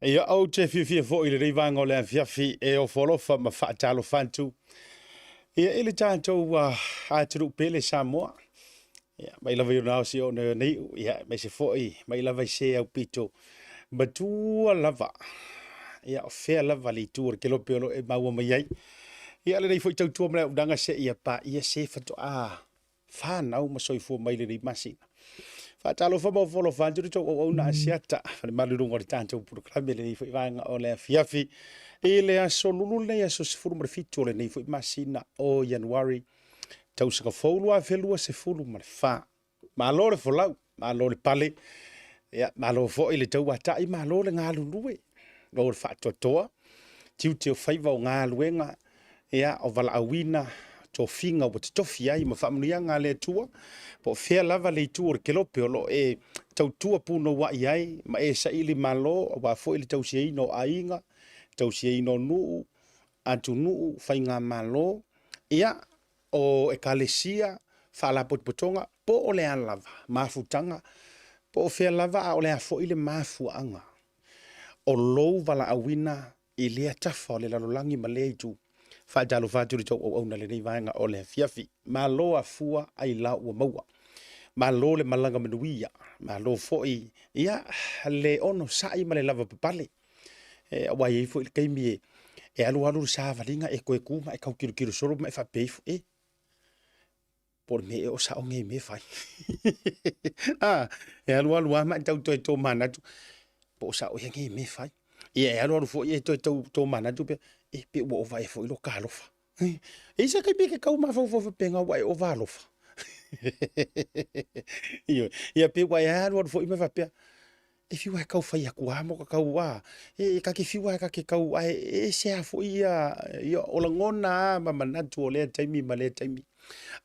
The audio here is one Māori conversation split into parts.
Ia au te fia fo i le reivanga o le afiafi e o folofa ma whaatalo whantu. Ia ele tātou a turu pele Samoa. Ia mai lava i nao si o nei ia mai se fo i mai lava i se au pito. Batua lava. Ia o fea lava li tuur ke lope olo e maua mai ai. Ia le rei fo i tautua mea udanga se ia pa ia se fato whanau masoi fo mai le rei masina. Whaatalo whama o folo whantu rito o au na asiata. Whane malurunga o tātou puru krame le nei fo i vanga o le afiafi. E le aso lulu nei aso se furu marfitu o le nei fo i masina o Januari. Tau saka fōlua a whelua se fulu mare wha. Malo le folau, malo le pale. Ia, malo fo i le tau atai, malo le ngā lulue. Lo le whaatotoa. Tiu teo whaiva o ngā luenga. Ia, o wala awina. To finga o te tofi ai ma whamunia ngā le tua. Po whea lava le tua o ke lope o lo e tau tua puno wa i ai. Ma e sa ili malo o wa fo ili tau sia ino a inga. Tau sia ino nuu. Antu nuu whai ngā malo. Ia o e kalesia whala potpotonga. Po o le an lava. Mafutanga. Po o whea lava a o le a fo ili mafuanga. O lou wala awina i lea tafa o le lalolangi ma le itu. Whaatalo whaaturi tau au na le nei vaenga o le fiafi. Ma loa fua ai la ua maua. Ma lo le malanga manuia. Ma lo foi. Ia le ono sai ma le lava papale. E wai e foi le kaimi e. E alu alu sa valinga e koe kuma e kau kiru kiru soro ma e whapeifu e. Por me e o sa o ngai me fai. E alu alu ama e tau toi tō manatu. Po sa o ngai me fai. E alu alu foi e toi tō manatu pe. E pe ua o vai fo ilo ka alofa. E isa kai peke kau ma fo penga wai o va alofa. Ia pe wai haru fo ima va pe. E fi wai kau fai aku amo ka kau wa. E ka ke fi wai ka ke kau ai e se a fo ia o la ngona ma manatu o le taimi ma le taimi.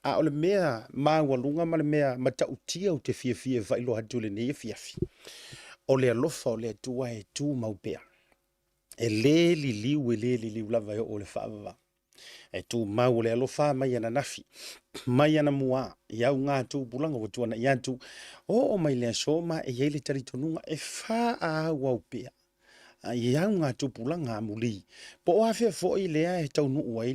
A o le mea ma walunga ma le mea ma ta utia o te fia vai lo hatu le nei fiafi. O le alofa o le tua e tu mau pea. E le li liu lava o le whaava. E tu mau le alofa mai ana nafi. Mai ana mua. Iau ngā tu pulanga o tuana i atu. O mai le soma e yeile taritonunga e wha a wau pia. Iau ngā tu pulanga muli. Po o hawhia fo i lea e tau nuu ai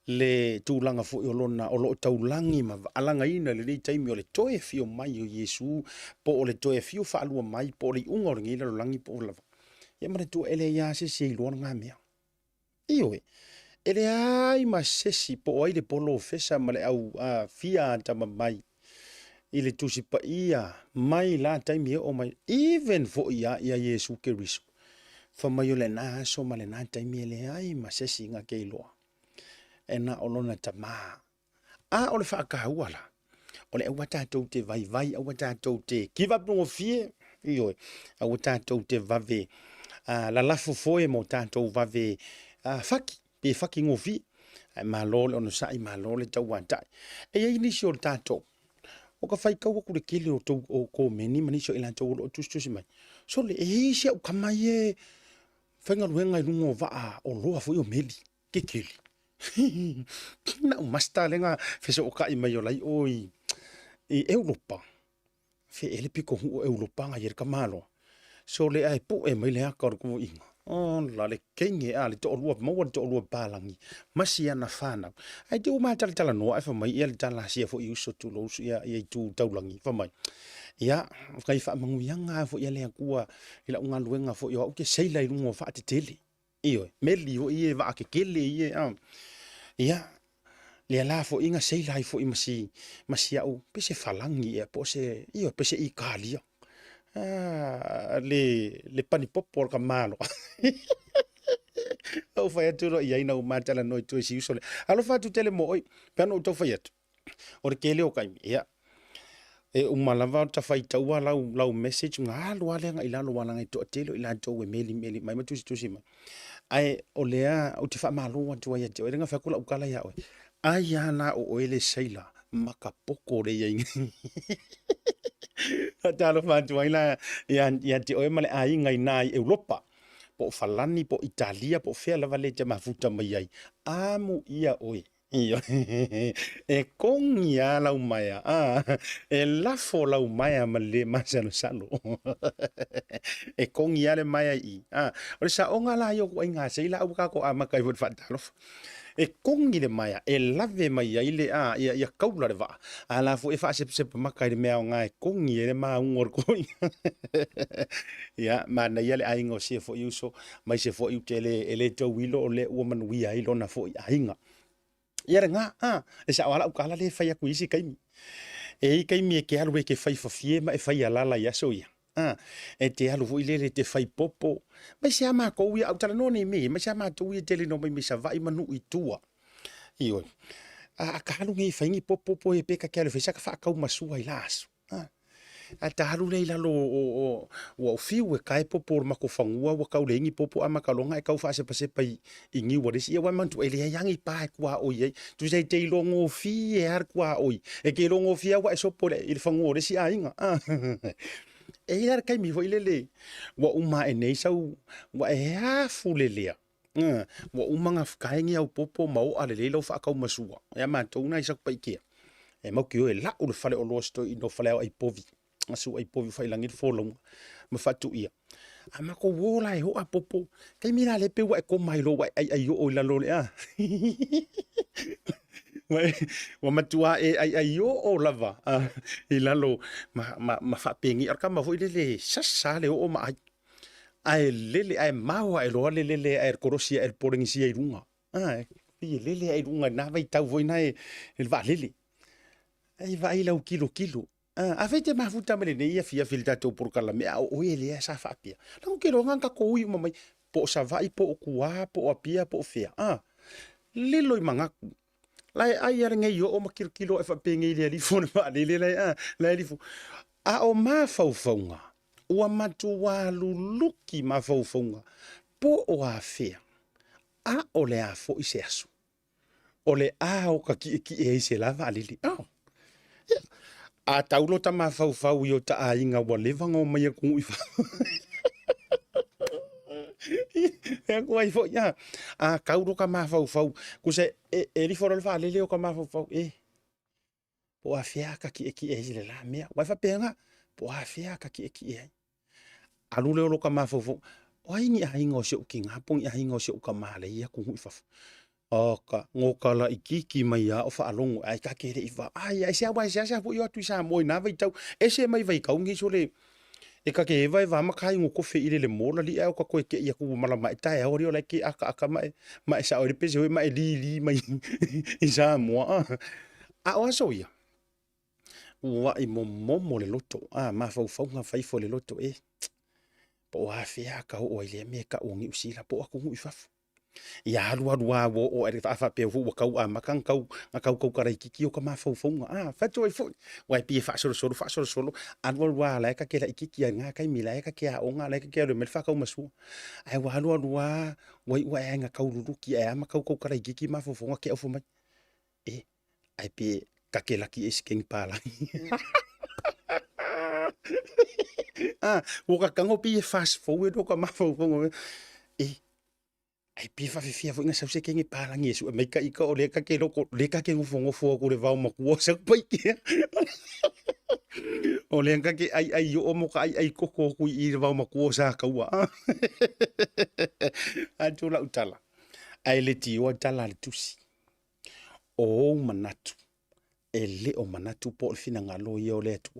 le tūlanga fo i olona o lo tau langi ma alanga ina le rei taimi o le toe fio mai o Yesu. Po o le toe fio wha alua mai. Po o le unga o le ngila lo langi po o lava. Ia mara tu ele ia se se iluana ngā mea. Ioi, ele ai ma sesi po ai le polo fesa ma le au fia tama mai. I le tusi pa ia mai la taimi e o mai. Even fo ia Yesu ke riso. Fa mai o le nā so ma le nā taimi ele ai ma sesi ngā ke iloa. E na olona tama. O le whaakahua la. O le au tātou te vai, au tātou te give up no fie. Ioi, au tātou te vave. La lafo foe mo tātou vave pe whaki ngofi. Ma lole ono sai, ma lole tau wantai. E ei nisi o tātou. O ka whai kaua kure kele o tau o ko meni, manisi o ilan tau o tusi mai. So le e sia o kamai e whaingaruenga i lungo waa o loa fo i o meli. Ke kele. Na o masta lenga fese o kai mai o lai oi. I Europa. Fe ele piko hu o Europa nga yerka malo. So le ai po e mai le aka o kuo inga. La le kenge le to olua maua le to olua palangi. Masi ana whanau. Ai te uma tala noa e whamai ia le tala sia fo i uso tu lo uso ia i tu taulangi. Whamai. Ia, kai whamangu ianga fo ia lea kua ila unga luenga fo ia uke seila i rungo wha te tele. Iyo, meli o ie wa ake kele ie. Ia, lea la fo inga seila i fo i masi au. Pese whalangi ia po se, iyo, pese i kālia. Le pani popo ka malo. O fai atu i aina o matala noi tu si usole. Alo fa tu tele mo oi, pano to fai atu. O kele o kai ia. E umalava ta fai taua lau message nga lo ale nga ilalo wala ngai to tele ila to we meli mai matu si mai. Ai o lea o te fa malo atu ai atu. Nga fa kula ukala ya oi. Ai ana o ele seila makapoko le ia. Talo fantu ai la ia te oe male ai ngai nai Europa. Po falani po Italia po fea lava le te mafuta mai ai. Amu ia oe. Iyo. E kongi a lau mai a. E lafo lau mai a ma le masalo salo. E kongi a le mai a i. O le sa onga la yo ko inga se ila au kako a makai fut fatalof. E kongi le mai a. E lave mai a ile a. Ia kaula le va. A la fo e fa se makai le mea o nga e kongi e le maa ungor koi. Ia, ma na ia le aingo se fo iuso. Mai se fo iu te ele tau wilo o le ua manuia ilo na fo i ainga. Ia nga e sa wala ukala le fai aku isi kaimi e kaimi e ke alu e ke fai fafie ma e fai alala ia so ia e te alu vo ile te fai popo mai se ama ko ia au tala no ni me mai se ama tu ia tele no mai me sa vai manu i tua io a ka alu ngi fai ngi popo e peka ke alu fe sa ka fa ka masua i las a taru nei lalo o fiu e kai popo ma ko fangua wa ka lengi popo ama ka longa e ka fa se pase pai ingi wa desi wa man tu ele yang i pa kwa o ye tu sei te longo fi e har kwa o e ke longo fi wa so pole il fangu desi a inga e har kai mi vo ile wa uma e nei sau wa e ha fulelea wa uma nga kai ngi au popo mau ale le lo fa ka masua ya ma tu na isa pai ke e mau ki o e la o le fale o lo sto i no fale ai povi asu ai povi fai langi folong ma fatu ia ama ko wola e ho a popo kai mira le pe wa ko mai lo wa ai o la lo le a wa matua e ai o lava i lalo ma fa pengi ar ka ma vo le sasa le o ma ai lele ai mau ai lo lele ai korosia el poringi si ai runga ai lele ai runga na vai tau vo ina e va lele ai vai la kilo a fete mafuta mele nei ia filta to por kala me o ele sa fa pia la ke lo ngaka ko ui mai po sa vai po kua po apia po fea lilo i mangaku lai ai ar ngai o makir kilo e fa pengi le ali fon va le la ali fu a o ma faufunga o matu wa luluki ma faufunga po o a fea a o le a fo i se asu o le a o ka ki e se lava alili a taulo ta ma fau yo ta ainga wa levanga o mai ku i fa e ko ai fo ya a kauro ka ma fau ku se e ri fora fa le o ka ma fau po a fia ka ki e le la me wa fa penga po a fia ka ki e alu le o ka ma fau o ai ni ainga o se o kinga pong i ainga o se o ka ma le ia ku i fa ka ngokala ikiki mai a o fa alongo ai ka kere i va ai se wa se pu yo tu sa moi na vai tau ese mai vai ka ngi so le e ka ke vai va ma kai ngo ko fe ile le mola li au ka ko ke ia ku mala mai tai o ri o le ke aka mai sa o ri pe se mai li mai i sa mo a o so ia wa i mo le loto ma fa nga fai fo le loto po a fia ka o ile me ka o ngi usila po aku ngi fa ia lua o e fa pe fu ka a makan ka kara kiki o ka ma fo fa to i fo wa pi fa solo a lua la ka ke la kiki nga kai mi la ka ke a o nga la ka ke le fa ka masu ai wa lua wa nga ka uru ki a ma ka kara kiki ma fo nga ke o fo mai ai pi ka ke la ki es king pala wo ka ngo pi fast forward o ka ma fo ai pi fa fia fo nga sa se kengi palangi su mai ka ika o le ka ke loko le ka ke ngofo ko le va ma ku sa pai ke o le ka ke ai o mo ka ai ko ku i va ma ku sa ka wa a tu la utala ai le ti o tala le tusi o manatu ele o manatu po fina ngalo yo le tu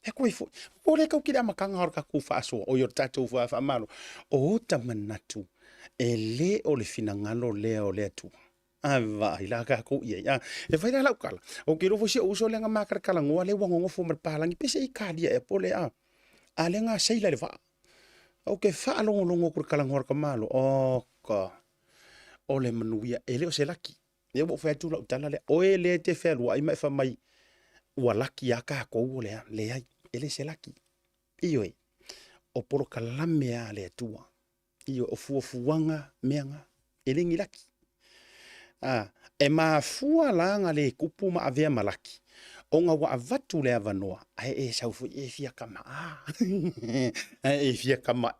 e ko fo o le ka ki da makanga ka ku fa so o yo tatu fa malo o ta manatu ele o le finangalo le o le tu va ila ka ko ia e vai la kala o ke ro fo se o so le nga makar kala ngo le wango fo mar palangi pese i ka dia e pole ale nga sei le va o ke fa longo kur kala ngor ka malo o ka o le manuia ele o se laki e bo fa tu la tala le o ele te fe lo ai mai fa mai wa laki aka ko le ai ele se laki io o poro kala me ale tua io o fuanga meanga elingi laki e ma fua langa le kupu ma avea malaki o ngā wa avatu le avanoa, ai e sau fu e fia kama e fia kama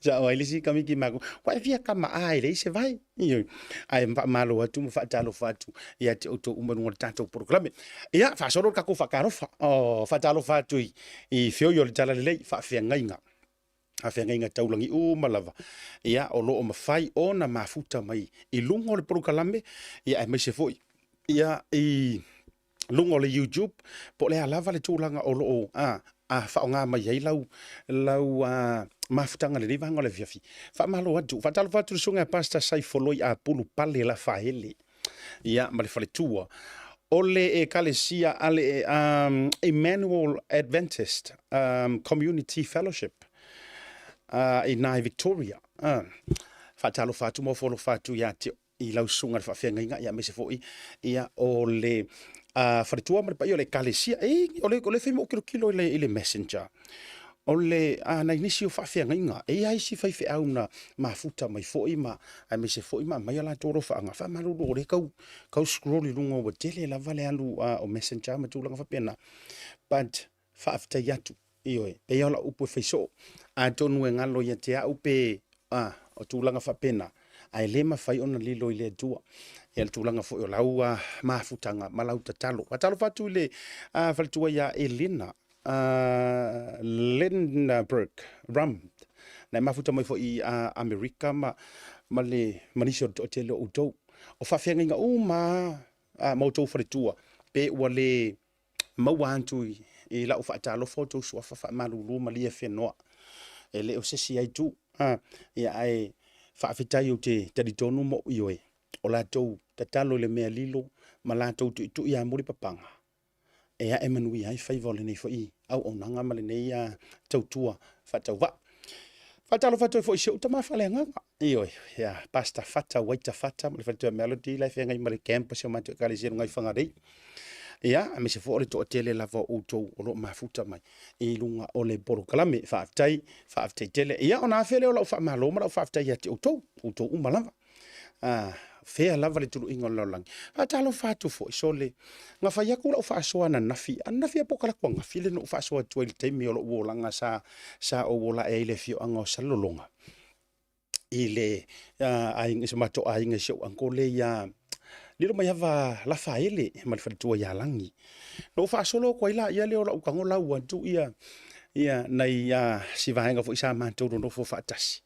sa o ilisi kami ki mago, wa e fia kama e le se vai, ai mpa malo atu, mfa talo fatu, ia te auto umanu ngā tātou programe. Ia, fa soro kako fa karofa, fa talo fatu i fio yo le tala le lei, fa fia ngainga. Awhia ngai ngā taulangi malava. Ia, o loo mawhai o na mafuta mai. I lungo le prokalame, ia e mai se foi. Ia, i lungo le YouTube, po le alava le tūlanga o loo, whao ngā mai ei lau mafutanga le rivanga le fiafi. Wha malo atu, wha talo whatu le sunga pasta sai foloi a pulu pale la whaele. Ia, ma le whale tua. O le e kalesia ale Emmanuel Adventist Community Fellowship. I nai Victoria. Whatalo whatu mo wholo whatu ia te i lau sunga le whawhianga inga ia mese fōi ia o le wharetua mare pai o le kalesia o le whaimo kilo i le messenger. O le nai nisi o whawhianga inga ai si whaiwhi au na mafuta mai fōi ma ai mese fōi ma mai ala tōro whaanga whamaruru o le kau scrolli lunga o tele la vale alu o messenger ma tūlanga whapena. But whaaftai atu. Ioi, pe yola upu feiso. A tonu e ngalo ia te au pe o tūlanga whapena. Ai lema whai ona lilo i le tua. Ia le tūlanga fo o lau mafutanga, malau tatalo. Watalo whatu le whalitua ia Elena Lindbergh Ram. Nei mafuta mai fo i Amerika ma le manisio o te leo utou. O whawhianga inga mautou whalitua. Pe ua le mauantu i la ufa talo foto so fa malulu malia fenoa ele o sesi ai tu ia ai fa fitai o te tonu mo ioe o la tou tatalo le mea lilo ma la tou tu ia muri papanga e a emanui ai fai vole nei foi au onanga male nei tau tua fa tau va fa talo fa foi so tama fa lenga ioe ia pasta fata waita fata ma fa tu melody la fenga i mare campus o ma tu kali ngai fanga dei. Ia, me se fo le to tele la vo uto o lo mafuta mai. I lunga o le porokalame, whaaftai tele. Ia, ona awhele o lau wha maloma, lau whaaftai ia te uto umalava. Whea lava le tulu ingo laulangi. Talo whatu fo, so le, ngā whaiaku lau whaasoa na nafi. A nafi a pokalakua ngā while no whaasoa tua ili teimi o lo uolanga sa o wola e ile fio anga o salolonga. I le, ainga se mato ainga sio anko le ia, lilo mai hava la faele ma le falitua ia langi. No fa solo ko ila ia leo la ukango la uantu ia nei si vaenga fo isa manto no fo fatasi.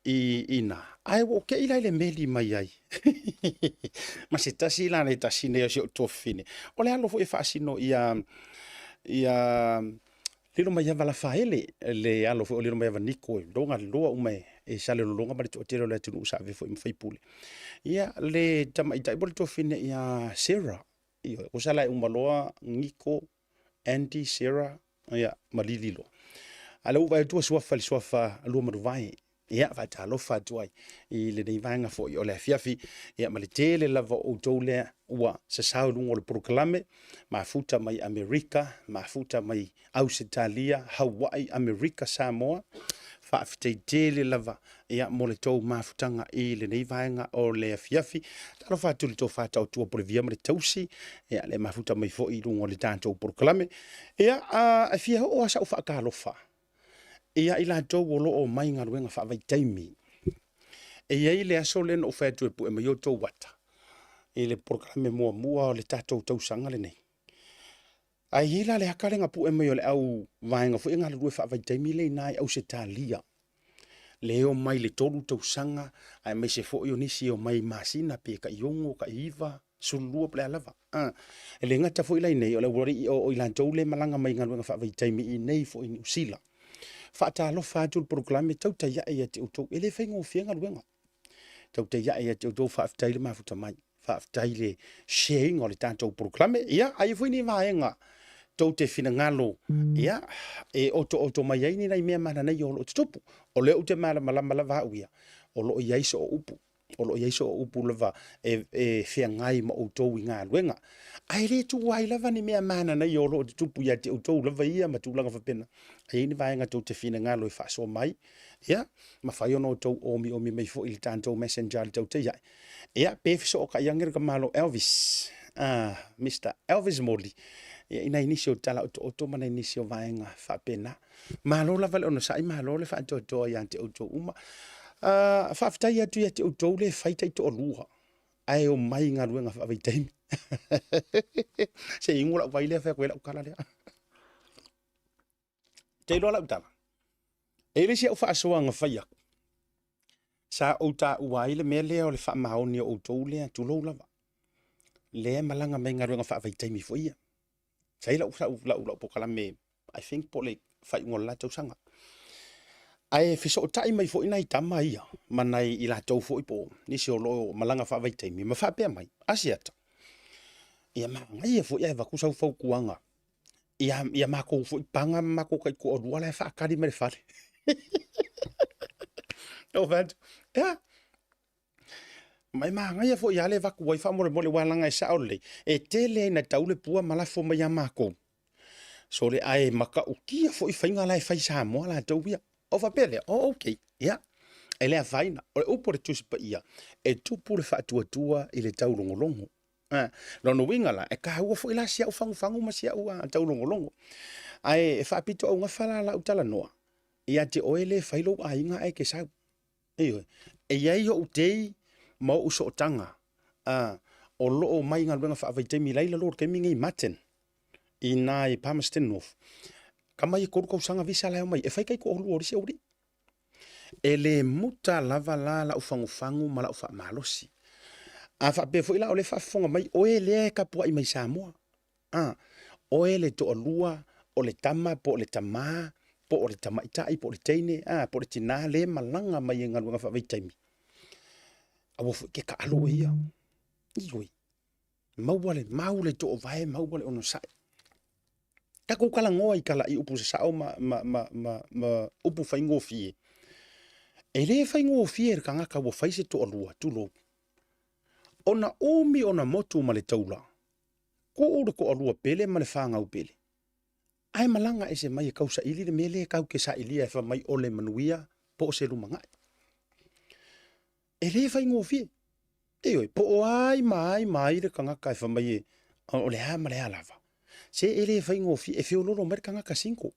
Ina ai wo ke ila le meli mai ai. Ma se tasi la le tasi ne o to fine. O le alo fo e fasino ia lilo mai hava la faele le alo fo lilo mai hava niko donga loa ume e sale lo longa ma le totero le tunu sa ve fo im fai pule. Ia le tama itai bole to fine ia Sarah. Ia o sala umaloa ngiko Andy Sarah ia malililo. Ala uva tu suafa lu marvai. Ia va talo fa tuai. I le nei vanga fo o le fiafi ia ma le tele lava o tole ua se sau lungo le proklame mafuta mai Amerika, mafuta mai Australia, Hawaii, Amerika, Samoa. Whaafitei tele lava ia mo le tau mafutanga i le nei vaenga o le fiafi. Talo whatu le tau whatau tua pole via ma le tausi. Ia le mafuta mai fo i rungo le tātou proklame. Ia a fia o asa o whaakalofa. Ia i la tau o loo mai ngā ruenga whaavai taimi. Ia i le aso len o whatu e pu e mai o tau wata. I le proklame mua o le tātou tausanga le nei. Ai hila le hakarenga pu e mai o le au vaenga fu inga le rue whaavai taimi le nai au se tālia. Leo mai le tolu tausanga, ai mai se fo i o nisi o mai masina pe ka iongo, ka iwa, sulua ple alava. E le ngata fo ilai nei, o le wari o ilan tau le malanga mai ngā ruenga whaavai taimi i nei fo i New Zealand. Whaatalo whātul proklame Tautai A'E S4 utou, ele whaingo whianga ruenga. Tautai A'E S4 utou whaaftai le mafuta mai, whaaftai le sharing o le tātou proklame, ia, ai fuini vaenga. Tau te whina ngalo, ia, e oto mai aini nei mea mana nei o lo te tupu. O leo te malama vāuia, o lo i aiso o upu. O lo i aiso o upu lava e whia ngai ma outou i ngā luenga. Ai re tu wai lava ni mea mana nei o lo te tupu ia te outou lava ia ma tūlanga whapena. Ai ni vaenga tau te whina ngalo i whaasoa mai. Ia, ma whai ono tau omi mai fo ili tātou messenger li tau te iai. Ia, pefiso o ka iangere ka malo Elvis. Mr. Elvis Molly. Ina inisio tala o mana inisio vaenga whapena. Malo la vale ono sai malo le whaatotoa i ante auto uma. Whaftai atu i te auto le whaita i to olua. Ai o mai ngā ruenga whawaitai. Se ingula waile whea koe la ukala lea. Te iloa la utala. Ele si au whaasoa ngā whaiak. Sa o ta uaile me lea o le wha maoni o auto lea tulou lava. Lea malanga me ngā ruenga whawaitai mi fwia. Sa ila ula pokala me, I think po le whai ngola tau sanga. Ai fiso o tai mai fo ina i tama ia. Manai i la tau fo i po. Nisi o loo malanga whawaitai mi. Ma whapea mai. Asiata. Ia maa ngai e fo ia e wakusau fau kuanga. Ia mako fo i panga mako kai ko o duala e whaakari mere whare. O vant. Ia. Mai maa ngai e fo ia le waku wai wha mole walanga e saole. E tele na taule pua malafo mai a mako. So le ai maka ukia fo i whainga lai whai Samoa la tau ia. O whapele, okay, ia. E lea whaina, o le upo le tusipa ia. E tupu le whaatua i le tau longolongo. Lono wingala, e ka haua fo i la sia u fangu ma sia ua tau longolongo. Ai e whaapito au ngawhala la utala noa. Ia te oele whailo a inga e ke sau. E iai o utei mau uso o tanga. O loo mai ngā ruenga whaavaitemi laila lor ke mingi maten. I nā i Palmerston North. Kamai koru kau sanga visa lai mai. E whai kai ko olu ori se ori. E le muta lava la ufangu ma la ufa malosi. A whape fo ila o le whafonga mai. Oe lea e kapua i mai Samoa. Oe le to olua, o le tama, po le tama, po le tama itai, po le teine, po le tina le malanga mai e ngaruanga whawai Awo fu ke ka alo ia. Ioi. Mau le to o vai, mau wale ono sai. Tako kala ngoa i kala i upu se sao ma upu whaingo fie. E le whaingo fie ka ngaka wa whaise to alua tulo. Ona omi ona motu ma le taula. Ko ora ko alua pele ma le whangau pele. Ai malanga e se mai e kausa ili le mele e kau ke sa ili e wha mai ole manuia po o se lumangai. E le whaingo fie. Eoi, po o ai mai le ka ngaka e wha mai e o le ha ma le alava. Se ele fai ngofi e feololo mai kanga ka 5.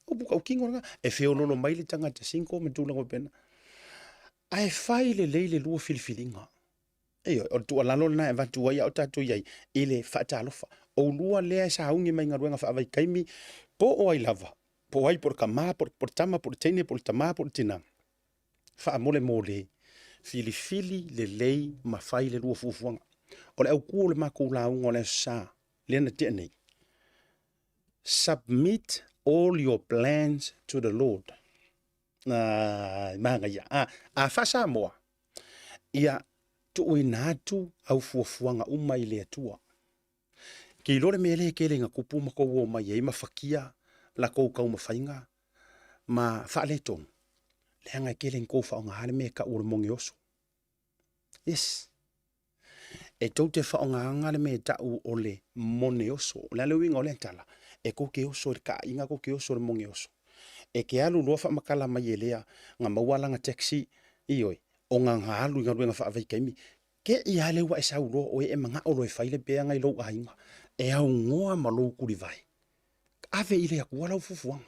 O buka o kingo nga e feololo mai le tanga te 5 me tula ngo pena. Ai fai le leile lua filifilinga. O tu alalo na e vatu ai o tatu iai ele fata alofa. O lua lea sa haungi mai ngā ruenga whaavai kaimi po o ai lava. Po ai por kama, por tama, por teine, por tama, por tina. Wha mole. Filifili le lei ma fai le lua fufuanga. O le au kuo le mako launga o le saa. Lena tēnei. Submit all your plans to the Lord. Manga ia. A whasa moa. Ia tu nātu au fuafuanga umai le atua. Ki lore mele kele ngā kupu mako o mai ei mawhakia la kou kau mawhainga ma whaale tonu. Leanga kele ngō whaonga hale me ka ure mongi oso. Yes. E tau te whaonga le me tau o le mone oso. Le winga o le tala. E ko ke oso e ka inga ko ke oso le monge oso. E ke alu loa whamakala mai e lea ngā maualanga taxi ioi. O ngā halu inga ruenga whaavai kaimi. Ke i ale wa e sau loa o e manga olo e whaile bea ngai lau a inga. E au ngoa ma lou kuri vai. Ave ile a kua lau fufuanga.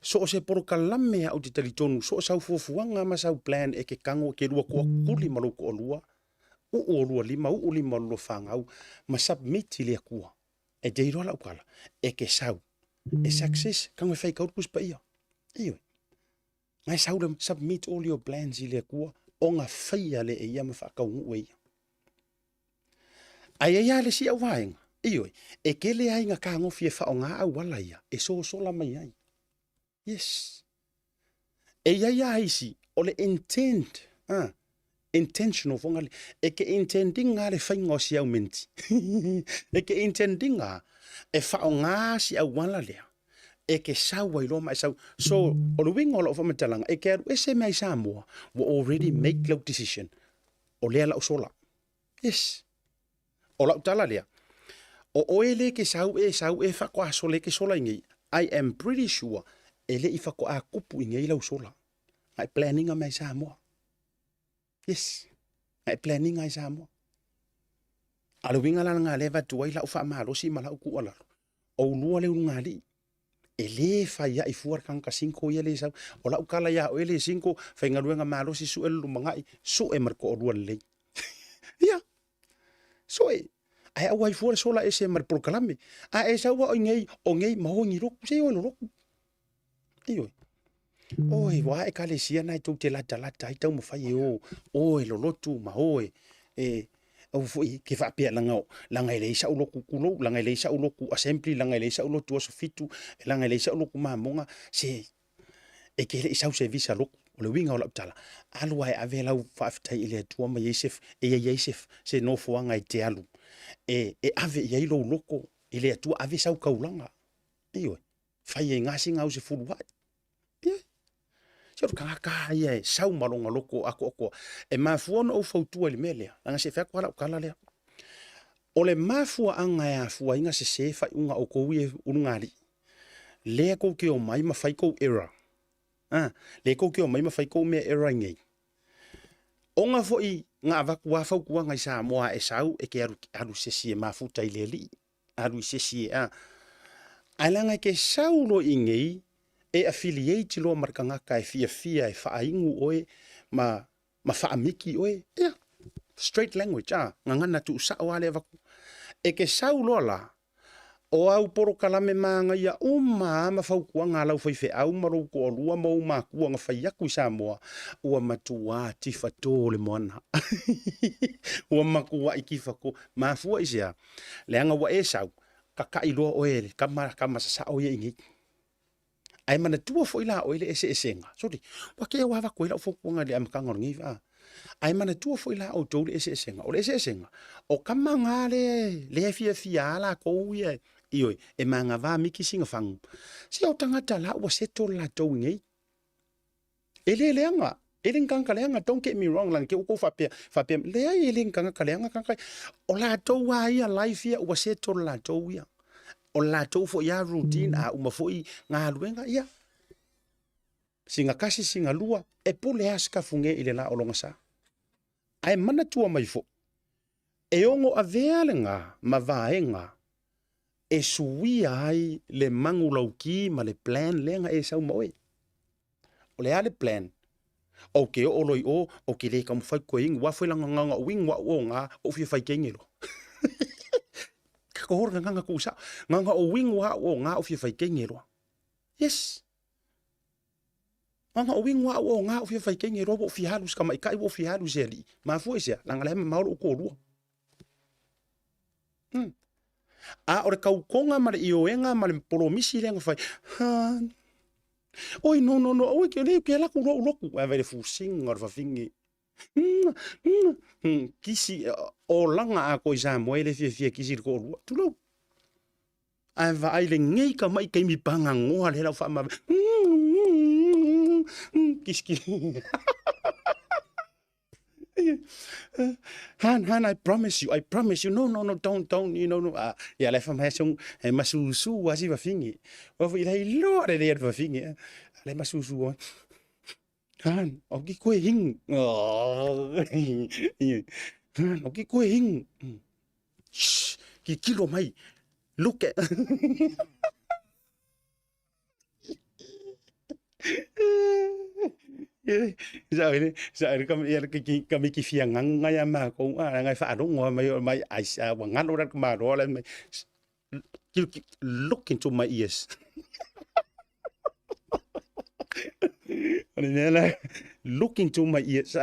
So o se poro kalame au te talitonu. So o sau fufuanga ma sau plan e ke kango ke lua kua kuli ma lou ko olua. Uolua lima lo whangau, ma submit ili a kua. E deiro ala ukala, e ke sau. E success, kango e whai kaurpus pa ia. Ioi. Ngai sau le submit all your plans ili a kua, o ngā whaia le e ia ma whakau ngu e ia. Ai ia le si au vaenga. Ioi. E ke le ai ngā ka ngofi e whao ngā au wala ia, e so la mai ai. Yes. E ia haisi, o le intent, intentional fongale e ke intending nga le fainga o si au menti e ke intending nga e fao nga si au wala lea e ke sau ai lo mai sau so o le winga o lo whamatalanga e ke aru ese mai Samoa will already make low decision o lea lau sola yes o lau tala lea o oele ke sau e whako a sole ke sola ingi I am pretty sure e le i whako a kupu ingi lau sola ai planning a mai Samoa. Yes. Ngai planning ai Samoa. Ale winga la nga leva tuai la ufa malo si mala ku ala. O lua le nga li. Ele fa ya i fuar kan ka 5 ia le sa. O la ukala ya o ele 5 fa nga luenga malo si su elu mangai su e marko o lua le. Ya. So e ai au ai fuar sola ese mar por kalame. A esa wa o ngei maho ngi roku se o roku. Iyo. Oi, wa e kale sia nai tu te lata lata i tau mo fai o. Oi lo lotu mahoe. Au foi ke fa pe langa ile sa uloku kulo langa ile sa uloku assembly langa ile sa uloku o fitu langa ile sa uloku mamonga se e ke ile sa service lo o le winga o la tala alu ai avela u fa ftai ile tu ma yesef yesef se no fo nga te alu e ave ye lo loko ile tu ave sa kaulanga iyo fa ye ngasi nga u se fulu wa Sio kanga ia sau malonga loko ako e mafuona o fautua le mele anga se fa kwala kala le o le mafua anga ya fua inga se fa unga o ko wi ungali le ko ke o mai mafai ko error le ko ke o mai mafai ko me error ngai onga foi nga va ku fa ku nga Samoa e sau e ke aru se si mafuta ile li aru se si alanga ke saulo ingei e affiliate lo markanga kai fia e faaingu oe ma faamiki oe straight language ngangana tu sa wale va e ke saulo la o au poro kalame manga ia ma fau kuanga lau fai fe au maro ko lua mo ma kuanga fai aku Samoa ua matua tifa tole mona ua makua ikifa ko mafua isia leanga wa e sau kaka ilo oe kama sa oe ingi ai mana tua foi la oile ese esenga sori wa ke wa va koila fo kunga le amkanga ngi ai mana tua foi la o tole ese esenga o ese esenga o kamanga le fia la ko ia io e manga va miki singa fang si o tangata la wa seto la to ngi ele leanga ele nganga leanga don't get me wrong lang ke ko fa pe le ele nganga leanga kanga o la to wa ia life ia wa seto la to ia o la tau fo ia routine a uma foi nga luenga ia singa kasi singa lua e pule aska funge ile la olonga sa ai mana tua mai fo e ongo avealenga ma vaenga e sui ai le mangulauki ma le plan lenga e sau moe o le ale plan o ke o loi o ke le kam fai ko ing wa foi langa nga wing wa o nga o fi fai kengelo ko hor nga ku sa nga o wing wa o nga o fi fai kengelo yes nga o wing wa o nga o fi fai kengelo o fi halus kama kai o fi halus eli ma fu isia langa le ma o ko lu a ore kau konga ma le ioenga ma le polomisi le nga fai oi no oi ke le ke la ku lo ku a vele fu sing or fa fingi kisi o langa a ko isa mo ele fie kisi ko lu tu lo a va ai le ngei ka mai ke mi panga ngoa le la fa ma kiski Han, I promise you. No, don't, you know. Ja, le fam hesung, e masusu wasi va fingi. Wa fi lai lo de va fingi. Le masusu. Han, o ki koe hing. Han, o ki koe hing. Shh, ki kilo mai. Look at. Sa kam kami ki fiangang nga ya ma ko nga fa no mai ai sa wangan ora ma ro la look into my ears ani look into my ears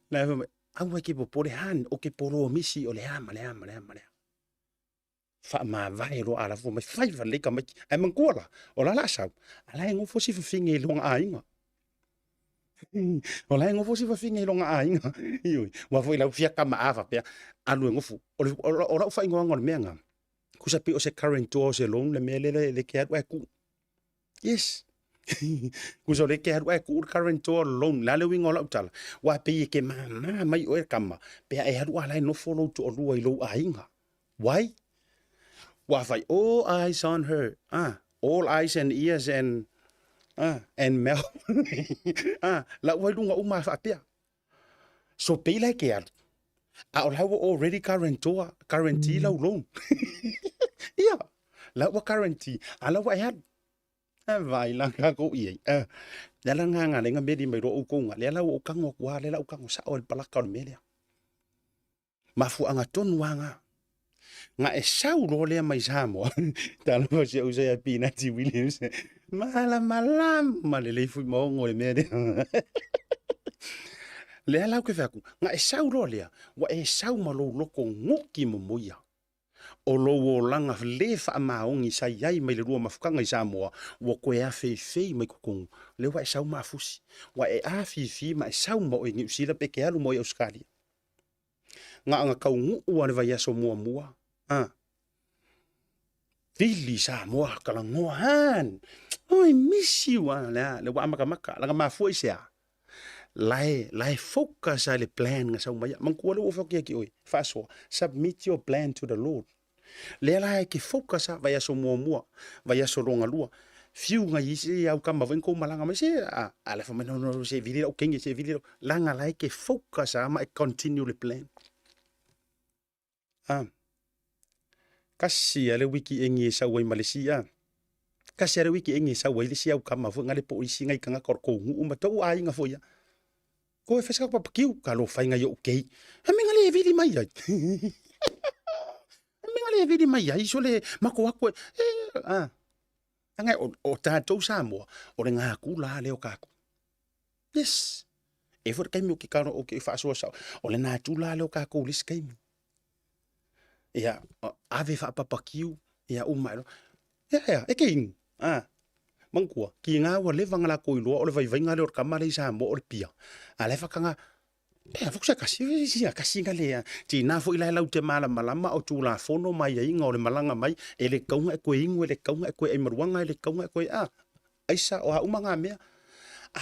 la au ki po le han o ke poro misi o le ama fa ma vai ro ala fo mai fai va le kam ai man kola o la sa ala ngo fo si fingi long ainga o lai ngofo si fa finga longa ainga ioi wa foi la fia kama ava pe alu ngofo o la fa ingo ngol menga ku sa pe o se current to se long le mele le ke wa ku yes ku so le ke wa ku current to long la le wingo la utal wa pe ke ma mai o kama pe e hadu ala no follow to o lu lo ainga why wa fa all eyes on her all eyes and ears and mel la wai lunga uma fa pia so pe la ke A o lau already guarantee lau loan. Ia, lau wa guarantee. A lau wa e hadu. Vai la ka ko i. Le la nga le nga medi mai ro ko nga. Le la o kango kwa le la o kango sa o palaka o media. Mafu anga tonu nga. Nga e sau ro le mai Samoa. Tala mo se usa ya pina ti Williams. Malam le le fu mo ngo le media. Le la ke faku. Nga e sau ro le. Wa e sau malo loko ngoki mo moia. O lo o langa le fa maongi sa yai mai le rua mafukanga i Samoa wa koe a fei mai kukungu le wa e sau maafusi wa e a fi ma e sau mo e ngiusila pe ke alu mo i Australia nga anga kaungu ua le vai aso mua Vili Samoa kala ngoa han I miss you le wa maka langa mafua i sea lai focus le plan nga sau mai mangkua le ofo ki oi faso submit your plan to the Lord. Le la ke focus vai aso mua vai aso ronga lua fiu nga isi au kama ven ko malanga mai se a le fa no se vili o kengi se vili langa la ke focus ma continue le plan kasi ale wiki engi sa wai Malaysia kasi ale wiki engi sa wai le si au kama vo ngale po isi ngai kanga kor ko ngu ma to ai nga foia ko e fesa pa kiu ka lo fa nga yo okay ha me ngale vili mai ai le vidi mai ai so le mako ako anga o tatou Samoa o le ngā kula le o kako yes e for kai mi ki karo o ke fa so o le na tula le o kako lis kai mi ya ave fa papakiu ya umai ya e ke ing mangkua ki nga wa le vanga la ko ilo o le vai nga le o kamare Samoa o le pia ale fa kanga fuksa kasi ngale ti na fo ila lau te malama o tu la fono mai ai nga o le malanga mai ele kaunga e ko ingu ele kaunga e ko e maruanga ele kaunga e ko aisa o ha umanga mea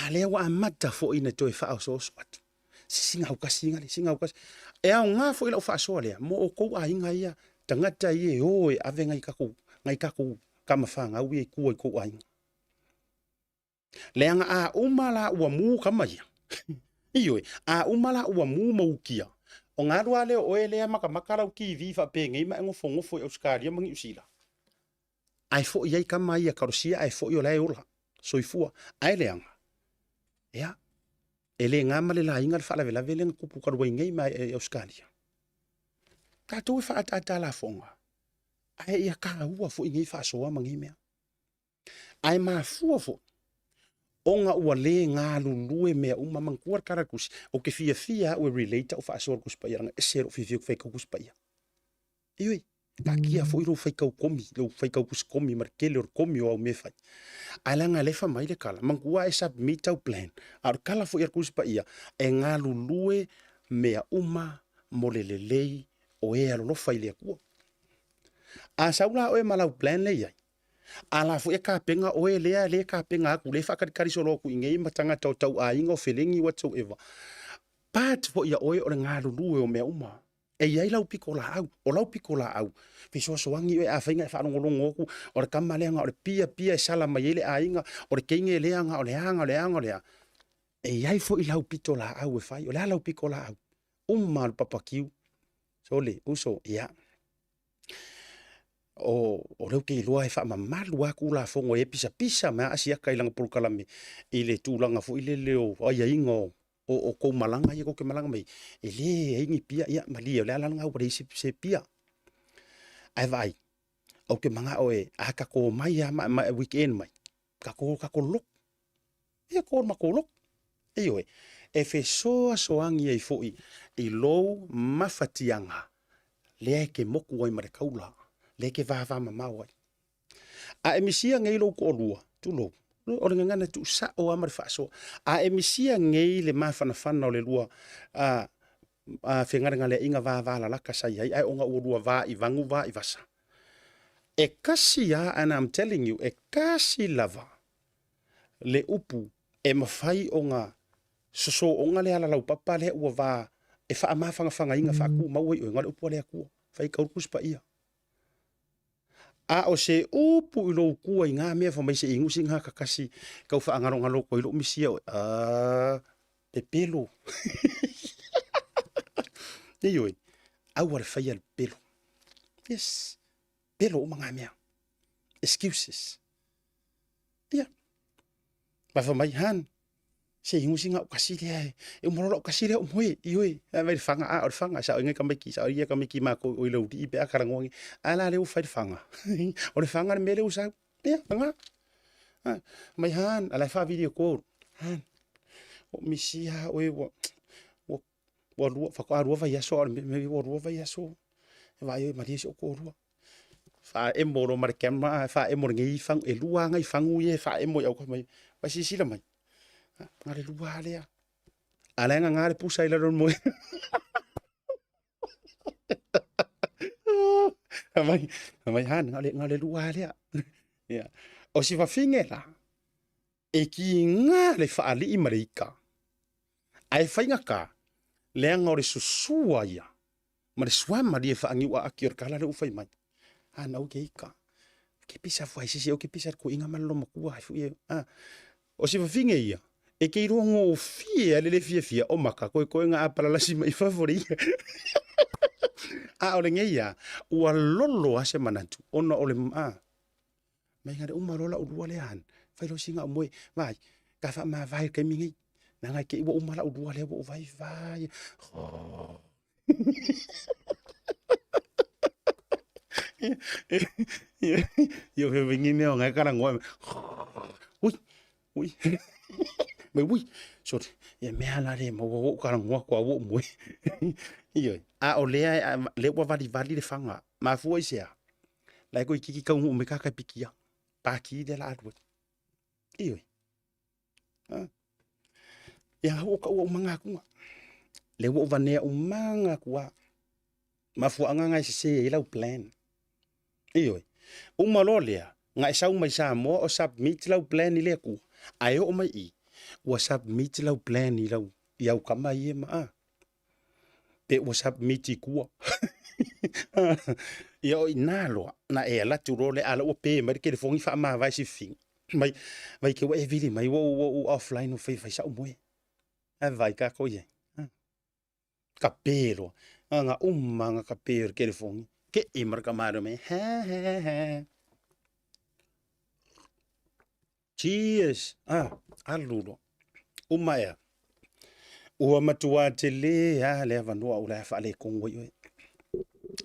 ale wa amata fo ina to e fa so swat singa kasi ngale singa kasi e a nga fo ila fa so le mo o ko a inga ia tangata ie o e ave ngai kako kama fanga wi ku ko ai le anga a umala wa mu kama ia Ioi, a umala ua mu maukia. O ngā rua leo oe lea makamakara ki vi fa pe ngai ma ngofo e Australia mangi usila. Ai fo iai kama ia karosia ai fo i o lai ola. Soifua, ai leanga. Ea, ele ngā male la inga le fa la vele kupu karua ngai ma e Australia. Katou e fa ata la fonga. Ai ia ka ua fo ingai fa soa mangi mea. Ai ma fua fo. Onga ua le ngā lulue mea mangkuar karakus o ke fia ua relate o whaasor kus pa ia ranga esero fifio whaikau kus pa ia. Ioi, ka kia fo iro whaikau komi, lo whaikau kus komi markele or komi o au me whai. Ailanga lefa mai le kala, mangkua e submit au plan, ar kala fo ia kus pa ia, e ngā lulue mea mo le lelei o e alolofa i lea kua. A saula o e malau plan le iai. Ala fu e ka penga o e lea le ka penga aku le whakari solo ku ingei matanga tau ainga o felingi whatsoever. Pat fo ia oe o le ngā lulue o mea E iai lau piko la au, o lau piko la au. Fiso soangi o e a whainga e whanongolongo oku, o le kama leanga, o le pia e sala mai ele ainga, o le keinge e leanga, o le anga. E iai fo i lau pito la au e whai, o le lau piko la au. Malu papakiu. So le, uso, ia. O reu ke iloa e whaamamalu aku la fongo e pisa mea asiaka ilanga pulukalame i le tūlanga fo i le leo ai ingo o kou malanga i ke malanga mai e le ingi pia ia malia o le alanga au parei se pia ai vai o ke manga o e a kako mai a weekend mai kako lok ia ko lok e oe e fe soangi e fo i lou mafatianga le ke moku ai mare kaula le ke vava mamau ai. A emisia ngei lo ko lua, tu lo. O le ngana tu sa o amar faso. A emisia ngei le mafana o le lua a fengara ngale inga vava la laka sai ai o nga o lua va i vangu va i vasa. E kasi ya and I'm telling you e kasi lava le upu e mafai o nga soso o nga le ala lau papa le ua va e fa amafanga inga fa ku mau i o nga le upu le aku. Fai kaurkus pa ia. A o se upu i lo kua i ngā mea whamai se ingusi ngā kakasi kau wha angaro ko i lo misia o te pelo. Ioi. Au ar fai al pelo. Yes. Pelo o mga mea. Excuses. Ia. Mafa mai han. Se ingu singa o kasiri ai. E umorora o kasiri o moe. Ioi. Vai fanga a o fanga. Sa o inga kamiki. Sa o ia kamiki mako o ilau di ipe a karangongi. Ala leo fai fanga. O le fanga le mele usau. Ia. Fanga. Mai han. Ala fa video call. Han. O misi ha o e wa rua whakaarua vai aso, me wa rua vai aso. Vai o maria se o kōrua. Wha e moro mara kema, wha e moro ngei whang, e lua ngai whangu e, wha e mo iau mai. Vai si sila mai. Ngare lua lea. Alenga ngare pusa ila ron moe. Mai han, ngare lua lea. O si whawhinge la, e ki ngā le whaali i marika. Ai whainga ka, lea ngore susua ia. Ma le suama lia whaangi ua aki or kala le ufai mai. Ana o ke ika. Ke pisa fuai sisi o ke pisa ko inga malo makua hai fuie. O si whawhinge ia. E ke irongo o fie ale le fia o maka koe ngā apalasi mai favori. O le ngeia. Ua lolo ase manatu. Ona o le mai ngare umarola urua le han. Whai lo singa o moe. Vai. Ka wha maa vai kai mingi. Nanga ke iwa umala urua le o vai vai. Yo he vingine o ngai karangoa. Ui. Me ui. Sorry. Ya mea la re mo wo karangoa kwa wo moe. Iyo. O lea le wa vali le fanga. Ma fua isea. Lai ko ikiki ka ungu me kaka pikia. Paki de la adwe. Iyo. Ya wo ka wo manga kunga. Le wo vanea o manga kwa. Ma fua ngai se ila plan. Iyo. Umalo lea. Ngai sau mai Samoa o submit lau plan ile ku. Ai o mai I. Wa submit lau plan ilau. Iau kama I ma. Pe wa submit I kua. Ia inalo na e la turo le ala o pe mai ke fongi fa ma vai si fin. Mai ke wa e vili mai wo offline o fai sa o moe. Vai ka ko ye. Kapelo. Nga nga kapelo ke fongi. Ke I marka maro me. Cheers. Alulo. Umaya. Ua matua te le le vanua ula fa le kongo yo.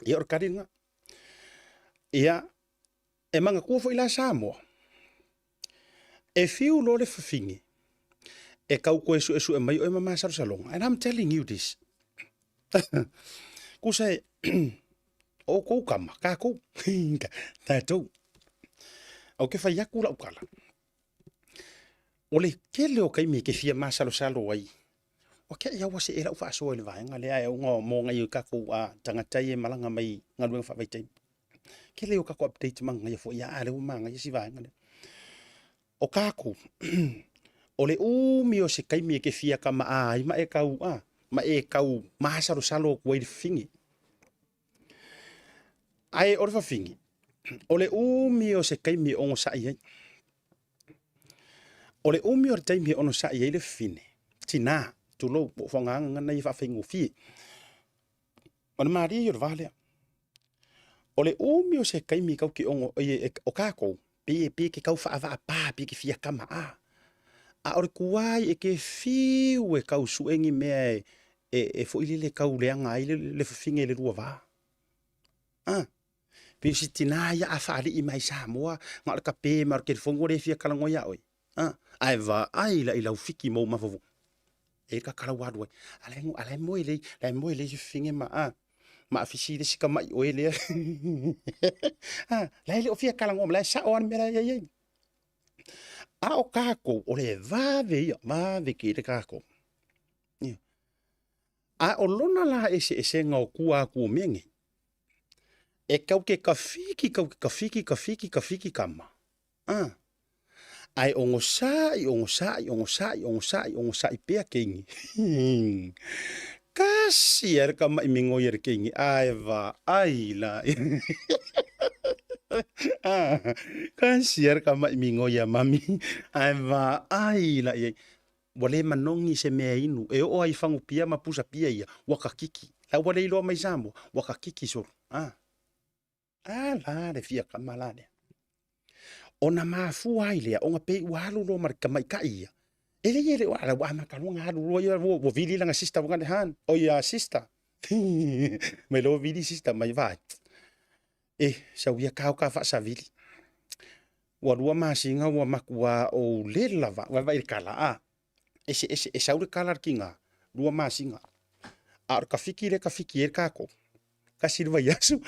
Ia or kadinga. Ia e manga ku fo ila Samoa. E fiu lo le fafingi. E kau ko esu e mai o mama salonga. And I'm telling you this. Ku sai o ko kama ka ko. Ta to. O ke fa yakula ukala. Ole kele o kai me ke fia masalo ai. O ke ia wase era ufa so le vai ngale ai ngo mo ngai ka ko tangata e malanga mai ngalu fa vai tai. Kele o ka ko update manga ia fo ia ale o manga ia si vai ngale. O ka ko ole mi o se kai me ke fia kama ai ma e kau ma e kau masalo salo ko i fingi. Ai o fa fingi. Ole mi o se kai me o sa ia. Ole umi o taimi ono sa ia le fine. Tina, tu lo po fonga ngana I fa fingu fi. Ona mari yo vale. Ole umi o se kaimi kau ki ongo o kako. Pe ke kau fa ava pa pe ke fia kama ore kuai e ke fiu e kau suengi me e fo ile le kau le anga le finge le rua va. Pe si tina ya afali I mai Samoa ngal ka pe mar ke fongo le fia kala ngoya oi. Ai va ai la ila fiki mo ma vovo e ka kala wadwe ale mo ile finge ma afisi de sika mai o ele la ile o fia kala ngom la sa on mera ye o kako o le va ve ki de kako o lona la ese ngau kua ku mengi e kau ke kafiki kama ai ongo sai pea kengi. Kasi er ka mai mingo yer kengi. Ai va ai la. Kasi er ka mai mingo ya mami. Ai va ai la. Wale manongi se mea inu. E o ai fangu pia mapusa pia ia. Waka kiki. ua le iloa mai Samoa ua ka kiki solo la le fia kamala le ona mafua ai lea onga pe ua alu lo marika mai ka ia ele wala wa makalunga alu lo ia wo vili langa sister ngane han o ia sister mai lo vili sister mai vai sa ia kau ka fa sa vili wa lua masinga wa makua o le lava wa vai kala ese sa ule kala kinga lua masinga ar ka fiki e kako ka silva yasu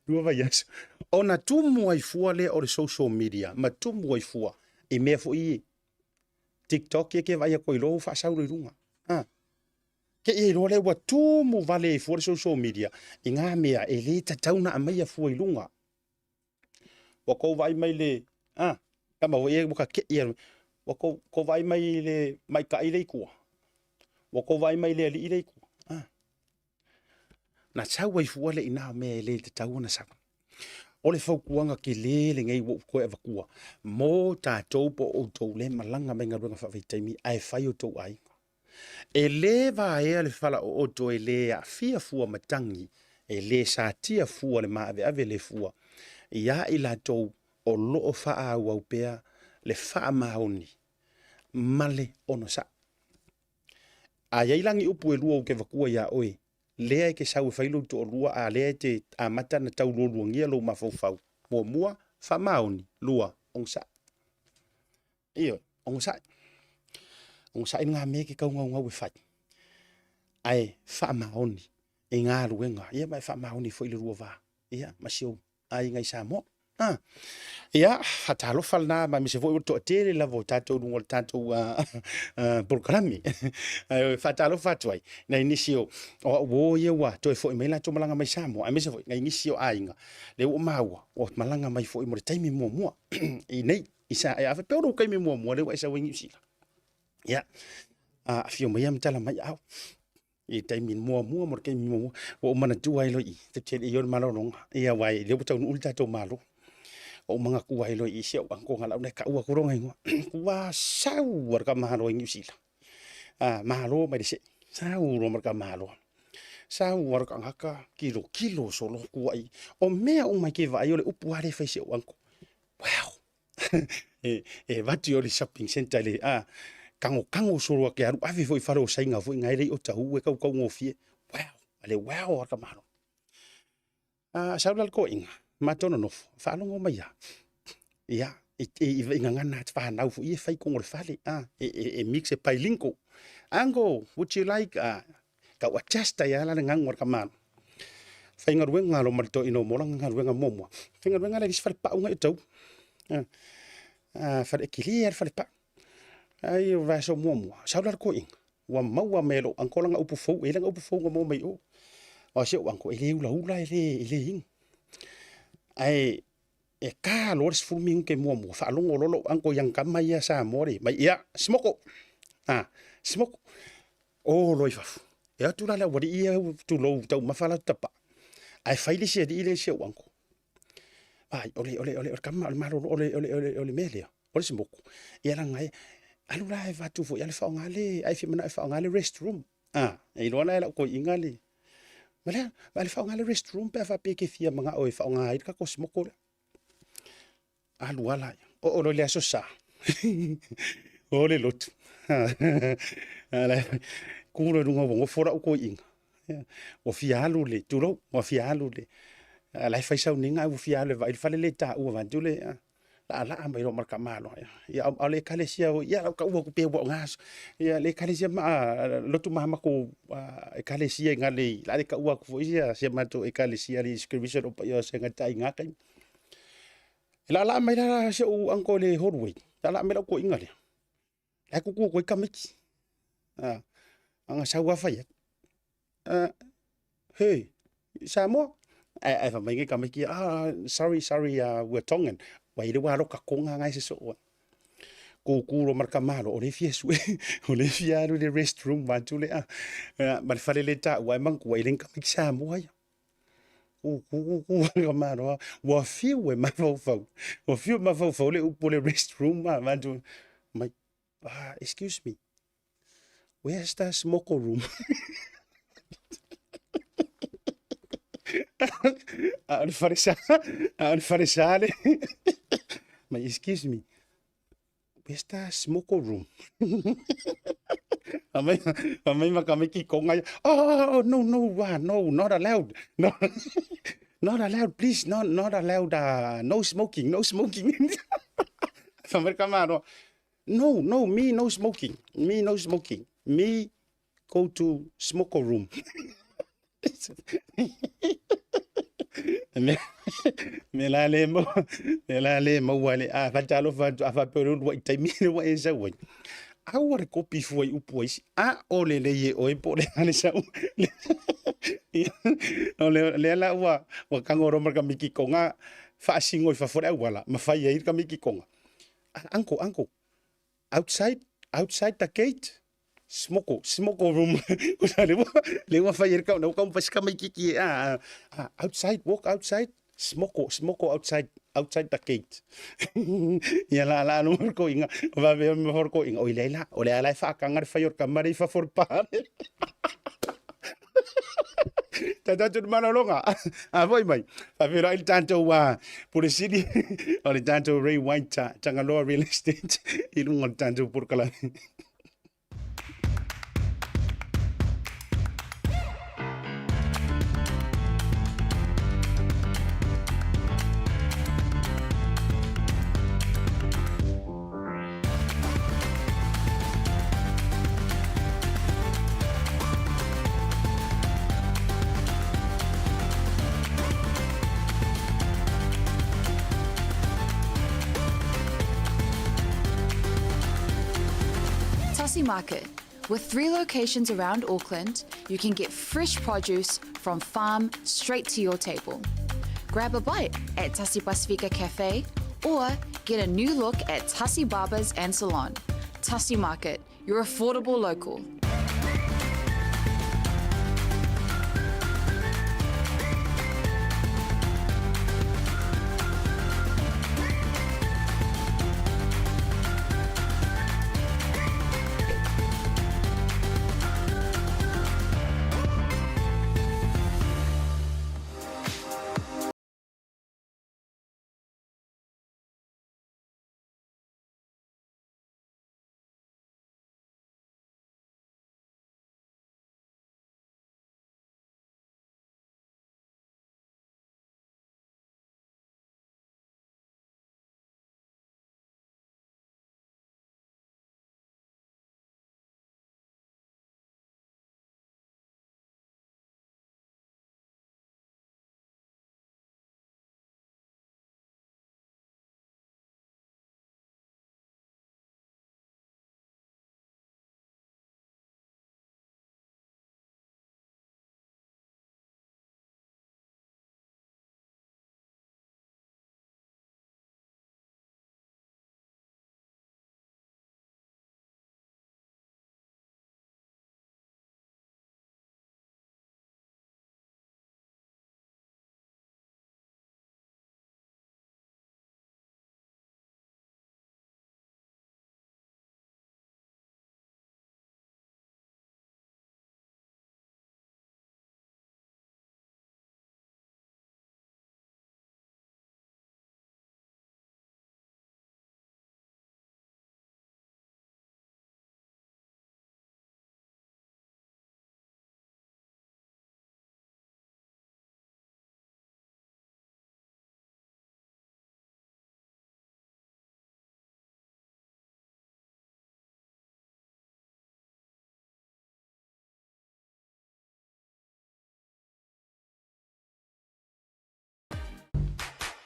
lua vai yasu ona tumu ai fua le o le social media ma tumu ai fua e me fo i TikTok ke vai ko ilo fa sa ule runga ke e lo le wa tumu vale fo le social media inga mea e le tatauna mai a fua ilunga wa ko vai mai le kama wo e buka ke ia wa ko vai mai le mai ka ile ku wa ko vai mai le ile ku na chau ai fua le ina me le tatauna sa o le faukuanga ke le ngai wo ko e vakua mo tatou po o tou le malanga me ngaruanga fa vitaimi ai fai o tou ai e le va e le fala o to e le a fia fua matangi e le sa tia fua le ma ave le fua ia i la tou o lo o fa a au pea le fa maoni male ono sa a ia ilangi upu e lua o ke vakua ia oe lea e ke sau e failu to o lua a lea te a mata na tau lo luangia lo mafau mua fa maoni lua on sa iyo on sa ngā me ke kaunga ngau e fai ai fa maoni e ngā ruenga ia mai fa maoni fo ile rua va ia masio ai ngai Samoa ia hatalo falna ma mi se vo to tele la vo tato lungo tato programi ai fatalo fatwai na inisio o wo ye wa to fo me la to malanga mai Samoa ai me se vo ngai inisio ainga le o maua o malanga mai fo mo taimi mo i nei isa ai ave todo kai mo le wa isa wingi sila ia fio mai am tala mai au i taimi mo kai mo o mana tu ai lo i te tele yo malo ia wai le buta un ulta to malo o mga kuai lo i sia wa ko ngala ne ka ua ko ronga ngo wa sau war ka malo ngi sila malo mai se sau ro mar ka malo sau war ka haka kilo solo kuai o mea o mai ke va yo le upu are fa sia wanko wow vati o le shopping center le kango solo ke aru ave foi faro sainga foi ngai le o tahu e kau ngofie wow war ka malo sau dal ko inga matono no fa longo mai ia e nganga na fa na fu e fai ko le fale e mix e pailinko ango would you like ka wa chasta ya la ngang war ka man fai ngar wenga lo marto ino mo lang ngar wenga momo fai ngar wenga le fal pa unga tau fa equilier fal pa ai va so momo sau dal ko ing wa mau melo ankola nga upu fo e lang upu fo mo mai o se wanko ele ula ele ing ai e ka lores fulming ke mo fa longo lolo anko yang kama ia sa mori mai ia smoko smoko o loifa e tu la wadi ia tu lo tau mafala tapa ai faili se di ile se wanko ai ole kama al maro ole melia ole smoko ia la ngai alu la va tu fo ia le fa ngale ai fi mana fa ngale restroom e lo la ko ingale Mala, vale fa ngale restroom pe fa pe ke fia manga o fa nga ka ko smoko. Alu ala. O le aso sa. O le lot. Ala. Kuro runga bongo fora ko inga. O fia alu le tulo, o fia alu le. Ala fa sa ninga o fia le va il fale le ta o va tule. La mai ro marka malo ya ale kalesia ya ka u ko pe bo ngas ya le kalesia ma lotu ma ko kalesia ngale la ka u ko ya se mato kalesia li scripture o yo se ngata inga kai la mai la se u anko le horwe la mai ko ingale la ko kamiki anga sa wa fa ya hey Samoa ai fa mai kamiki sorry we're tongan wa ile wa roka konga ngai se so ko ro marka malo o le fiesu o le fiaru le restroom va tu le ma fale le ta wa man ko ile ka mixa mo ya ko malo wa fiu we ma fo le u le restroom ma tu my excuse me where's the smoke room farisale. Excuse me. Where's the smoke room? Amay makamiki ko nga. Oh, no, not allowed. No, not allowed, please. Not allowed. No smoking, no smoking. Famay kamano. No, me no smoking. Me no smoking. Me go to smoke room. me la le mo wale fa talo fa pero wa taimine wa esa wa a ore kopi foi upois a ole le ye oi pole ale sa le la wa kangoro marka miki konga fa singo fa fora wala ma fa ye ka miki konga anko outside the gate smoke room. Lewa fire ka no kam pas ka may kiki outside walk outside smoke outside the gate. Ya la no ko inga va ver mejor ko inga oi lela ole fa ka ngar fire ka mari fa for pa. Tata manalonga voi mai fa vero il tanto wa por city o il tanto Ray White Tagaloa real estate il un tanto por kala. Tasi Market. With 3 locations around Auckland, you can get fresh produce from farm straight to your table. Grab a bite at Tasi Pacifica Cafe or get a new look at Tasi Barbers and Salon. Tasi Market, your affordable local.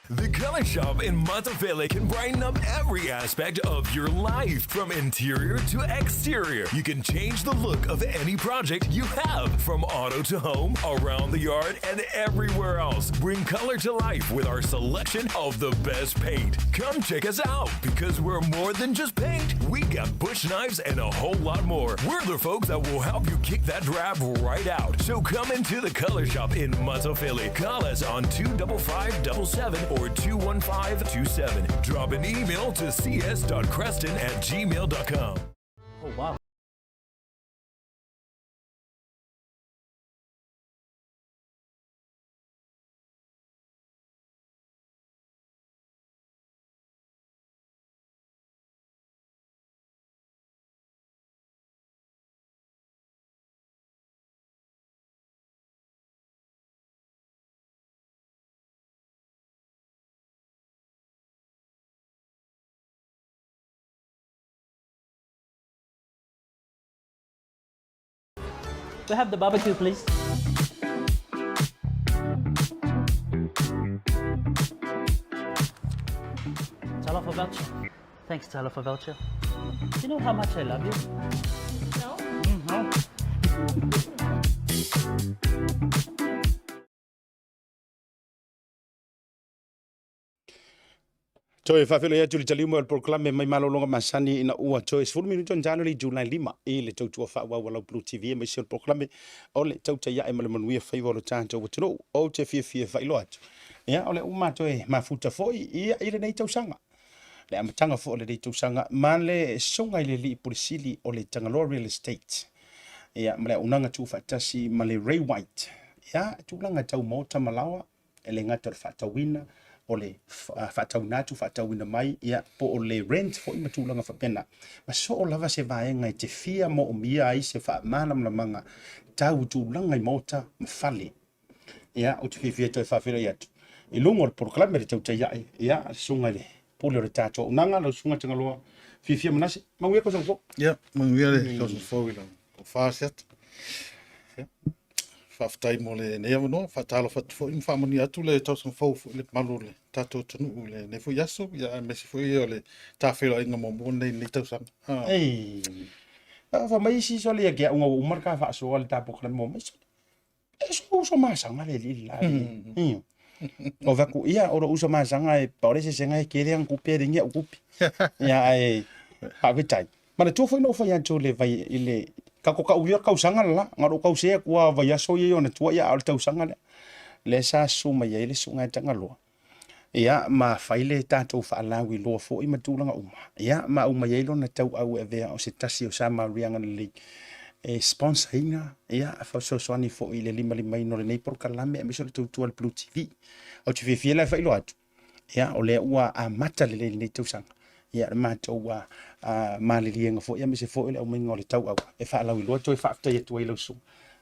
The Color Shop in Matavele can brighten up every aspect of your life, from interior to exterior. You can change the look of any project you have, from auto to home, around the yard, and everywhere else. Bring color to life with our selection of the best paint. Come check us out, because we're more than just paint. We got bush knives and a whole lot more. We're the folks that will help you kick that drab right out. So come into the Color Shop in Matavele. Call us on 25577 or 21527. Drop an email to cs.creston@gmail.com. Oh, wow. We have the barbecue, please. Tell off a voucher. Thanks, tell off a voucher. Do you know how much I love you? No? No. Toe whawhelo ia tuli taliu mo proklame mai malolonga masani ina ua toe 10 minuto January July 5 i le tautua whaua walau Blue TV mai sil proklame o le Tautai A'E male manuia whaiva o le tātou watino o te fia whailo atu. Ia o le uma toe mafuta foi ia i le nei tausanga. Le amatanga fo o le nei tausanga ma le songa i le li polisili o le Tagaloa real estate. Ia ma le unanga tu whatasi ma le Ray White. Ia tūlanga tau mota malawa e le ngata le whatawina o le whataunatu, whatauina mai, ia po o le rent fo ima tūlanga whapena. Ma so o lava se vaenga i te fia mo o mia ai se whaamana manga tau tūlanga i mota ma whale. Ia o te whiwhia toi whawhira i atu. I lungo le proklame le Tautai A'E, ia sunga le pule o le tātou. Unanga lau sunga Tagaloa, whiwhia Manase, mauia ko sangfo? Ia, mauia le ko sangfo ila o whaasiat. Whaftai mo le nea wanoa, whatalo whatfo im whamani atu le tau sangfo le malo le tātou tanu le nefu yaso, ia mesi fo i o le tāwhelo inga mo nei tau sang. Ei, whamaisi so le agia unga umarka whaaso le tāpokra mo mai so. E so masanga le lila. O vaku ia ora uso masanga e paore se senga e kere ang kupe ringia o kupi. Ia ai habitai. Mana tu foi no foi anto le vai ile kako ka uia ka usanga la ngaro ka usia kwa vai aso ye ona tua ia al tau sanga le sa suma ye le sunga Tagaloa. Ia ma faile tatou faalawi lo fo i matulanga uma. Ia ma uma ye lona tau au e vea o se tasi o sa marianga le e sponsoringa ia fa so soani fo i le lima no le nei por kalame me so tu al Blue TV o te fie la fa ilo atu ia o le ua a mata le nei tu sanga ia mata ua ma le lienga fo ia me se fo ile o mingo le tau au e fa lawi lo to fa afta ye tu ilo su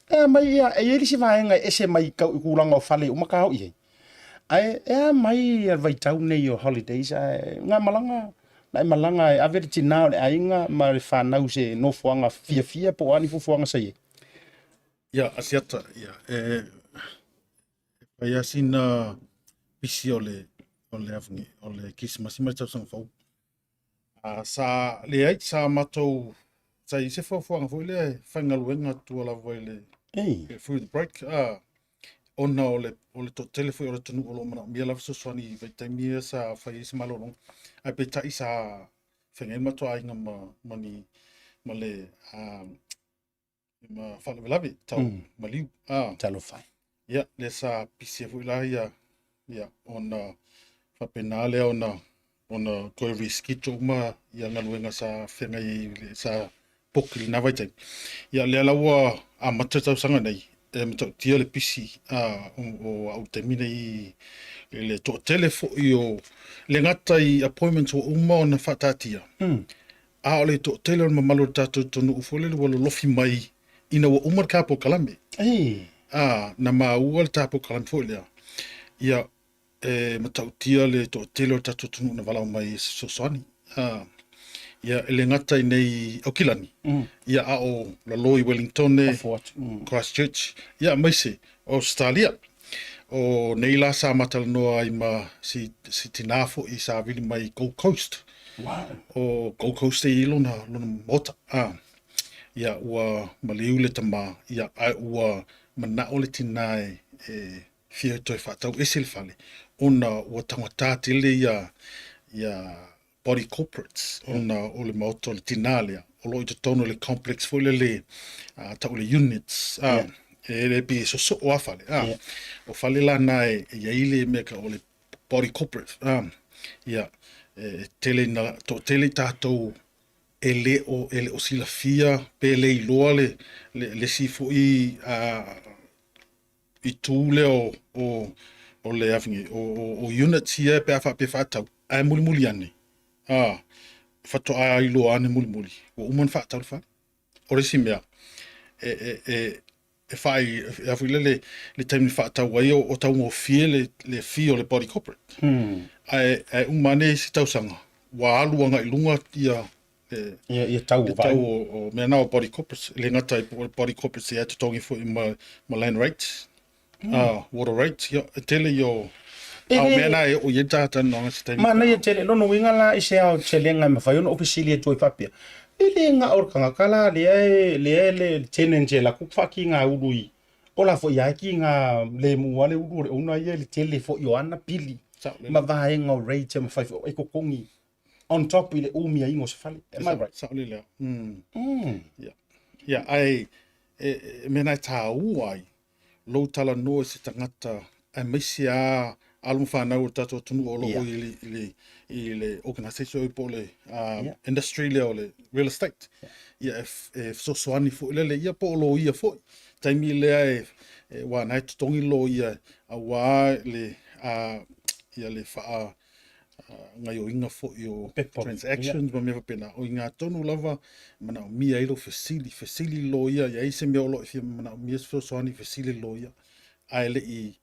e mai ia e ye si vaenga e se mai ka kulanga o fale uma ka i ai e mai vai tau nei o holidays nga malanga Nai malanga e avere tina le ainga ma le whanau se no fuanga fia po ani fu fuanga sa ye. Ia, asiata, ia. Pai asina pisi o le afungi, o le kisimasi mai tau sang fau. Sa le ai, sa matou, sa i se fuanga fau le whangaluenga tua la voi le through the break. Ona o le to telefoi o le tanu o lo mana mia la so swani vai taimia sa fai se malolong. Ai pe tai sa whengen matua inga mani ma le ma whalawelawe tau maliu. Talo fai. Ia, le sa pisi e fuila ia ona whapena lea ona koe riskito ma ia ngaluenga sa whengai sa pokili na vai taim. Ia lea laua a matatau sanga nei. Matau tia le pisi o au temine i le to telefo i o le ngata i appointments o uma o na whatatia. A o le to tele o na mamalo tātou tonu ufole le walo lofi mai ina wa umar kāpo kalame. Na maua le tāpo kalame fo lea. Ia matau tia le to tele o tātou tonu na walau mai sosani. Ia le ngata i nei au kilani. Ia a o Laloi Wellington Christchurch. Ia maise o Australia. O nei la sa matalanoa i ma si tinafo i sa vili mai Gold Coast. O Gold Coast e lona mota. Ia ua maliu le tama. Ia ua mana o le tinae fia toi whatau ese le fale. Ona ua tangata tele ia body corporates ona o le maoto le tinalea o lo i te tono le complex fo le tau le units e le pi so o afale o fale la nai ia ile me ka o le body corporate tele na to tele tatou ele o sila fia pe le iloa le sifo i tule o le afingi o units ia pe afa pe fatau ai muli ane fato a ilo ane muli o umon fatau fa o resi mea fai afu le time fatau wai o tau mo fie le fie o le body corporate ai umane si tau sanga wa aluanga ilunga ia Ia tau le tau o mea nao body corpus, le ngata i body corpus e atu tongi fo i ma land rates, water rates, e tele yo, au mea na o ye tata no ngasi taimi. Mana ia tele lono winga la i se au tele ngai mawhai ono ofisili e toi whapia. Ile ngā orkanga kala le tenenge la kukwaki ngā urui. Ola fo ia ki ngā le muale uru una ia le tele fo i ana pili. Ma vaenga o rate ma whai fo e kokongi. On top ile umia ingo se fale. Am I right? Sauli lea. Yeah, ai, mena tā uai, lo tala no se tangata, ai maisi a alum whanau o tato tunu o loko i le organisation i po le industry leo le real estate. Ia e sosoani fo ile ia po lo ia fo. Taimi lea e wana e tutongi lo ia a wā le ia le wha ngai o inga fo i o transactions ma mewa pena o inga tonu lava mana o mia ilo fesili lo ia ia ise mea olo i mana o mia soani fesili lo ia aile i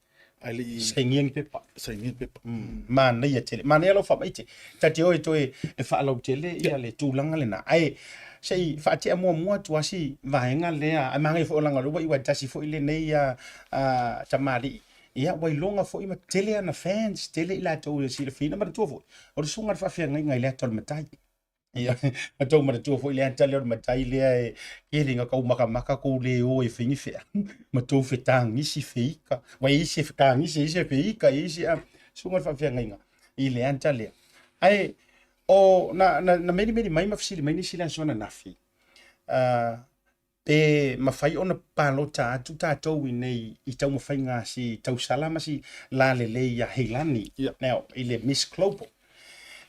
Saingiang pepa. Mana ia tele. Mana ia lo wha maite. Tati oi toi e wha alau tele ia le tūlanga le na. Ai, sei wha atea mua tuasi vahenga lea. Ai mangai fo olanga ruwa iwa tasi fo ile nei tamari. Ia wailonga fo ima tele ana fans. Tele ila tau sila fina mara tua fo. O sunga wha ngai lea tol matai. Ia, atau mara tua fo ile antale o matai lea e ringa kau maka kou le o e whingi whea. Matou whetang isi whiika. Wai isi whetang isi whiika isi sunga whawhia ngai ngā. I le antale. Ai, o na meri mai mawhisili mai nisi lan sona nafi. Pe mawhai ona palota atu tātou i nei i tau mawhai ngā si tau salama si la le ia heilani. Now, i le Miss Global.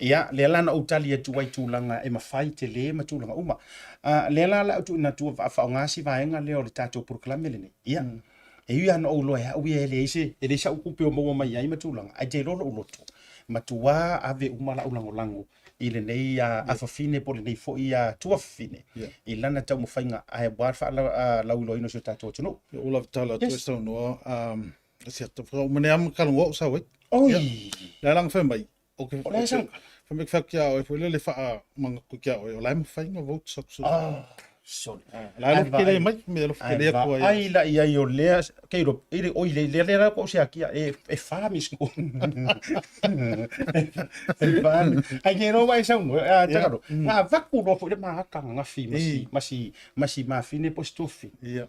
Ia, le lana o tali atu wai tūlanga e mawhai te le ma tūlanga uma. Le lana atu ina tua whao ngāsi vaenga leo le tātou purklame le nei. Ia. E ui ana o loe hau ia le sa ukupe o maua mai ai ma tūlanga. Ai te lolo o loto. Ma tua ave umala ulango lango. I le nei awhawhine po le nei fo i tuawhine. I lana tau mawhainga ai warwha laulo ino si o tātou atu no. Ola tala tu e sau noa. Si atu whakau mane am kalungo o sau e. Oi. Le lang whemai. Ole sang. Whamik whakia o e fwile le wha manga kukia o e o lai mawhainga vote saksu. Sorry. Lai lo kele mai, me lo kele ko ai. Ai la ia yo le keiro ile o le ko se akia e famis ko. Ai keiro vai sa no tagaro. Na vaku ro fo le ma ka nga fi masi ma fine postofi. Ia.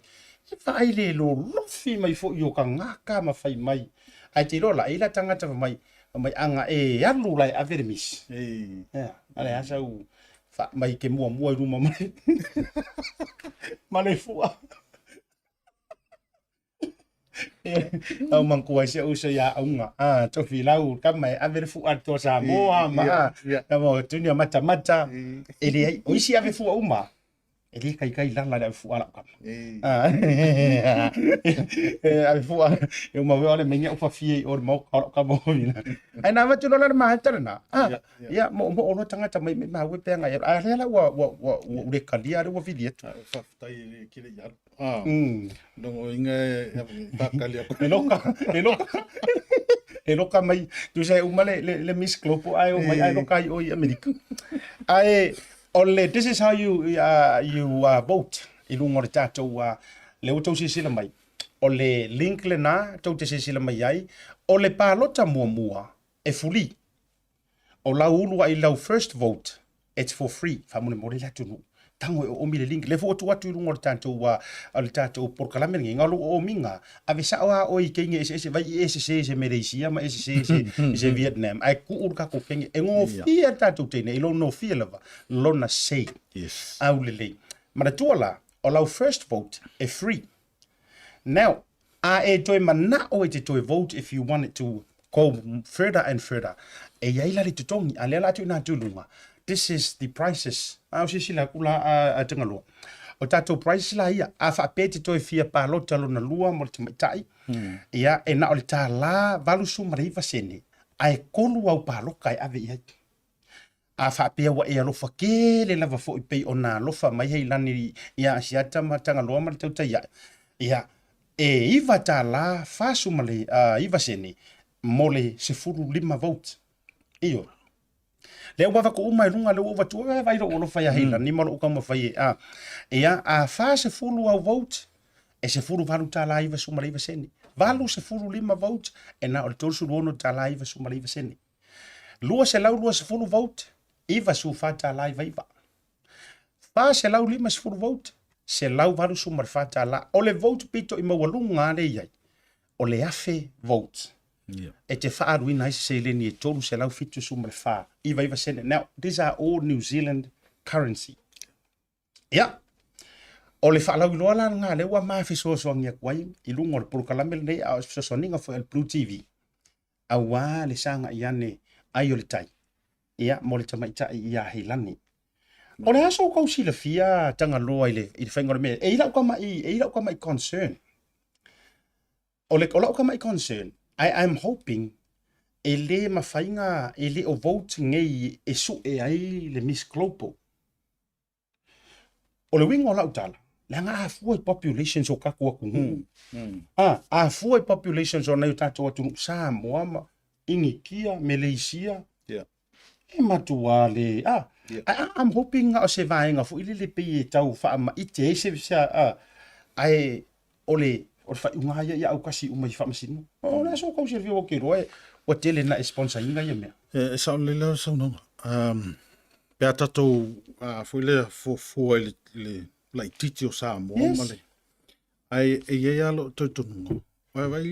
E vai le lo fi mai fo yo ka nga ka ma fai mai. Ai te rola ila tangata mai anga e alu lai avermis. Ale asa u fa mai ke mua i ruma mai. Mane fua. Au mangkua se usa ya unga. To filau ka mai aver fua to Samoa ma. Na mo tunia mata. Ele o isi ave fua uma. Ele kai lala da fua la kam. Ave fua eu ma vole menga ufa fie or mo ka mo ina. Ai na ma tuno la ma tarna. Ya mo ono tanga mai ma we penga ya. Ai la wa le kalia wa vidia. Fa tai kile ya. No inga ta kalia. Eloka mai tu sai umale le Miss Global ai o mai ai loka o America. Ai Ole, this is how you vote. I lungo le tātou le o tau sisila mai. Ole link le nā, tau te sisila mai ai. Ole pālota mua e fuli. O lau ulua i lau first vote, it's for free. Whamune mōre la tunu. Tango e o mi le link. Le fo atu atu i lungo le tātou porkalame ngi. Ngalo o minga. Ave sawa o i kenge ese vai ese Malaysia ma ese Vietnam. Ai ku urka ko kenge. E ngō fia tātou teine. I lono fia lava. Lona say. Yes. Au lele. Mara tuala. O lau first vote e free. Now, e toi mana o e te toi vote if you want it to go further and further. E yaila le tutongi. A lea latu nā tūlunga. This is the prices. Au sila kula a Tagaloa. O tātou prices la ia. A whapete toi fia pālota lona lua mo le tamaitai. Ia e na o le tā la valusu maraiva sene. Ai kolu au pāloka e ave iai. A whapea wa e alofa kele lava fo i pei o nā lofa mai hei lani ia asiata ma Tagaloa ma le tautai A'e. Ia e iwa tā la whasu ma le iwa sene mo le 15 vote. Iyo. Le wa ko mai lunga le wa tu vai ro lo fai hila ni mo ka mo fai a fa se fulu au vote e se fulu valu ta live su mari seni valu se fulu lima vote e na o tolu su no ta live su mari seni lua se lau lua se fulu vote iva su fa ta live iva fa se lau lima se fulu vote se lau valu su mari fa ta la o le vote pito i mo walunga le ia o le afe vote e te whaaruina se le ni e tolu se lau fitu su mare wha. Iva sene. Now, these are all New Zealand currency. O le whaalau i loa la ngā le ua mawhi soasoangia kuai i lungo le pulukalamele nei a soasoaninga fo el Blue TV. A wā le sanga i ane ai o le tai. Mo le tamaita i a heilani. O le aso kau sila fia Tagaloa i le whaingore mea. E ilau ka mai concern. O le kolau ka mai concern. I'm hoping e le mawhainga e le o voting ngei e su e ai le Miss Global. O le wingo lau tala, le anga a fuai populations o kaku aku a fuai populations o nei tato atu Samoa ma ingi kia, Malaysia. E matua le, I'm hoping o se vaenga fu ili le pei e tau wha ma ite e se visa ai ole o fa unga ia au kasi umai fa masino o la so ko servio ke roe o tele na sponsor inga ia me e sa le la so no pe tato foi le fo le like titio sa mo male ai e ia lo to no vai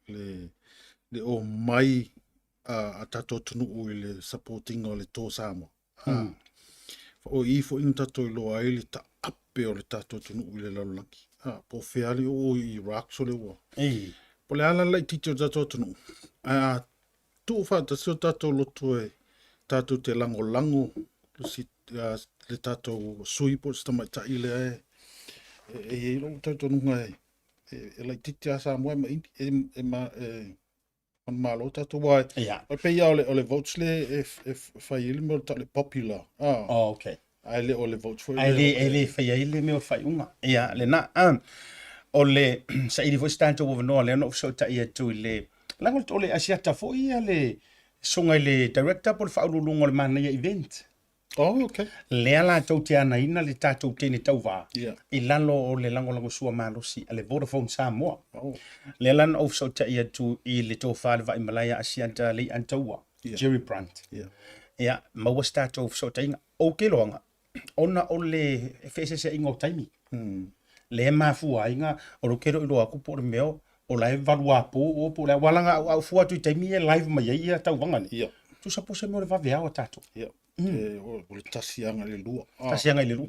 le o mai a tato tunu le supporting o le to sa mo o i fo inta to lo ai le ta ape o le tato tunu le lalaki po feali o Iraq so le wo po le ala lai tito tato tunu tu fa ta so tato lo to tato te lango si le tato sui po sta mai ta ile e lo tato nu ngai e lai titia sa mo ma on malo tato wa o pe ia o le votes le fa ile mo ta le popular okay ai le o le vote for ele fai ele me o fai unga le na o le sa ili vo stanto o no le no so ta ia tu le lango to le asiata fo ia le songa le director por fa lulungo le mana event okay le ala to te ana ina le tato tene tauva i lalo o le lango sua malo si ale Vodafone Samoa le lan o so ta ia tu i le to fa le va Malaya asiata le antaua Jerry Brandt ma was tato so ta inga o ke longa ona o le fese se ingo taimi le mafu ainga o lo kero ilo aku por meo o la evalua po la walanga au fu tu taimi e live mai ia tau vanga ni tu sapo se mo le va vea o tato o le tasi anga le lua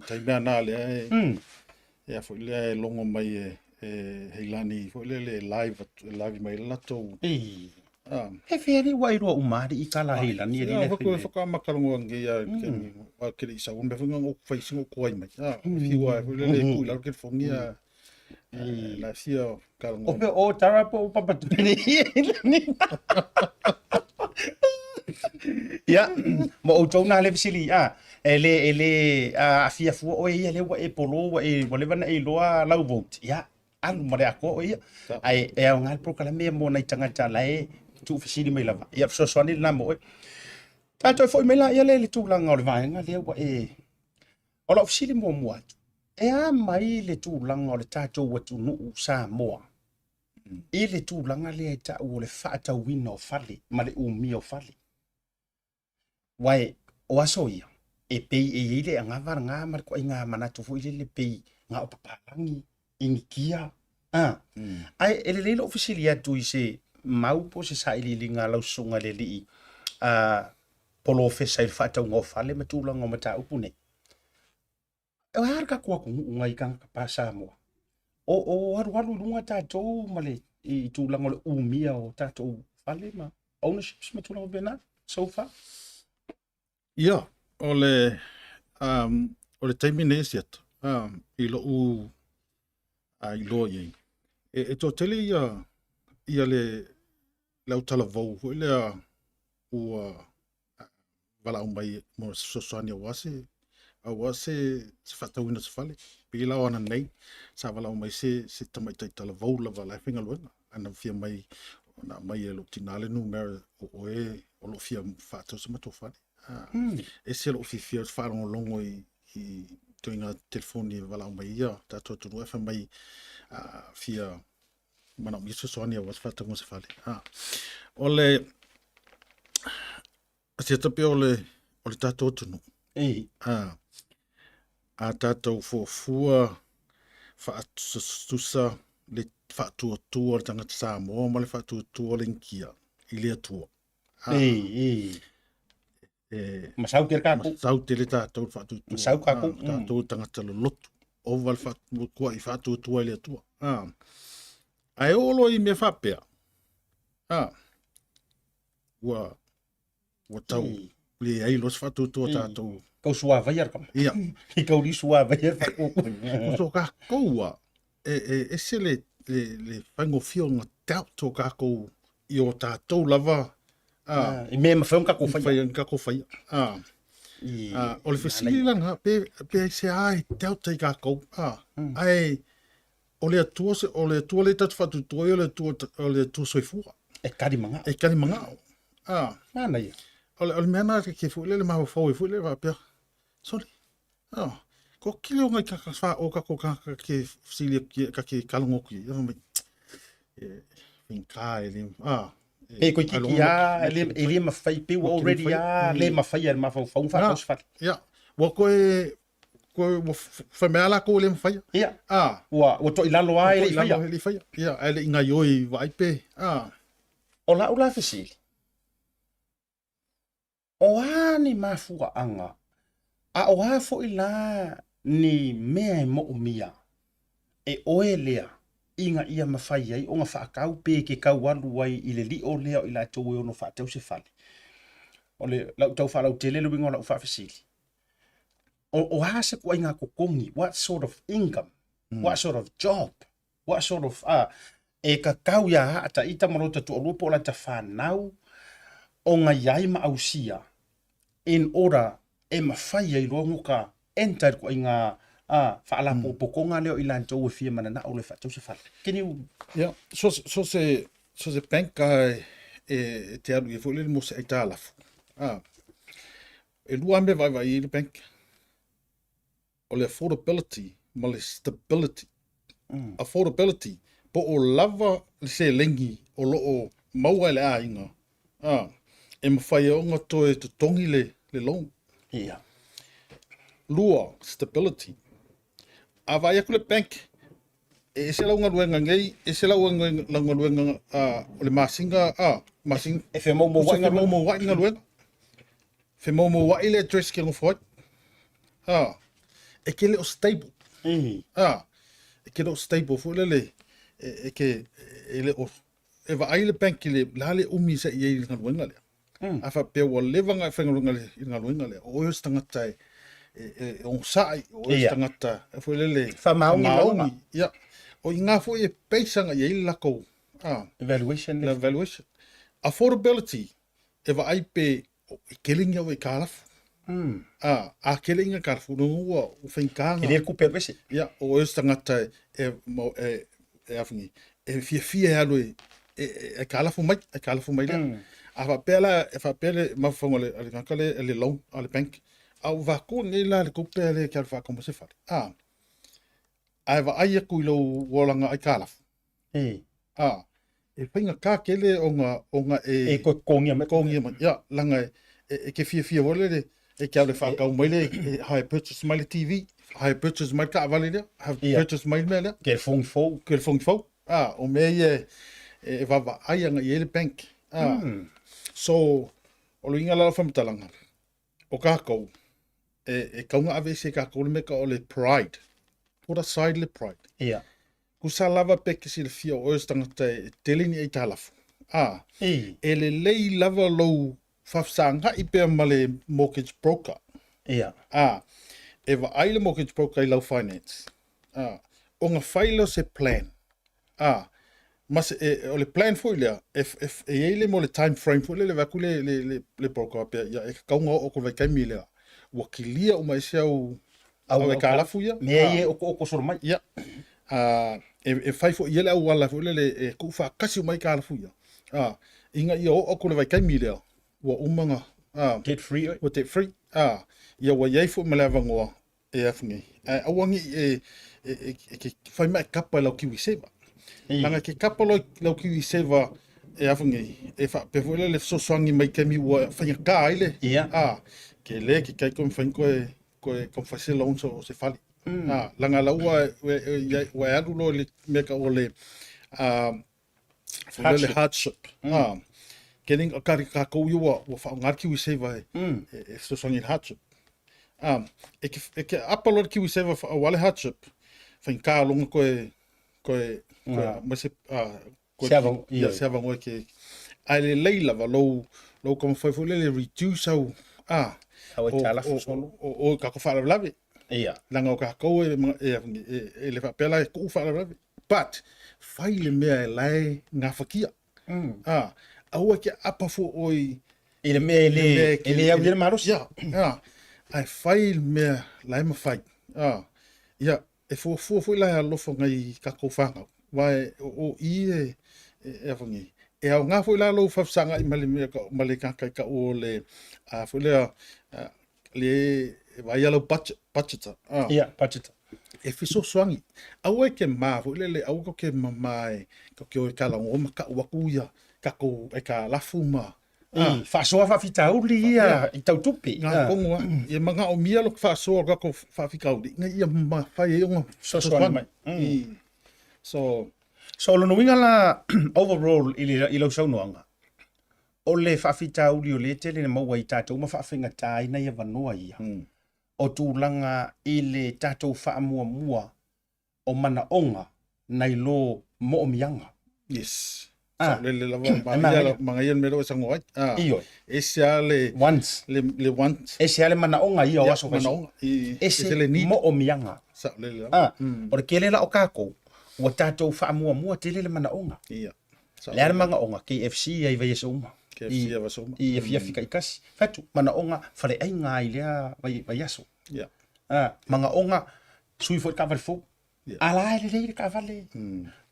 taimi ana le fo le longo mai heilani fo le live mai la to e feri wai ro umari i kala hila ni le fo ka makalongo nge ya wa kele sa un befunga o facing ko mai fi wa le ku la ke fongia la sia kalongo o tarapo Papatoetoe ni mo o tona le visili ele Afi Aotearoa o ia le wa e polo wa e volevana e loa lau vote alu mare ako ia ai e ngal proclame mo na tangata lai tu fisili mai lava ia so swani na mo tato foi mela ia le tu langa o le vaenga le wa o la fisili mo mo e a mai le tu langa o le tato wa tu no Samoa e le tu langa le ta o le fata wino fali ma le umi o fali wai o aso ia e pei e ile nga var nga mar ko inga mana tu foi le pei nga o papalangi ingia ai ele lo fisili tu ise mau po se sa ili linga lau sunga le li polo fesa il fata ngo fale matula ngo mata upune e harka ko ku ngai kan pa Samoa o waru lunga tato male i tu lango le umia o tato fale ma ownership matula o bena so far ole taimine siat i lo u ai lo ye e to tele ia le lau tala vau fu le u vala un bai mo sosani wase se fata wina se fale pe la ona nei sa vala un bai se tamai tai tala vau la vala finga luenga ana fia mai ona mai lo tinale nu mer o lo fia whātau sa mato whare. E se lo fia wharongo longo i toinga telefoni wala mai ia, tātou tunu e mai fia mana mi so sonia was whātau mo se whare. Ole, se tape ole tātou tunu. A tātou fua whaatusa le whaatuatua le tangata Samoa ma le whaatuatua le nkia i le atua. Masau ke kako. Masau te le tātou whaatuatua. Masau kako. Tātou tangata le lotu. Ova le whaatuatua i whaatuatua i le atua. Ai olo i me whapea. Ua tau. Le ai los whaatuatua tātou. Kau sua vai ar kam. Ia. Ki kau li sua vai ar whakoko. So ka koua. E se le whango fio ngā tau tō kākou i o tātou lava. I me mawhaung kako whai. Whai kako whai. O le whasili langa, pe se ai tau tei kākou. Ai, o le atua le tatu whatutoi, o le atua soifua. E kari manga. E kari manga. Mana ia. O le mena ke fuile le mahu fau i fuile wa pia. Sorry. Ko kile o ngai kakaswa o kako kaka ke fsili ka ke kalongoku. Ia mai. Finka ele. Pe ko kiki ya ele mawhai piu already ya le mawhai ar mawhau whau whakos whak. Ia. Wa koe whameala ko le mawhai. Ia. Wa to ilalo ai le whai. Le whai. Ia. Ele inga yoi wa ipe. O la ula whisili. O ani mafua anga. A o hafo i la ni mea e mo mia. E oe lea. Inga ia mawhai ai. O nga whaakau pe ke kau alu ai i le li o lea o i la tau e ono whaatau se whale. O le lau tau whalau te lelu wingo lau whaafisili. O hase kua inga kokongi. What sort of income? What sort of job? What sort of... E ka kau ia haata ita marota tu alupo la ta whanau. O nga iai ma ausia. In order e mawhai ai rongo ka entar ko inga whaalapo pokonga leo i lan tau e fia mana na o le whaatau se whale. Can you... Yeah, so se bank e te alu i fwile mo se eita alafu. E lua me vai i le bank. O le affordability ma le stability. Affordability po o lava le se lengi o loo maua le a inga. E mawhai o ngā toe te tongi le long. Ia. Lua, stability. A vai aku le bank, e se lau ngā luenga ngei, e se lau ngā luenga o le masinga, masinga. E whe mau wai ngā luenga. Mau wai ngā luenga. Whe mau wai le address ke ngofoi. E ke le o stable. E ke le o stable, fu le e ke le o, e vai le bank le lale umi sa i e ngā luenga lea. A wha pia ua lewanga i whangarunga le i ngā luenga lea. O eos tangata e on sai, o eos tangata e whaelele Whamaongi. Ia. O i ngā fo e peisanga i e lako. Evaluation. Evaluation. Affordability e wa ai pe i kelinga o i kālafu. A kelinga kālafu no ua o whankanga. Ke rea kupe wese. Ia. O eos tangata e awhingi. E fia alu e kālafu mai. E kālafu mai lea. A whapele mawhango le ngakale le loan a le bank. A wako ngai la le kupe le kia whako mo se whare. A wa ai aku i lau wolanga ai kālafu. E whainga kā kele o ngā E ko kongia mai. Kongia mai. Ia, langa e ke fia wole le e kia le whakau mai le hai purchase mai le TV. Hai purchase mai ka avale lea. Hai purchase mai mea lea. Ke fongi fau. Ke fongi fau. O mea e wawa ai anga i le bank. So, o lo inga lala whamatalanga, o kākou, e kaunga awe se kākou le meka o le pride. Put aside le pride. Ia. Ku sa lava peke si le fia o eos tangata e telini e tālafu. E le lei lava lou whafsanga i pēr ma le mortgage broker. Ia. E wa ai le mortgage broker i lau finance. O ngā whailo se plan. Mas o le plan foi lea, e ele mo le time frame foi le vaku le broker pe ya e kaunga o ko vai kaimi lea. Wakilia o mai se au e kalafu ia. Me e o soro mai. Ia. E fai foi ele au wala foi le ku fa kasi o mai kalafu ia. Inga ia o ko le vai kaimi lea. wa umanga Debt free. wa debt free ia wa iai fu ma le avangoa e afungi awangi ke fai mai kapa lau kiwi seva langa ke kapa lau kiwi seva e afungi e fa pe fu le so swangi mai kemi wa fai ka ile ke le ke kai kom fai ko fai lo so se fali langa laua wa adu lo le meka ole hardship getting a kari ka ko yo wa fa ngar kiwi seva e so swangi hardship e ke apalo kiwi seva fa wale hardship fai ka longa mas siava ngoi ke ai le leila va lo como foi le reduce au o ka ko fa lave langa o ka ko e le fa pela ku fa lave but fai le mea lai nga fakia au ke apa fo oi Ele é o maros. ai fai mea lai ma fai e fo la lo fo ngai ka ko fa vai o e afangi e au nga foi la lo fa sanga i male ka o le foi le vai alo budget budget e fiso swangi au ke ma foi le au ko ke mai ko ke o kala o ma ka wa kuya ka ko e ka la fuma fa soa fa fitau li i tau tupi nga kongo e manga o mia lo fa soa ka ko fa fikau di nga ia ma fa e ngo so swangi so lo winga la overall i lo so noanga o le fa fitau li o le tele na mau i tatou ma fa finga tai na ia vanoa ia o tūlanga i le tatou fa mua o mana onga nai lo mo o mianga yes le lava manga ia mero sango iyo ese le once ese ale mana onga ia o aso ese le ni mo o mianga o ke le la o kako o tatou fa mua tele le mana onga le ale manga onga KFC ai vai so uma KFC vai so uma i fia fika ikasi fatu mana onga fale ai nga ile vai aso manga onga sui fo ka fo ala le ka vale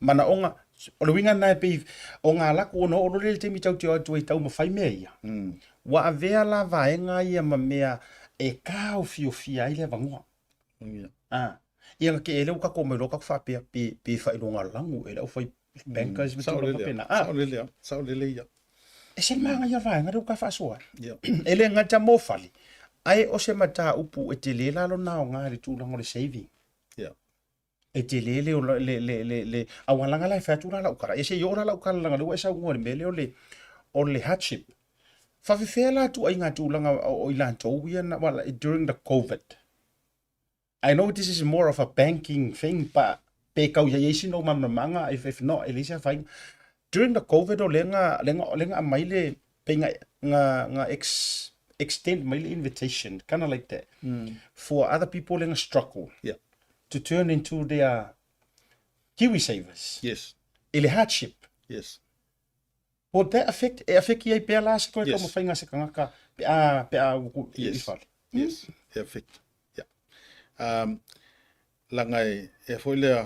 mana onga o le winga nai pe o ngā lako ono o le te mi tau te atu e tau mawhai mea ia. Wa a vea la vaenga ia ma mea e kao fia ile vangoa. Ia ke ele uka ko mero ka whapea pe whailonga langu e lau whai bankers me tūra papena. Sao lele ia. E se manga ia vaenga reu ka whasoa. Ele ngata mofali. Ai o se mata upu e te le lalo nao ngāre tūlanga le saving. E te le awalanga lai fatura la ukara e se yora la ukara langa lu esa ngore mele o le hardship fa fela tu ai ngatu langa o ilanto na wala during the COVID. I know this is more of a banking thing but pe kau ya yesi no manga if not elisa fine during the COVID o lenga maile pe nga extend maile invitation kind of like that for other people lenga struggle to turn into their Kiwi savers. Yes. Ele hardship. Yes. Would that affect ye pe la se ko como fainga se kanga pe yes. Yes. Affect. Yeah. Langai e foi le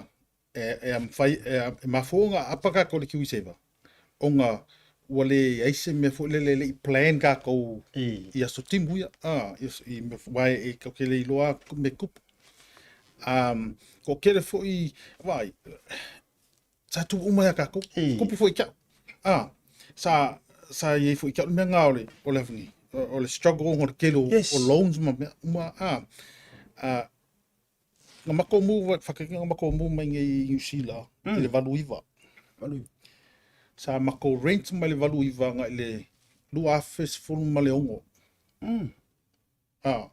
am fai mafonga apaka ko le Kiwi saver. Onga wale aise me foi le plan ka ko ia so timu ia i me vai e ko ke le loa me kup ko kere foi vai sa tu uma ka ko foi ka sa ye foi ka me ngaole o le fungi o le struggle o kelo o loans ma ngama mu fakaki ngama mu mai ngi usila le valuiva sa mako rent ma le valuiva nga le Bluwave full ma le ongo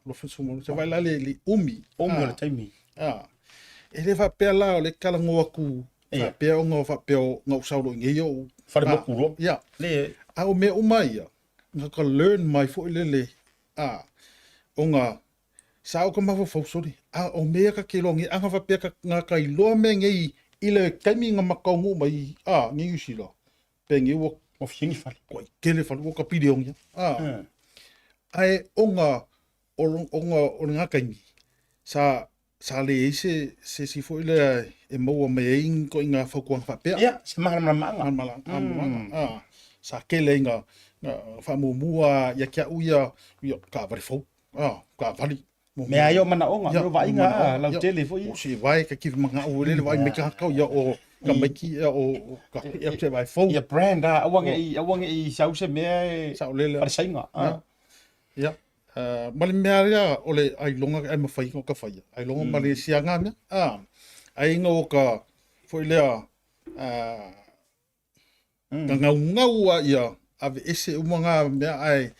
lo fes full se vai la le umi le taimi ele va pe la le kala ngoaku fa pe ngo fa pe ngo saulo ngeo fa le mokuro le au me umaia nga ka learn my fo le onga sao ko ma fo sori o me ka kelongi anga fa pe ka nga kai lo me ngi ile kaimi nga makongu mai ngi usilo pe ngi wo of hingi fa ko kele fa wo ka pidiongi ai onga nga kaimi sa le se si fo ile e mo me ko inga fo ko fa pe se manga sa kele nga Whamumua, ia kia uia, ka wari fau. Ka wari. Me ai o mana onga, no vai nga lau tele fo. O si vai ka ki manga o lele vai me ka kau ia o ka maiki o ka ia se vai fau. Ia brand awange I sau se me sa lele. Para sainga. Ia. Mali mea rea ole ai longa ai mawhai o ka whaia. Ai longa mali sianga mea. Ai inga o ka foi lea ka ngau a ia ave ese umanga mea ai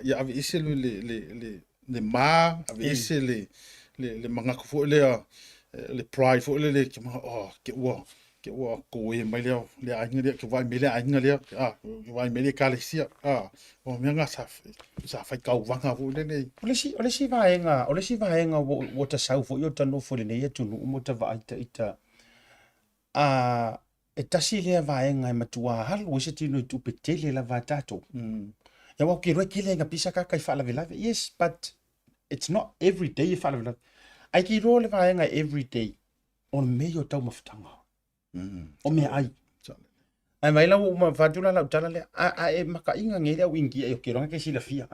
ia ave ese le ma ave ese le manga ko foi lea le pride foi le ke ma ke ua ko e mai lea le ainga lea ke vai me lea ainga lea ke vai me lea ka le sia o mea nga sa fai kau vanga foi le nei. Ole si vaenga o ta sau fo yo tano fo le nei tu no mo ta va ita e tasi lea vaenga e matua hal o se tino tu petele la va tato. Ya wa ke roi kile nga pisa ka kai fala vela. Yes, but it's not every day you fala vela. Ai ki ro le vaenga every day on me yo tau mafutanga. O me ai. Ai mai la uma fatula la utala le e maka inga ngere au ingi e ke ronga ke sila fia.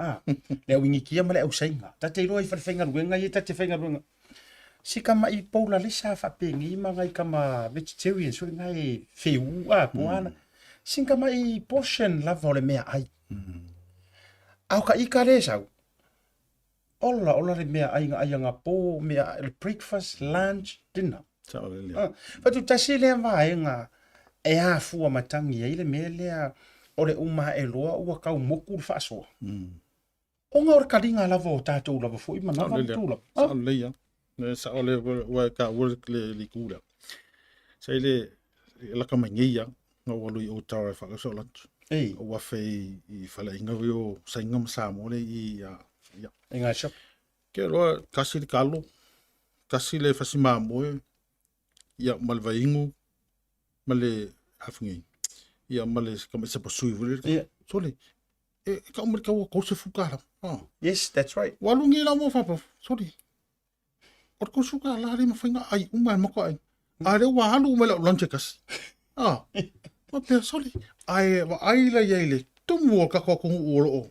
Le wingi kia male au sainga. Ta te roi fa fenga ruenga ye ta te fenga ruenga. Si kama I paula le sa fa pengi manga I kama vegetarian so ngai feu poana. Sin kama I portion la vole me ai. Au ka ika le sau. Ola le mea ai nga po mea breakfast, lunch, dinner. Fatu tasi le vaenga e a fua matangi ai le mea lea ole uma e loa ua kau moku le faasoa. Onga ora karinga lava o tātou lava fo ima na vantula. Sa leia. Sa ole wa ka work le kula. Sa le la ka mangia nga walu I o tara fa so lunch. O wa fe I fala inga yo sa inga Samoa le I Inga shop. Ke roa kasi le kalo. Kasi le fasima moe. Ia malvaingu. Male hafungi. Ia male kama se pasui vule. Sole. Ka umar ka ko se fukara. Yes, that's right. Walungi la mo fa. Sole. Or ko suka la ri mafinga ai uma mako ai. Are wa halu mele lunch kasi. Ma pe sole. Ai la yele. Tumu ka ko o.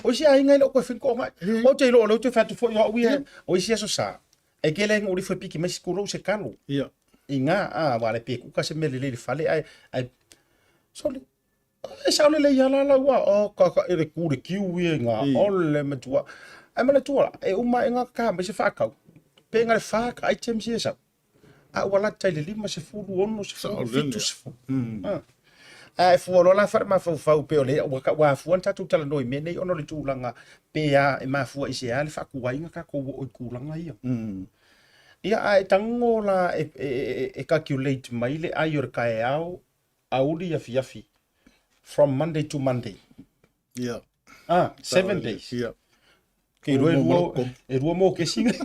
O si ai ngai lo ko fin ko mai. O te lo te fatu fo yo wi o si so sa. E ke le ngori fo piki mes ko se kalo. Ia. Inga wale pe ku ka se mele le fale ai soli. E sa le ya la wa o ka e ku de ki wi nga ole metua. Ai mala tua e uma nga ka me se fa ka. Pe nga fa ka items si sa. Wala tai le lima se fu ono se fu fitus. Ai fu la fa ma fa pe ole wa fu anta tu tala noi me nei ono le tu langa pe e ma fu I se ale fa ku wa inga ka ko o ku langa ia. Ia ai tango la e calculate mai le ai or kai au auli afi from Monday to Monday. Yeah. 7 days. Yeah. Ke ruo mo ke singa.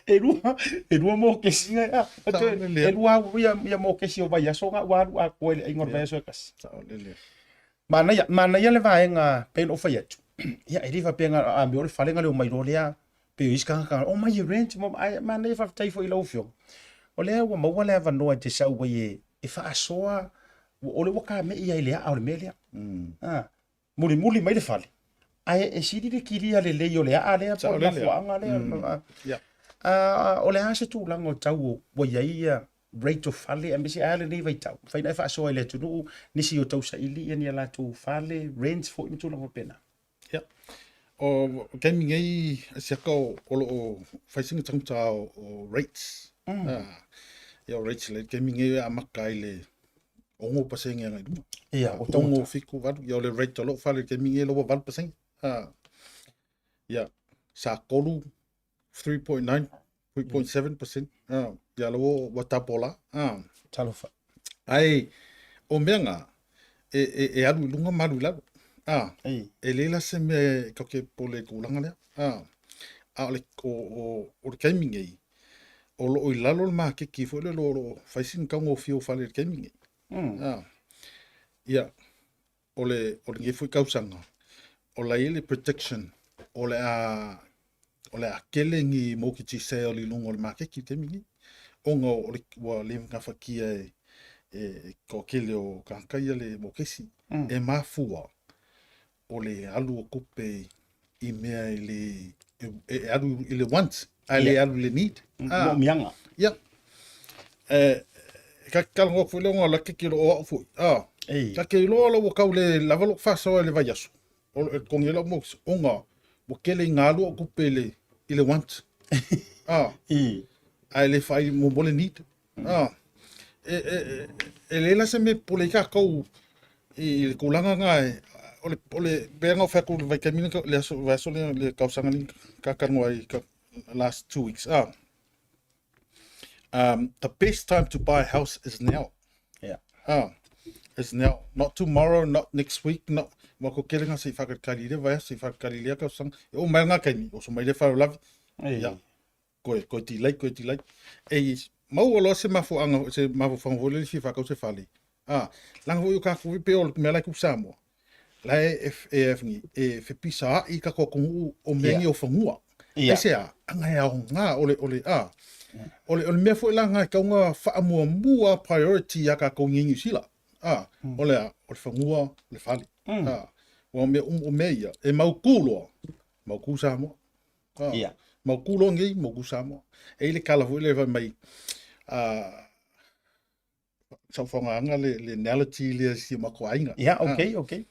E ruo mo ke singa. E ruo ia mo ke si o vai aso nga wa ko le ingor vai aso kas. Mana ia le vai nga pen of yet. Ia e rifa penga a mi ore falenga le mai rolia. Pe iska ka o mai rent mo ai man e fa tai fo I lofio o le wa mo le va no te sa wa e fa soa o le waka me ia ile a o le melia muli mai le fale ai e sidi de kiria le o le a le po la fo anga le o le ase tu lango tau wa ia rate of fale e si ale ni vai tau fa ina fa soa le tu ni si o tau sa ili ni la tu fale rent fo I tu lango pena o gaming ai se ko o facing tangta o rates o rates le gaming ai a makai le ongo paseng ngai du o tongo fiku va yo le rate lo fa le gaming ai lo va paseng sa kolu 3.9 3.7% ya lo watapola talofa ai o menga e alu lunga malu la e leila se me kake pole kulanga le le o gaming ai o lo I lalo ma ke ki fo le lo facing ka ngo fio fa le gaming ia o le nge fo kausanga o la ile protection o le a kelengi mo ki se o li longo le ma ke ki gaming o ngo o le wa le nga fa ki e ko kele o kanka ia le mo kesi e mafua o le alu o kupe I mea e alu I le want, a le alu le need. Mo mianga. Ia. Ka kalango fu le ngola ke kilo o fu. Ka ke lo lo ka le lava lo fa so le vayasu. O ko ngelo mo onga mo kele ngalo o kupele I le want. A le fai mo bole need. Le la se me pole ka ko I ko langa nga ole benga fa ko vai kamina le so le kausanga ni ka kanwai ka last 2 weeks. The best time to buy a house is now. Yeah. Is now. Not tomorrow, not next week, not mako kelenga se whakakari le vai, se whakakari lea kausanga. O mai ngā kaini, o so mai le wharo lavi. Yeah. Koe ti lai. Mau alo se mafu anga, se mafu whangole si whakau se whale. Langa hui o ka fuwi pe o me lai ku Samoa. Lai ni, fe pisa I ka kokongu o mengi o whangua. Ese anga e ao ngā, ole mea fo la nga kaunga wha priority ya ka ko ngingi sila. Ole whangua le whale. O mea e mau ku Samoa. Mau kulo ngi, mau ku Samoa. E le kala hui le vai mai sa whanganga le analogy le si mako ainga. Yeah, okay.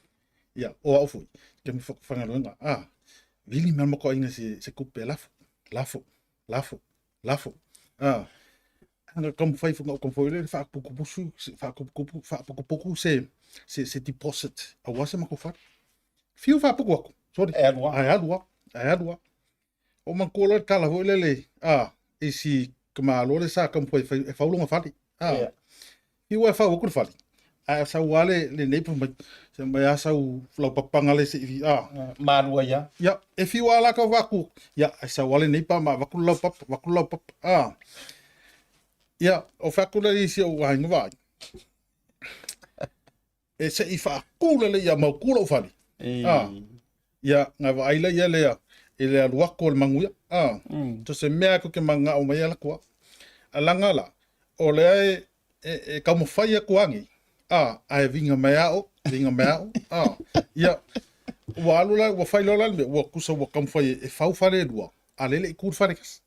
Yeah, o au fui. Ke mi whangaroenga. Vili mea mako ainga se kupe lafo. Anga kam fai funga kam foi le fa puku se deposit. A wase mako fa. Fiu fa puku ako. Sorry. Ai o man kola kala ho le. E si kama lo le sa kam foi fa ulunga fali. Fiu fa puku fali. A sa wale le nepo se mai asa u flau papanga le se Marua ya. Ya, e fiu ala ka waku. Ya, sa wale nepa ma waku lau pap. Ya, o fakula I si o wahinga vai. E se I whaakula le ia mau kula o whali. Ya, ngā waila ia lea. E lea luako o le manguia. To se mea ko ke manga o mai ala kua. A langala. O lea e kaumawhai a kuangi. Ai vinga mea o. Ya, wa alula, wa whai lola me, wa kusa wa kaumawhai e whau whare dua. A lele I kur whare kas.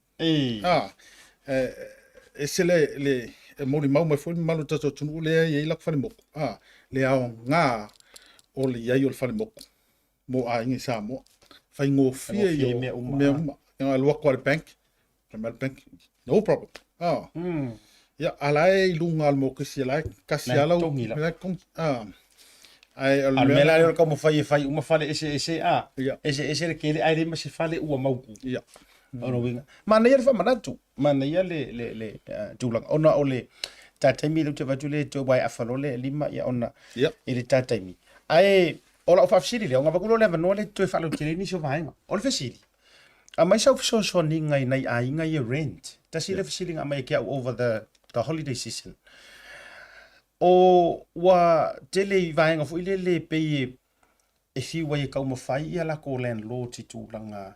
E se le mori mau mai foi malu tato tunu le e lak fale moko. Le ao ngā o le iai o le fale moko. Mo a ingi Samoa. Fai ngō fia I o mea uma. Ngā lua kwa le bank. No problem. Ya, alai I lunga al moko si alai. Kasi ala u. Al mela le ka mo fai uma fale ese ese le kele ai le ma se fale ua mauku. Ya. Ono winga. Mana ia fa manatu. Mana ia le tulang. Ona ole tataimi le te vatule te wai afalole lima ia ona. Ile tataimi. Ai ola o fafsiri le nga vakulo le vano le te falo tele ni so vainga. Ol fesiri. A mai sa so ni ngai nai ai ngai rent. Tasi le fesiri nga mai ke over the holiday season. O wa tele vainga fu ile le pe e fi wai ka mo fai ia la ko landlord ti tulanga.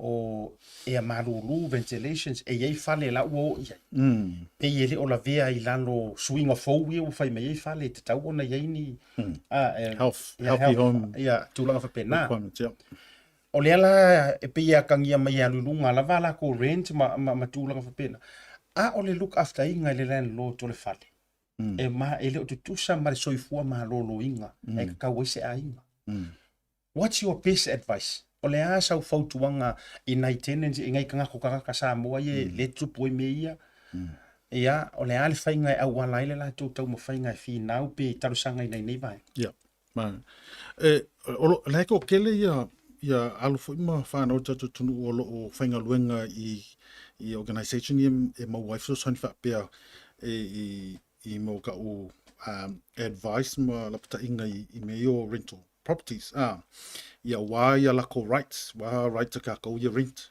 O e marulu ventilations e ei fale la o ia pe ele o la vea I lano swing of fowi o fai mai fale te tau ona ia ni healthy home ia tulanga fa pena o le ala e pe ia kangia mai alulunga la vala ko rent ma tulanga fa pena o le look after inga le landlord to le fale e ma ele o tutusa ma le soifua ma lolo inga e ka wese a inga what's your best advice? O le a sau fautuanga I nai tenensi I ngai kangako kakaka Samoa ye le tupu e meia. Ia, o le a le whainga au walai le la tau ma whainga fi nau pe tarusanga I nei vai. Ia, man. Le ko kele ia alufo ima whanau tatu tunu o whainga luenga I organisation e mau waifu so sani whapea I mau ka o advice ma lapata inga I meo rental properties. Ia wā ia lako rights, wā right ka kau ia rent.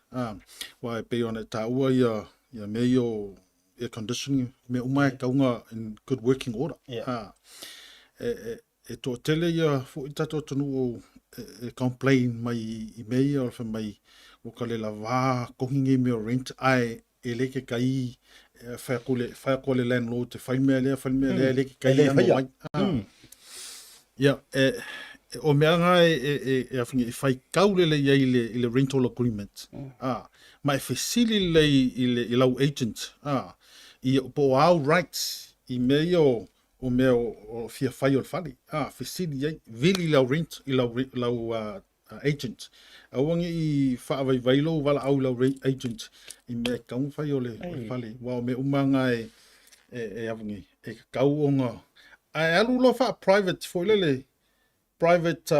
Wā e pe ona tāua ia meo air conditioning, me umai kaunga in good working order. E tō tele ia fu I tato tonu o e complain mai I mea o mai o ka le la wā kohinge meo rent ai e leke kai whaia ko le landlord te whaimea lea leke kai anu mai. Ia, o mea ngā e whai kaule le iei le rental agreement. Ma e whesili le i lau agent. I po au rights i mea o mea o fia whai o le whali. Whesili iei, vili lau rent i lau agent. Awangi i whaawai vailo wala au lau agent i mea kaunga whai o le whali. Wa o mea umanga e awangi, e kau o ngā. Ai alu lo wha private foilele. Private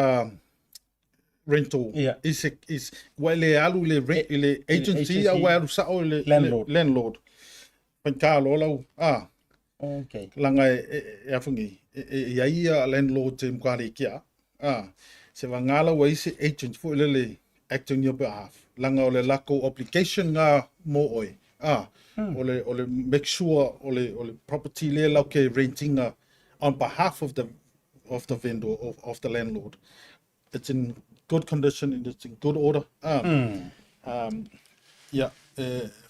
rental is wale alu le agency a wale sa o le landlord. Pankalo lau Okay. Langa e afungi e ia landlord te mkwari kia. Se wangala wa ise agent fo le act on your behalf. Langa o le lako obligation nga mo oi. Ole make sure ole property le lau ke renting on behalf of the vendor, of the landlord. It's in good condition and it's in good order.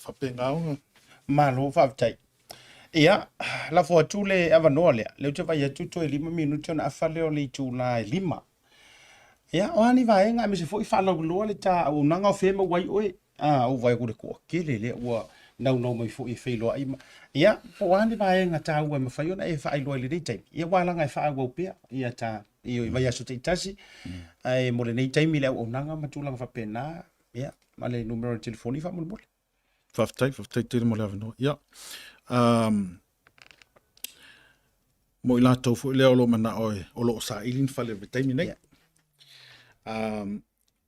Whapengao. Malo whaptai. Ia, la fo atule avanoa lea. Leo te vai atuto e 5 minuti ona awhale o le tūna e 5. Ia, o ani vai ngā me se fo i whalau loa le ta au nanga o whema wai oe. O vai kore kua kele le ua nau mai fo i whailoa ima. Ia, po ani vai ngā tā ua ma whaiona e whailoa le reitai. Ia wālanga e whaau au pia. Ia tā, i vai aso te Tasi. Ai mo le nei taimi le au nanga matulanga whapena. Ia, ma le numero telefoni wha mole. Whaftai te mo le avanoa. Ia. Mo i lātou fo i leo lo mana oe, o lo sa ilin whale retaimi nei.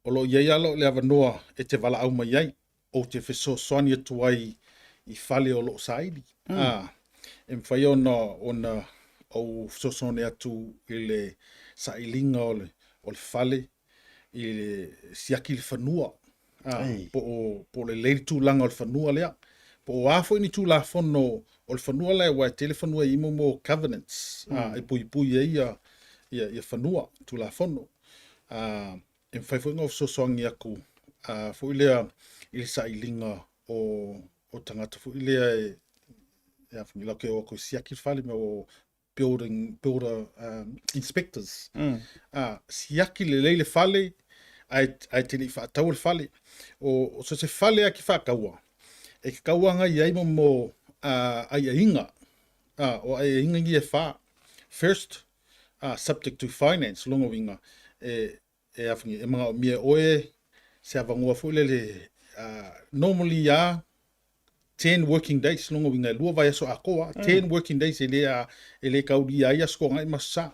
O lo iei alo le avanoa e te wala au mai iei, o te wheso soani atu ai i whale o lo sa ili. E mwhai ona o wheso soani atu i le sa ilinga o le whale, i le siaki le whanua. Po le leiri tūlanga o le whanua lea. Po o afo ini tū la whono o le whanua lea wa te le whanua i mo covenants. E pui e ia whanua tū la whono. E mwhai ngā sosoangi aku. Fo i lea i le sa ilinga o tangata. Fo i lea e awhingi lauke o ako siaki whale me o builder inspectors. Siaki le leile whale ai te li whaatau le whale. O so se whale a ki whakaua. E ka kauanga i aima mo ai a inga. O ai a inga ngi e wha. First, subject to finance, longa winga. E awhingi, e mga mia oe, se avangoa fuilele, normally 10 working days, longa winga, lua vai aso akoa, 10 working days e le kauri ai asko ngai masa.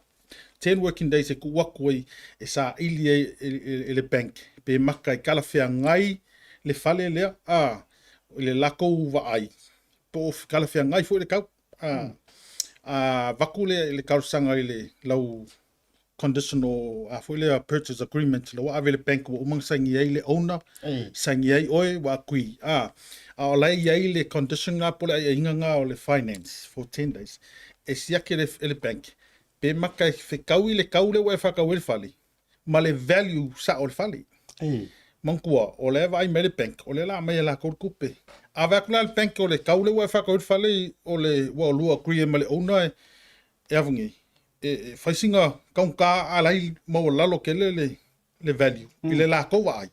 10 working days e kuwakoi e sa ili e le bank. Pe maka i kalawhea ngai le whale lea, le lako wa ai. Po kalawhea ngai fu le kau. Waku le kaurusanga i le lau conditional, fu le purchase agreement, le wa ave le bank wa umang sangi ai le owner, sangi ai oe wa kui. O lai ai le condition nga pole ai inga nga o le finance for 10 days. E siake le bank. Pe maka e kau i le kau le wa e whakau e le whale. Ma le value sa o le whale. Mankua, o le vai me le bank, o le la mai la kor kupe. A vakula le bank o le kaule wa fa ko fale o le wa lu agree me le ona e avungi. E faisinga kaunka alai mo lalo ke le value. Ile la ko ai.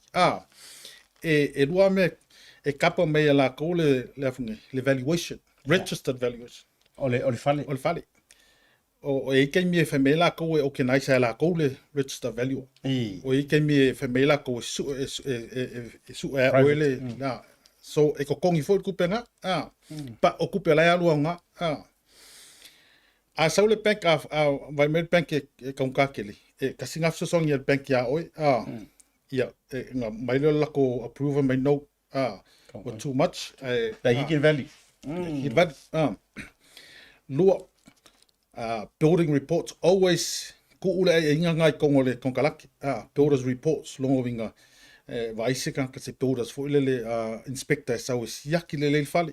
E lua me e kapa me la ko le avungi, le valuation, registered valuation. O le fale. O le fale. O e kai mi femela ko o ke nai sa la ko le register value. O e kai mi femela ko su e oele na so e ko kongi fo ku penga pa o ku pela ya luanga a sa le bank vai me bank e ka kele e ka singa so song ya bank ya oi ya nga mai la ko approve mai no or too much Like you value. Lua building reports always ko ule e inga ngai kongo le konkalaki builders reports longo winga vaise kan ka se builders fo le inspector sa o siaki le le fale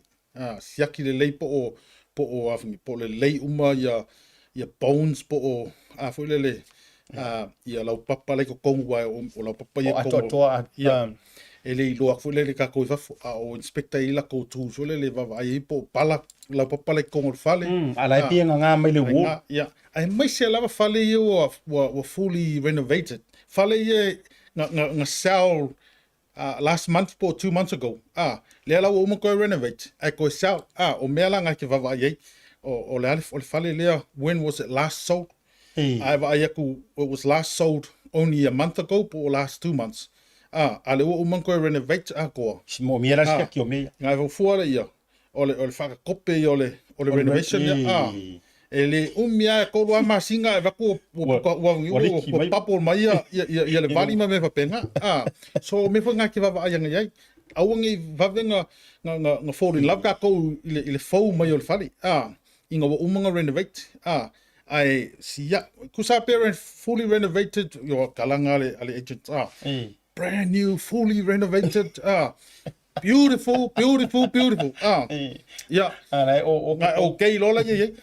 siaki le le po o afni po le le uma ya bones po o fo le ya lau papa le ko kongo wa o lau papa ya kongo e le iloa fu le ka ko fa o inspector ila ko tu so le va vai po pala la pala ko fale Ala pia nga mai le wo. ya ai mai se lava fale ye wa fully renovated fale ye nga sell last month or 2 months ago le la wo mo ko renovate ai ko sell o mela nga ke va vai o le fale le when was it last sold ai va ku it was last sold only a month ago or last 2 months ale wo mo ko renovate ko Mo mia sia ki o me. ngai vo fuara ia ole fa kope ole renovation ia ele umia ko wa masinga e vaku wa papo mai ia le vali ma me fa penga so me fa ngaki va ia ngai au ngi va venga nga fall in love ka ko ile fo mai ole fali inga wa umanga renovate ai sia kusa parent fully renovated your kalanga ale agent brand new fully renovated beautiful yeah Ala okay lola ye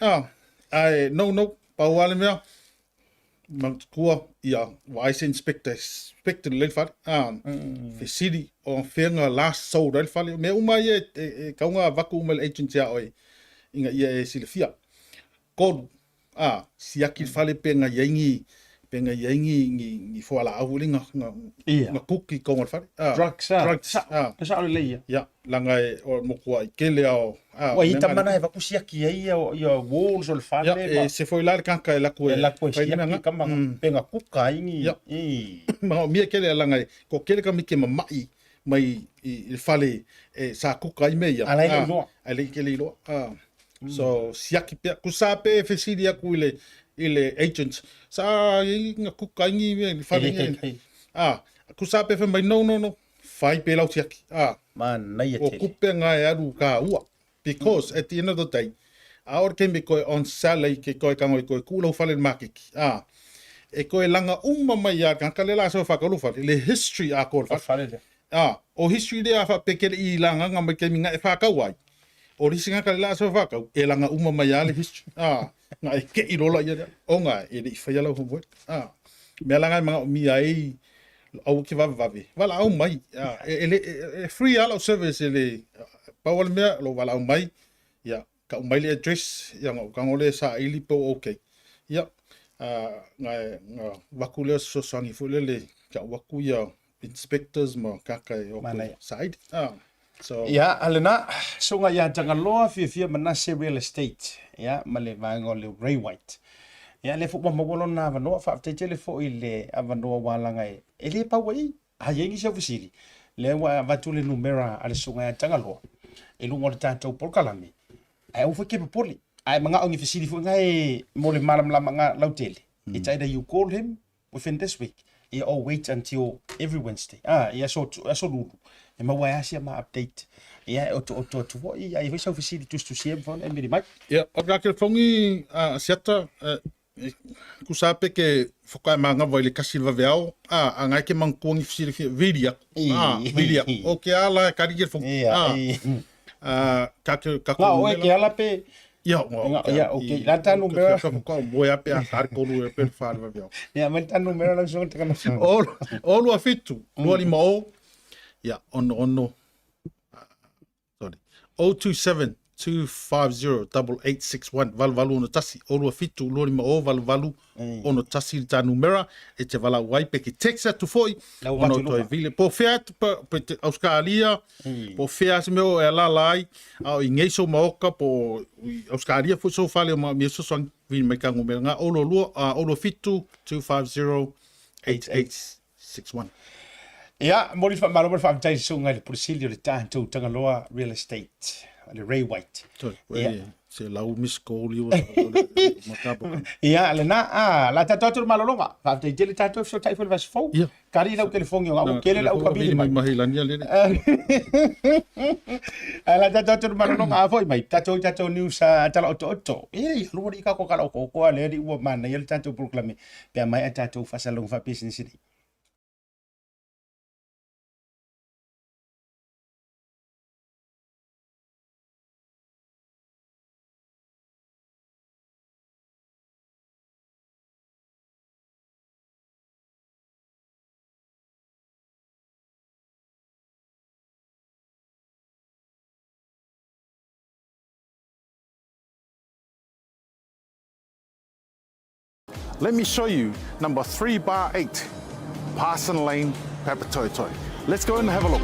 ai no pauale mea kua ia wise inspector le fat fe city on fenga last sold le fat me uma ye kaunga vaku uma agent ya oi inga ia silfia kod siaki fale penga yengi ni fo ala avulinga nga cookie ko ngal fat drugs sa le ia. ya langa o mo kwa kele ao Wa ita mana e vaku sia ki ia walls ol fale. se foi lá kanka la ko sia ka penga kuka ingi. ma mi kele langa ko kele ka mi ke mai il fale sa kuka i me ya ale kele lo so siaki pe kusape fesidia ku ile agents sa nga kuka ingi me fale kusape fe mai no fai pe lau siaki man na ia o kupe nga e aru ka ua because at the end of the day our can be on sale ke ko ka ngoi ko kulo fale market e ko langa mai ya kan kalela so fa ko lu fale le history a ko fale o history de fa pekele i langa nga mai ke minga e fa ka wai o risinga kalela so fa ka e langa mai ya le history nga e ke i rola ya o nga e le fa ya lo ho me langa mga mi ai au ki vave wala au mai free all service ele pawal me lo wala au mai ya ka mai le address ya ka ngole sa ili po okay ya nga wakule so sangi fulele ka waku ya inspectors mo ka o side so ya alena so nga ya Tagaloa fia Manase real estate ya male vango le Ray White ya le fu mo na va no fa te tele fo ile avano wala ngai ele pa wai ha yengi se fusili le wa va tu le numera ale sunga ya Tagaloa e lu mo tanto por kalami ai u ke poli ai manga ongi fusili fu ngai mo le malam la manga lautele it's either you call him within this week or wait until every Wednesday ya so lu e ma wa asia ma update ya o to wo ai vai so fusili tu se von e mi mai ya o ga ke fongi siata kusape ke foka manga vai ka silva veao anga ke mangkongi fsiri vidia o ke ala ka ri fo ka o ke ala pe ya okay la ta numero ko voy a pe ar ko lu pe fa veao ya men ta numero la so te kana o lu afitu lu ali mo ya ono sorry 027 2508861 valvalu no tasi olu fitu lori ma o valvalu ono tasi ta numera e te vala wai pe ki texa tu foi ono to vile po fiat pe Australia po fiat me o la lai au ingeso maoka po Australia fu so fale ma mi so son vi me ka ngumera nga olo fitu 2508861 ya mori fa malo fa tai sunga le porsilio le tanto Tagaloa real estate le Ray White se lau miskoli o ya le na la tato malolonga fa te jeli tato so tai fo vas fo kari la ke le fongi o ke le la ka bi mai mahilania le la tato malolonga fo mai tato news tala oto lu ri ka ko kala ko le ri wo man le tato proclame pe mai tato fa salong fa business Let me show you number 3/8, Parson Lane, Papatoetoe. Let's go and have a look.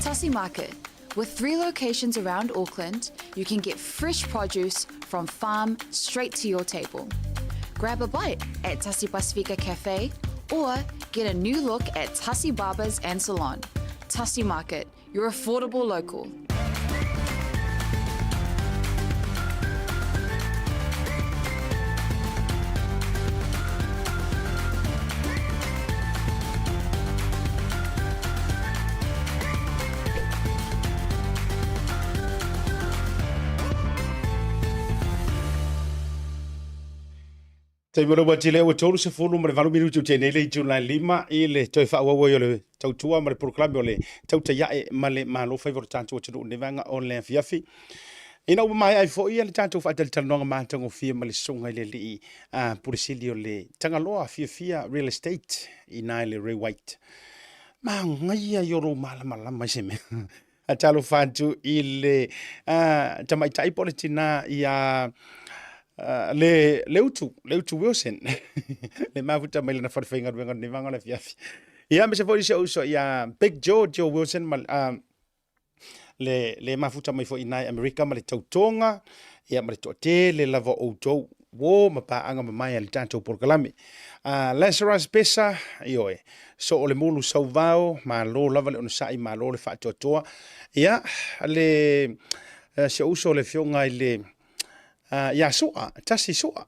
Tasi Market. With 3 locations around Auckland, you can get fresh produce from farm straight to your table. Grab a bite at Tasi Pacifica Cafe or get a new look at Tasi Barbers and Salon. Tasi Market, your affordable local. Te mora wa tile o tolu se fulu ma le valu minutu te nei le July 5 i le toi fa wa yo le tautua ma le proklame o le Tautai A'e ma le malo favor tanto o tulu ne vanga on le fiafi. Ina o mai ai fo ia le tanto fa tal tanonga ma tango fia ma le songa le li purisili o le Tagaloa fia real estate i nai le Ray White. Ma ngai yo ro mala mai se me. A talo fantu i le tamaitai politina ia le utu Wilson le mafuta mai na farfenga wenga ni vanga le fiafi ia me se foi se uso ia Big George Wilson le mafuta mai foi nai America ma le tautonga ia ma le tote le lava outou wo ma pa anga mai le tanto por kalami Lazarus Pesa ioe so o le mulu sauvao ma lo lava le onasai ma lo le fatotoa ia le se uso le fionga le ya soa tasi soa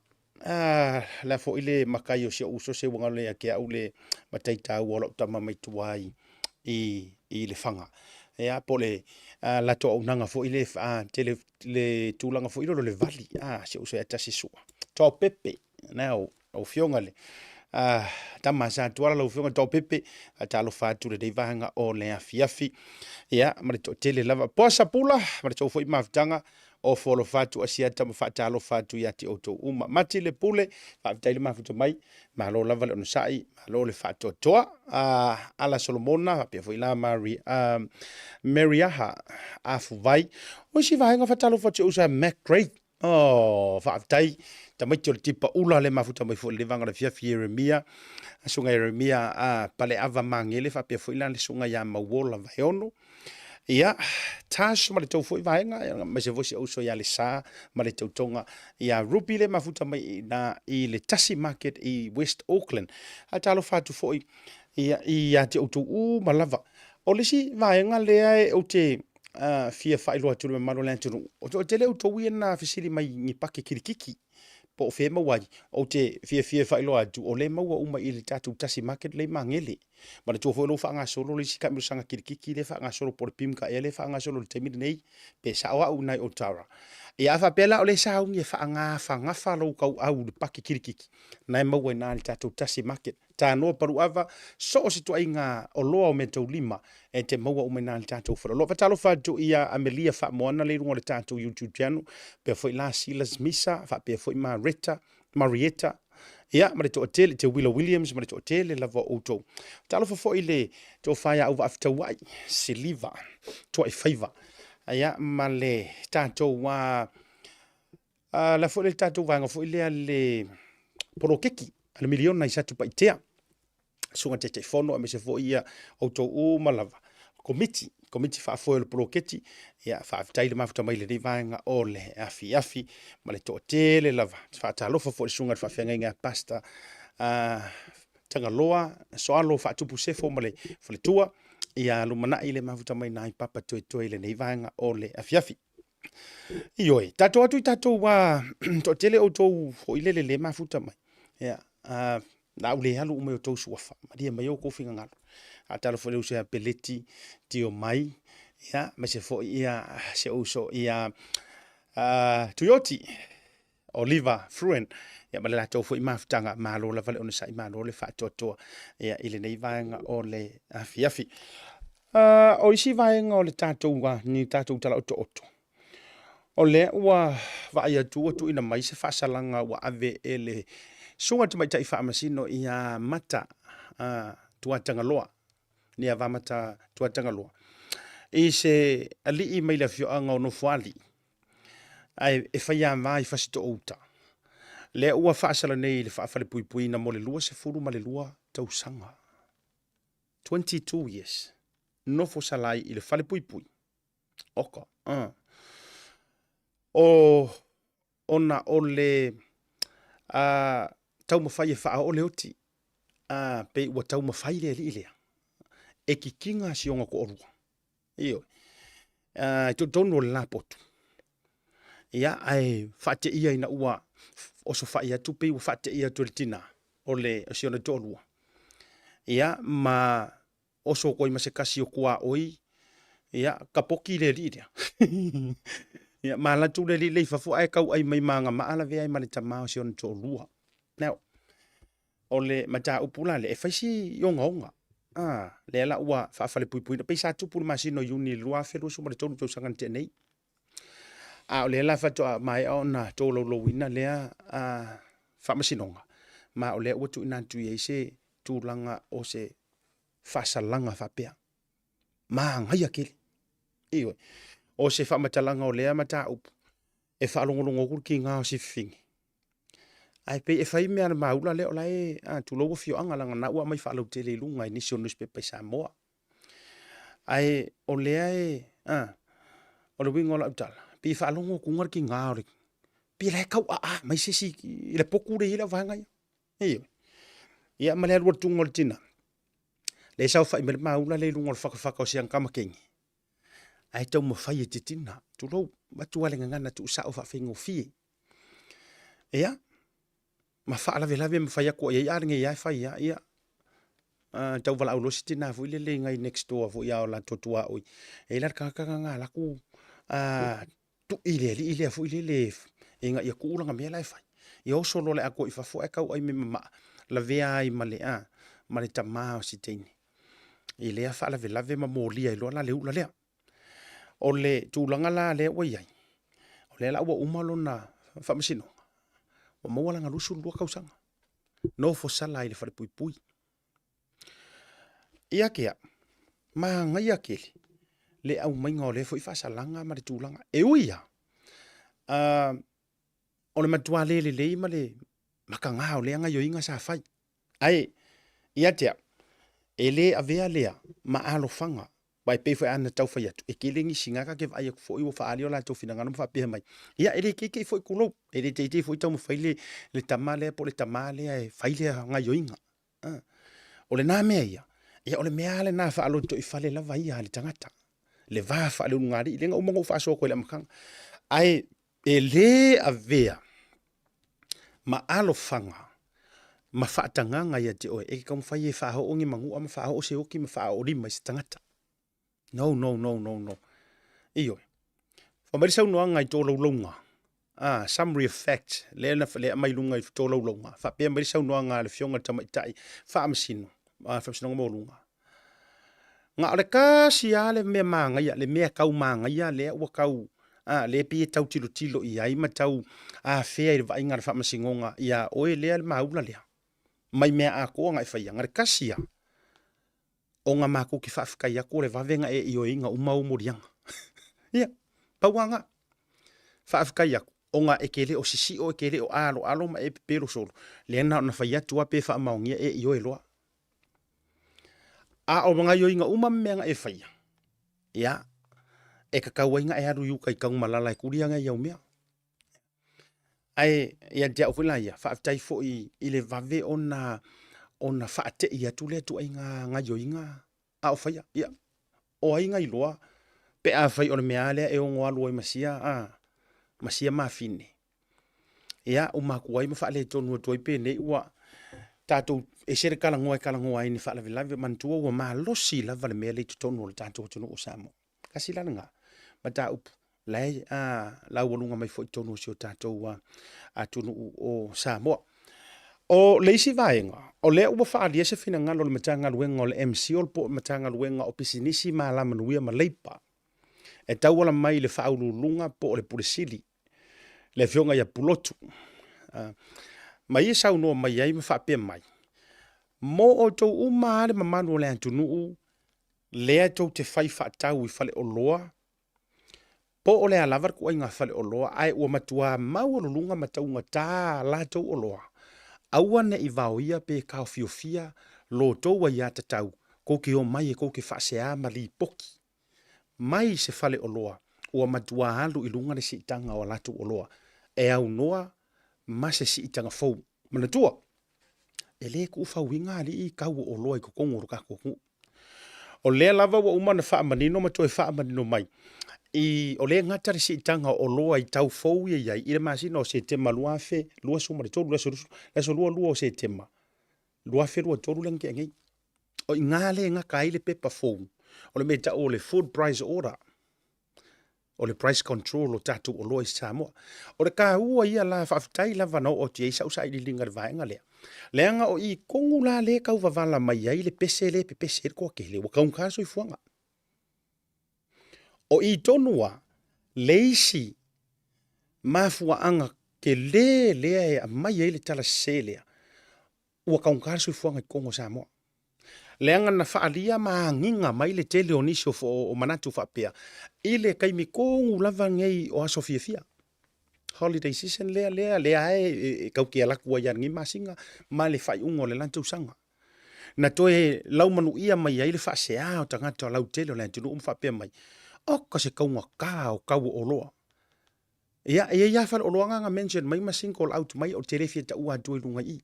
la fo ile makai o se uso se wanga le ke au le mataita o lo tama mai tuai i le fanga ya pole la to unanga fo ile tele le tulanga fo ile le vali se uso ya tasi soa to pepe na o fionga le tama sa tuala lo fionga to pepe talo fatu le devanga o le afiafi ya ma to tele lava posa pula ma to fo i maftanga o folo fatu asiata ma fatalo fatu ya ti oto uma mati le pule fa taile mafuta mai ma lo lava le ono sai ma lo le fatu toa ala Solomona pe foi la Mariaha afu vai o si vai nga fatalo fatu usa Mac Great fa tai tamai tol tipa ula le mafuta mai fo le vanga le fia Jeremia sunga Jeremia pale ava mangele fa pe foi la le sunga ya mawola vai ono ia tas ma le tau foi vaenga ma se vosi uso ya le sa ma le tau tonga ia rupi le mafuta mai na I le Tasi Market I West Auckland a talo fatu foi ia te utu ma lava o le si vaenga le ai o te fia failo atu le malo lanturu o te le utu na fisili mai ni pake kirikiki po fe mawai o te fia failo atu o le maua uma I le tatu Tasi Market le mangele ma le tofo lo fa nga solo le sika mi sanga kirikiki le fa nga solo por pim ka ele fa nga solo le temi nei pe sa wa una o tara ia fa pela o le sa un fa nga fa lo ka au le paki kirikiki na ma we na le tatu Tasi Market ta no paru ava so o situ inga o lo o meto lima e te maua o mena le tatu fa lo fa talo fa tu ia Amelia fa moana le rungo le tatu YouTube channel pe foi la Silas Misa fa pe foi Marietta ia ma le to hotel te Williams ma le to hotel la vo auto talo fo ile to faya over after wai siliva to I favor ia ma le tato wa la fo le tato wa nga fo ile le porokeki le miliona I satu paitea sunga te fono a me se fo ia auto o malava committee fa fo le poroketi ia fa taile mafuta mai le vanga ole afi ma le to hotel lava fa talo fo sunga fa fenga pasta Tagaloa soalo fa tupu se fo male fo le tua ia lumana ile mafuta mai nai Papatoetoe ile nei vanga ole afi ioi tato wa to tele auto fo ile le mafuta mai ia na ule halu ume o tau suafa maria mai o kofinga ngalo atalo fo le usa peleti tio mai ia ma se fo ia se uso ia Toyota Oliver Fruen ia ma le latou fo I mafutanga malo la vale ona sai malo le fatotoa ia ile nei vaenga o le afi o isi vaenga o le tatou wa ni tatou tala oto o le ua vai atu ina mai se fasalanga wa ave ele sunga te mai tai fa masino ia mata tua Tagaloa ni ava mata tua Tagaloa I se ali I mai la fio anga o no fuali ai e faia mai fasito outa le ua fasala nei le fa pui na mo le lua se furu ma le lua tau sanga 22 years no fo salai I le fale pui oka o ona ole tau mawhai e wha o le oti pe ua tau mawhai le ilea e ki kinga si onga ko orua iyo to tono le lapotu ia ai whate ia ina ua oso whai atu pe ua whate ia tu le tina o le si ona to orua ia ma oso koi ma se kasi o kua oi ia kapoki le ilea ia ma la tu le fafu ai kau ai mai manga ma ala ve ai ma le tamao si ona to orua now ole mata upula le faisi yonga le la ua fa fa le pui pe sa tu pul masino yuni lua fe lo suma le tonu to sangan te nei ole la fa to mai ona to lo wina le fa masinonga ma ole o tu ina tu ye se tu langa o se fa salanga fa pe ma ngai akili iyo o se fa matalanga ole mata up e fa longo ku ki nga o se fingi ai pe e fai me ana maula le ola tu logo fio anga langa na ua mai fa lo tele lunga ni so newspaper Samoa ai ole o le wingo la utala pe fa longo ku ngar ki ngari pe le kau mai sisi le poku le ila vanga ia male lo tu ngol tina le sa fa me maula le lungo fa o siang kama kengi ai tau mo fai te tina tu lo batu ale ngana tu sa o fa fingo fi ia ma fa la vela me fa ya ko ya nge ya fa ya tau vala ulo sitina fu ile le ngai next door fu ya la totua oi e la ka nga la ku tu ile fu ile inga ya ku langa me la fa yo solo le ako ifa fu e ka ai me ma la vea ai male male tama sitini ile ya fa la vela me mo lia lo la le ula le o le tu langa la le o ya le la ua umalo na whamasino. Wa mawalanga lusu lua kausanga. No fo sala i le whare pui pui. Ia kea, ma ngai akele, le au mainga o le fo i whasalanga ma le tūlanga. E uia, o le matua le lei ma le makanga o le anga yo inga sa fai. Ai, ia tea, e le avea lea, ma alo fanga, wai pe foi ana tau fai atu. E ke lengi singaka ke vai aku foi o whaali o la tau fina ngana mwha mai. Ia, ele ke foi kulo, ele te foi tau mwhai le tamale po le tamale e fai le nga yo inga. O le nā mea ia, ia o le mea le nā whaalo to i whale la vai a le tangata. Le vā whaale ungari, i lenga umango whaaso koe le amakanga. Ai, e le avea, ma alo fanga, ma whaatanganga ia te oe, e ka mwhai e whaaho ongi mangu, ama whaaho o se oki, ma whaaho rima i se tangata. No. I oe. Whamarisa unoanga i tō laulonga. Summary of facts, le mai lunga i tō laulonga. Whapea marisa unoanga le fionga tamaitai, whaamasino, whaamasino ngomolunga. Nga ole kasi a le mea maanga ia, le mea kau maanga ia, le ua kau, le pie tau tilo ia, ima tau whea i vai ngara whaamasingonga ia, oe lea le maula lea. Mai mea a koa ngai whaia, ngare kasi a, o ngā māku ki whaafikai ako le wawenga e io inga umau morianga. Ia, pauanga, whaafikai ako, o ngā ekele o sisi o ekele o alo ma e pepero solo, le ana ona whaia tua pe whaamaongia e io e loa. A o mga yo inga umamenga e whaia. Ia, e kakau inga e haru yuka i kau malala e kurianga i au mea. Ai, ia te au whila ia, whaafitai fo i le vave ona whaate i atu le tu ai ngā yo inga. A o whaia, ia, o ai inga i loa, pe a whai o le mea lea e o ngoa lua i masia, masia mawhine. Ia, o maku ai ma whaale tonu atoi pe nei ua, tātou e sere kalangoa i ni whaalawe lawe mantua ua maa losi lava le mea le tutonu o le tātou tonu o Samoa. Kasi lana ngā, ma tā upu, lai lau walunga mai fo i tonu si o tātou a tonu o Samoa. O leisi vaenga, o lea ua whaalia se whina ngalo le matanga luenga o le MC o le po matanga luenga o pisinisi maa la manuia ma leipa. E tau ala mai le whaululunga po o le puresili, le fionga ia pulotu. Mai e sau noa mai ai ma whapea mai. Mo o tau umaare ma manu o le antunuu, lea tau te whai whaatau i whale o loa, po o le alavar ku ai ngā whale o loa, ai ua matua mau o lulunga mataunga tā la tau o loa. Aua ne i vau ia pe kao fiofia, lo tau wa ia tatau, koke o mai e koke whaasea ma li poki. Mai se whale o loa, ua matua halu i lunga le si itanga o latu o loa, e au noa, ma se si itanga fau. Manatua, e le ku whauinga li i kau o loa i kukongo ruka kuku. O le lava wa umana whaamanino ma toi whaamanino mai. I o le ngatari si itanga o loa i tau fau i ai, i le masina o se tema luafe, lua sumare toru, leso lua o se tema. Luafe lua toru lengi angei. O i ngā le ngā kaile pepa fau. O le meta o le food price order. O le price control o tatu o loa i Samoa. O le ka ua ia la whaafitai la vanau o tia isa usa i li linga vaenga lea. Leanga o i kongu la le kau wavala mai ai le pese le pe pese ko kele o kaun kaso i fuanga. O i tonua leisi mafua anga ke le e mai ai le tala selea. O kaun kaso i fuanga i Kongo Samoa. Leanga na whaalia maa nginga mai le tele o nisio o manatu whapea. Ile kaimi kongu lava ngei o aso fia. Holiday season lea e kaukia lakua ia ngi masinga ma le whai ungo le lantou sanga. Na toe lau manu ia mai ai le whaasea o tangata o lau tele o le antunu whapea mai. O ka se kaunga ka o kau o loa. Ia whare o loanga nga mention mai masinga o lau mai o terefia ta ua dui lunga i.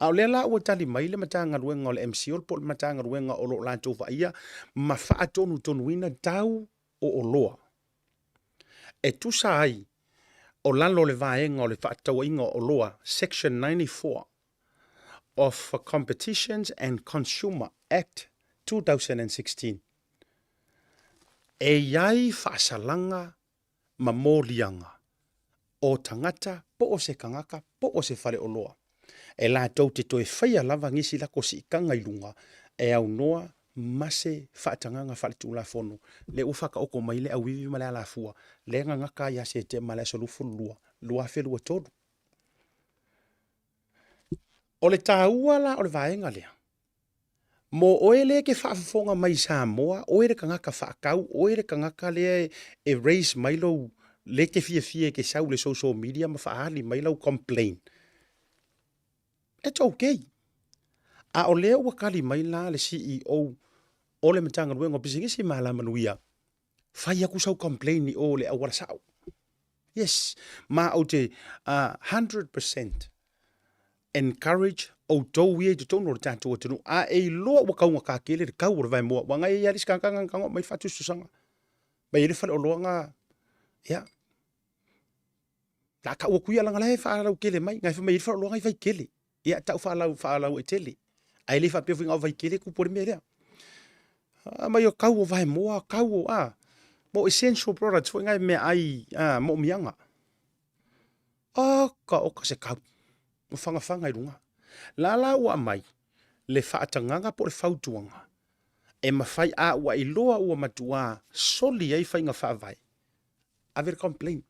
Au le la ua tali mai le matanga ruenga o le MC o le po le matanga ruenga o lo lantou whaia ma wha tonu ina tau o loa. E tusa ai o lalo le vaenga o le whaatau inga o loa, Section 94 of Competitions and Consumer Act 2016. E iai whaasalanga ma mōlianga o tangata po o se kangaka po o se whare o loa. E la tau te toe whaia lava ngisi lako si ikanga i lunga e au noa mase whaatanganga whaletula fono. Le ufaka oko mai le awiwi ma le alafua. Le ngangaka ia se te ma le solufu lua. Lua whelua todo. O le tāua la o le vaenga lea. Mo oe le ke whaafonga mai Samoa, oe le kangaka whaakau, oe le kangaka le e raise mailo le ke fia ke sau le social media ma whaali mailo complain. It's okay. A o leo wakali mai la le CEO o le matanga ruenga PacificEzy mala manuia. Fai aku sau complain ni o le awara sao. Yes, ma o te 100% encourage o tau ie te tono ta to tonu a e lo wa kaunga ka kele de kau vai mo wa ngai ya riska kanga kanga mai fatu susanga. Ba ile fa o longa ya. La ka o kuia langa le fa la kele mai ngai fa mai fa o longa vai kele. Ya tau fa la e tele. Ai le fa pe finga vai kele ku por me le. Mai o kau vai mo kau mo essential products fo ngai me ai mo mianga. Ka se kau. Mo fanga i runga. La ua mai le whaatanganga po le whautuanga. E mawhai a ua i loa ua matua soli ai whainga whaavai. A very complain.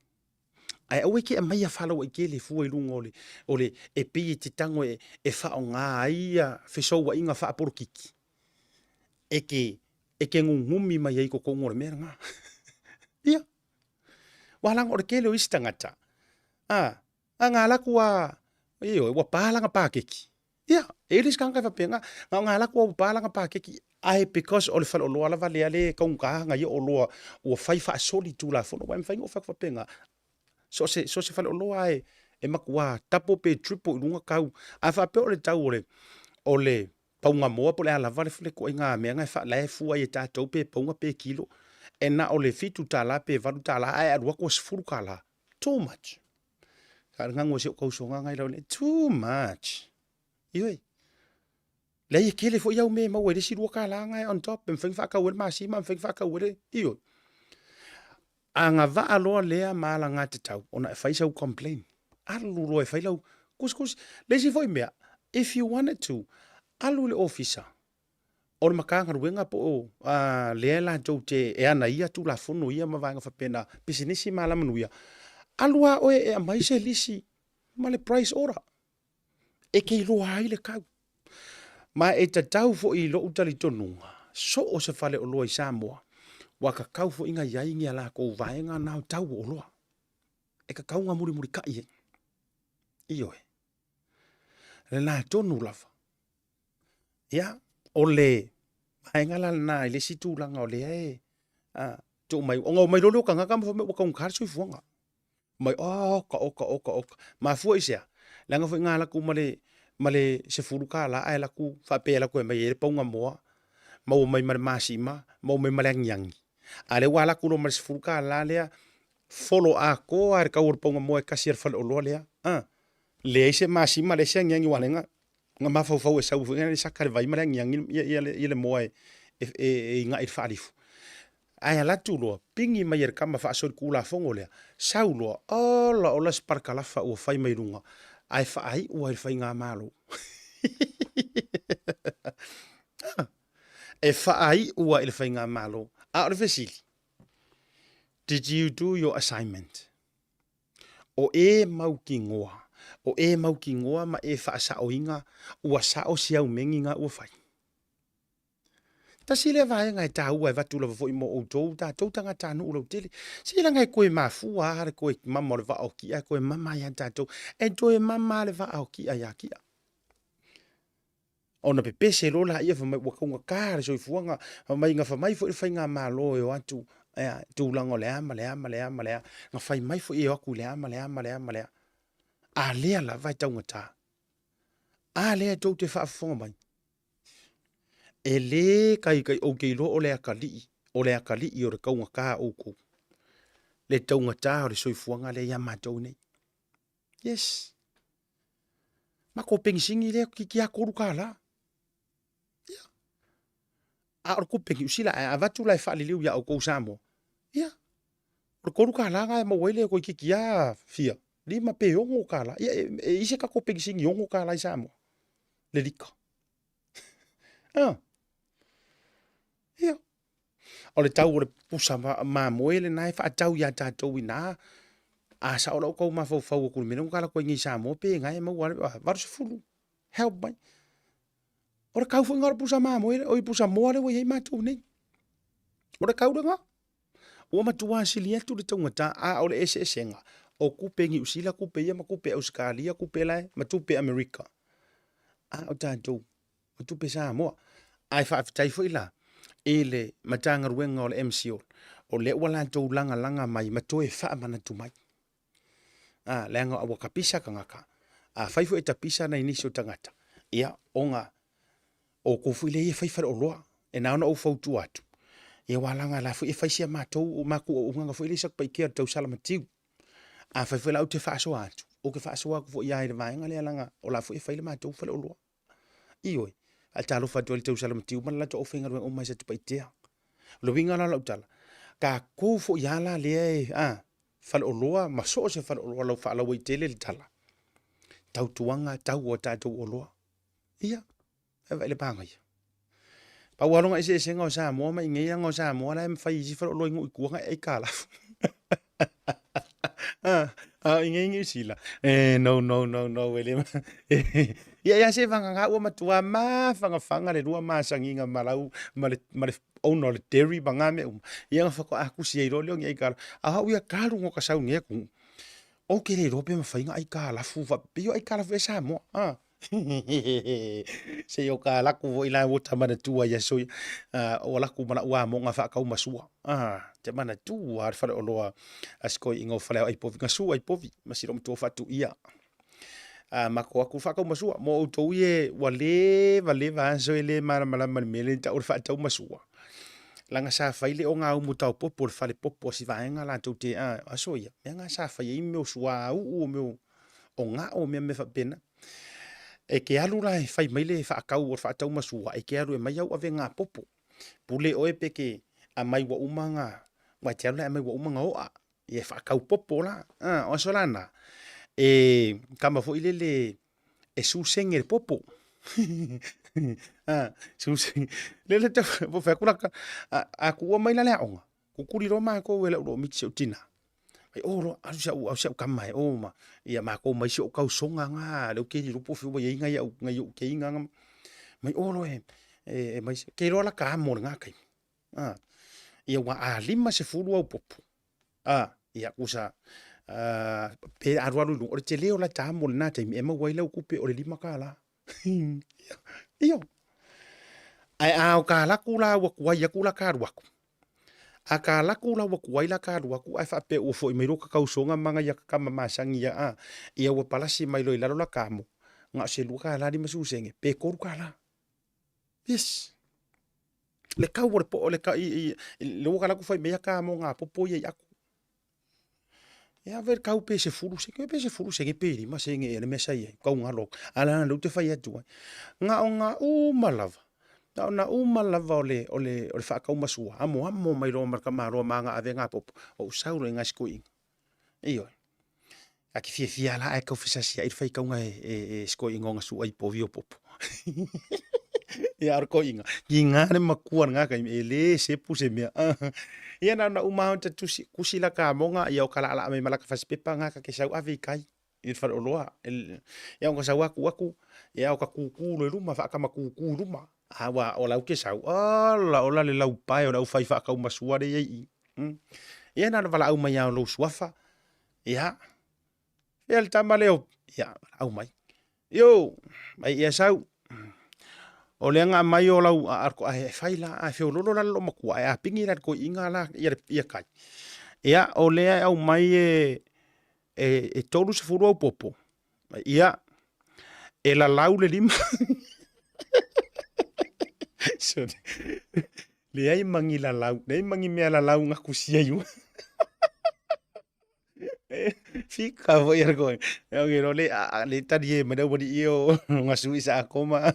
Ai au eke a mai a whalau i ke le fua i runga ole e pi te tango e whao ngā ia whisou wa inga whaaporo kiki. Eke ngungumi mai ai ko kongore mera ngā. Ia. Walang ore kele o isi tangata. Ngā laku wa pālanga pākeki. Ia, eris kanga whapenga. Ngā laku wa pālanga pākeki. Ai, because o le whalo loa la vale ale kaungkahanga ia o loa ua whai wha soli tū la whono. Wai mwhaingo whapenga. So se whalo loa e makua tapo pe triple i runga kau. A whape o le tau o le paunga moa po le ala vale fule ko inga mea ngai wha lae fua i tātou pe paunga pe kilo. E na o le fitu tā la pe varu tā la ai arua ko sifuru ka la. Too much. Ka ngango se o kausonga ngai lau ne. Too much. Ioi. Le ia kele fo iau me mau ere si rua ka la ngai on top. Mwhing whaka ure maasima, mwhing whaka ure. Ioi. A ngā waa loa lea maala ngā te tau. Ona e whaisau complain. Alu roa e whailau. Kus. Le si foi mea. If you wanted to. Alu le officer. Ora makanga ruenga po lea la jau te e ana ia tu la fono ia mawanga whapena. PacificEzy maala manuia. Alua oe e amai se lisi. Ma le price ora. E ke iloa ai le kau. Ma e ta tau fo i lo utali tonunga. So o se fale o loa i Samoa. Wa ka kau fo inga iai ngia la ko vaenga nao tau o loa. E ka kau ngā muri kai e. Iyo e. Le nā tonu lava. Ia. O le. Vaenga la nā i le situ langa o le e. To mai. O ngau mai lolo ka ngaka mwha me waka unkarso i fuanga. Mai oka. Ma fua isea. Langa fo ngā laku male se furu ka la ai laku whape laku e mai ere paunga moa. Mau mai mare maasima. Mau mai mare angiangi. Ale wa laku lo mare se furu ka la lea. Follow a ko ar ka ur paunga moa e kasi ar fale o loa lea. Le se maasima le se angiangi walenga. Nga mafau e sau fuenga le sakare vai mare angiangi ile moa e nga ir whaarifu. Ai ala tu loa, pingi mai er kama wha asori kula fongo lea. Sau loa, ola sparka lafa ua whai mai runga. Ai whaai ua ir whai ngā malo. E whaai ua ir whai ngā malo. Ore vesili. Did you do your assignment? O e mau ki ngoa. O e mau ki ngoa ma e wha sa o inga. Ua sa o siau mengi ngā ua whai. Ta sile vai ngai ta ua va tula vo mo o tou ta tanga ta no lo tele sile ngai koe mafua har koe mama le va o ki koe mama ya ta to e to e mama le va o ki ya ki ona pe pese lo la ia fa mai wa konga ka so fuanga mai nga fa mai fo fa nga malo e atu tu lango le ama nga fa mai fo e aku le ama a le la vai tanga ta a le to te fa fo mai e le kai o keilo o le akali o re kaunga ka oku le taunga tā o le soifuanga le ia mātou nei yes ma ko pengisingi le ki a koru ka la a o ko pengi usila a vatu la fa le liu ya o ko Samoa ia o koru ka la ga mo wele ko ki a fia lima pe ongo ka la e ise ka ko pengisingi ongo ka la i Samoa le lika o le tau o le pusa mamoe le nai whaatau ia tātou ina. A sa o lau kou mawhau o kuru mena kala koe ngi Samoa pe ngai mau wale varu se fulu. Help mai. O le kau whainga o le pusa mamoe le o i pusa moa le wai hei mātou nei. O le kau renga. O matua sili atu le taungata a o le esenga. O kupe ngi usila kupe ia ma kupe Australia kupe lai ma tupe Amerika. A o tātou. O tupe Samoa. Ai whaafitai whaila. E le matanga ruenga o le MCO. O le wala tau langa mai matoe wha mana tu mai. A leanga awa kapisa ka ngaka. A whaifu e tapisa na inisio tangata. Ia onga o kofu ile e whaifare o loa. E naona o fautu atu. E walanga la fu e whaisia mātou o maku o unganga fu ile sak pai kia tau salamatiu. A whaifu e lau te whaaso atu. O ke whaaso aku fu ia e vaenga le alanga o la fu e whaile mātou whale o loa. Ioi. Al talo fatu al tau salamatiu man la to o whainga ruenga o mai sa tu pai tea. Lo winga la lau tala. Ka kou fu ia la le whale o loa, ma so se whale o loa lau whaala wai tele le tala. Tau tuanga, tau o tātou o loa. Ia. E vai le panga ia. Pa waronga ise senga o Samoa mai ngai anga o Samoa la mwhai isi whale o loa ingo i kuanga e kālafu. Ingai sila. No, ele. Ia se vanga nga ua matua ma fanga le rua masanginga malau male ono le dairy bangame ia ngafako aku si iro le ngai kala a ia kalu ngo kasau nge ku o ke le rope ma fainga ai kala fu va pio ai kala ve Samoa se yo kala ku vo ila wota mana tua ya so o la ku mana ua mo nga fa kau masua te mana tua fa o loa asko ingo fa ai povi nga su ai povi masiro mto fa tu ia mako aku fa kau masua mo to ie wale va so ele mara mele ta o fa tau masua langa sa faile o nga umu tau popo le fale popo si vaenga la tau te asoia me nga sa fa i meu sua u meu o nga o me fa pena e ke alu la fai maile fa kau o fa tau masua e ke alu e mai au ave nga popo pule o e peke a mai wa umanga wa te ala mai wa umanga o a e fa kau popo la o solana e kama fo ile e su senge le popo su le te fo fa kula aku o mai la le onga ku kuri ro ma ko wela ro mitse utina ai oro au sa kama e o ma ia ma ko mai so kau songa nga le ke ri rupo fo ye nga ya nga yo ke nga mai oro e mai ke ro la ka mo nga kai ia wa a lima se fulu au popo ia usa pe arwalu o te leo la tamo na te me ma waila kupe o le lima kala io ai au kala kula wa kuai kula karwaku a kala kula wa kuai la karwaku ai fa pe o fo me ro ka kausonga manga ya ka masangi ya ia wa palasi mai lo la kamo nga se lu kala di masu senge pe koru kala yes le kau wa po le ka lo kala ku fa me ya kamo nga popo ye aku ia ver kau pe se fulu se ke peri ma se nge ele mesa ia kau ngalo ala lu te fai atu nga malava na malava ole fa kau masua amo mai ro marka maro manga ave nga pop o sauro nga skoi io aki fia la e ka fisa sia il fai kau nga skoi nga su ai povio pop ia arko inga ne makuar nga kai ele se puse me ia na uma te tusi kusila ka monga ia o kala ala me malaka fas pepa nga ka ke sau ave kai il fa loa ia o sa waku ia o ka kuku le luma fa ka makuku luma wa o la ke sau la le lau pai o la fai fa ka uma suare ia ia na vala au mai lo suafa ia el tamaleo ia au mai yo mai ia sau o le nga mai o lau arko ai faila a fe lolo la lo makua a pingi la ko inga la ia kai ia o le au mai e tolu se furu au popo ia e la lau le lima so le ai mangi la lau le mangi me la lau nga kusia yu fica voi argo eu le tadie me deu bodi io nga suisa koma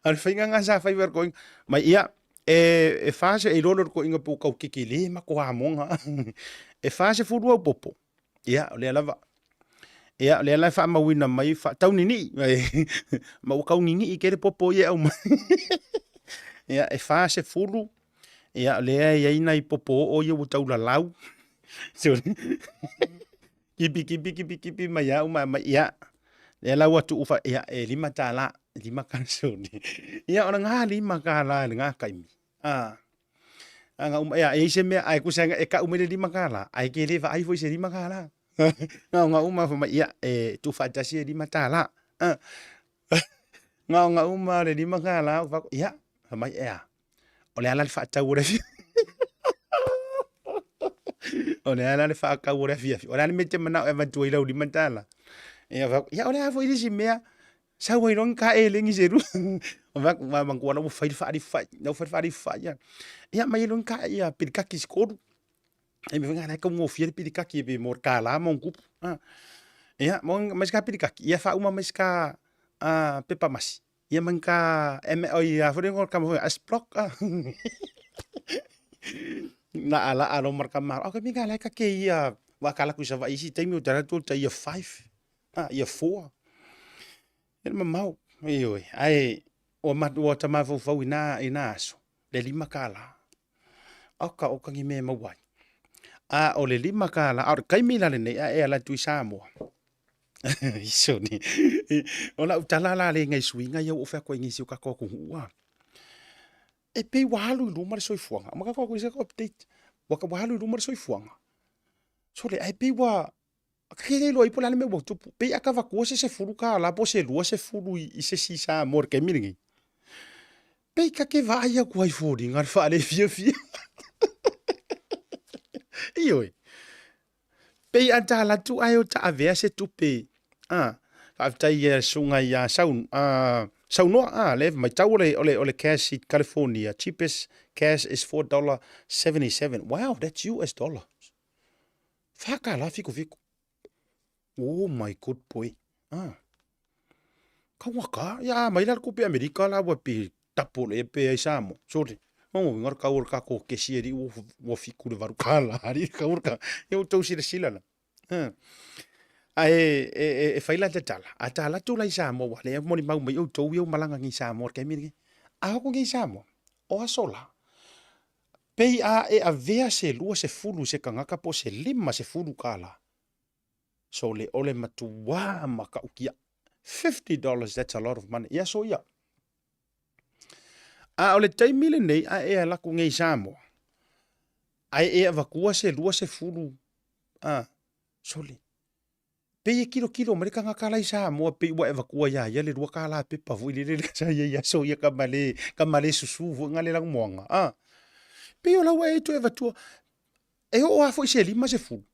al finga nga sa fai ver going mai ia e fase e lolo ko inga pu kau kikili ma ko amonga e fase furu au popo ia le lava ia le la fa ma wina mai fa tau nini ma kau nini i kere popo ia au ia e fase furu Ia le ia ina I popo o ia utau la lau. So kipi mai au mai ia. Le lau atu ufa ia e 5 tala, 5 kansoni. Ia ona nga 5 kala nga kaimi. Anga ia e se me ai kusanga e ka umele 5 kala. Ai ke le va ai foi se 5 kala. Nga uma fa mai ia e tu fa tasi 5 tala. Nga uma le 5 kala fa ia fa mai ia. Ole ala fa tau ora. Ole ala fa ka ora fia. Ole ala mete mana e va tu ila 5 tala. Ia va ia ole foi disi mea. Sa wai ron ka e lengi zeru. O va mangua no fa no fa ya. Ia mai ron ka ia pirikaki skoru. E me venga na ka mo fia pirikaki be mor kala mon kup. Ia mon mas ka pirikaki. Ia fa uma mas ka pepa mas. Ia man ka o ia fo ngor ka mo as block. Na ala alo marka mar. O ka mi ka la ka ke ia wa kala ku sa va isi taimi o tara tu ia 5. Ia 4. Ele mau oi ai o matu o tama fo ina aso le 5 kala o ka ngi me mawai o le 5 kala a kai mila le nei e ala tu Samoa iso ni ona utala la le ngai swinga ia o fa ko ngi si ka ko hua e pe walu lu mar soi fuanga ma ka ko se update wa ka walu lu mar soi fuanga so le ai pe wa Kere lo ipo la me bo tu pe akava ko se furu ka la po se lo se furu I se si sa mor ke miringi. Pe ka ke va ya ko ai fori ngar fa le fia. Ioi. Pe anta la tu ai o ta ave se tu pe. After ia sunga ia saun sauno le mai tau ole cash in California cheapest cash is $4.77. Wow, that's US dollar. Faka la fiku. Oh my good boy. Ka waka ya mai la ko pe America la wa pe tapo le pe ai Samoa. Sorry. Mo ngor ka ur ka ko ke sieri wo fiku le varukala. Ari ka ur ka eu tau sila la. E faila te tala. A tala tu lai Samoa le mo ni mau mai eu tau eu malanga ngi Samoa ke mi. A ko ngi Samoa. O asola. Pei a vea se lua se fulu se kangaka po se 5 se fulu kala. So le ole matua maka ukia. $50, that's a lot of money. Yeah, so yeah. Ole taimile nei e ala ku ngai Samoa. Ai vakua se lua se fulu. So le. Pe kilo mereka ngakala Samoa pe wa vakua ya le lua kala pe pavu le sa ya so ya kamale susu ngale lang moanga. Pe ola wa tu vatua. E o afo se 5 se fulu.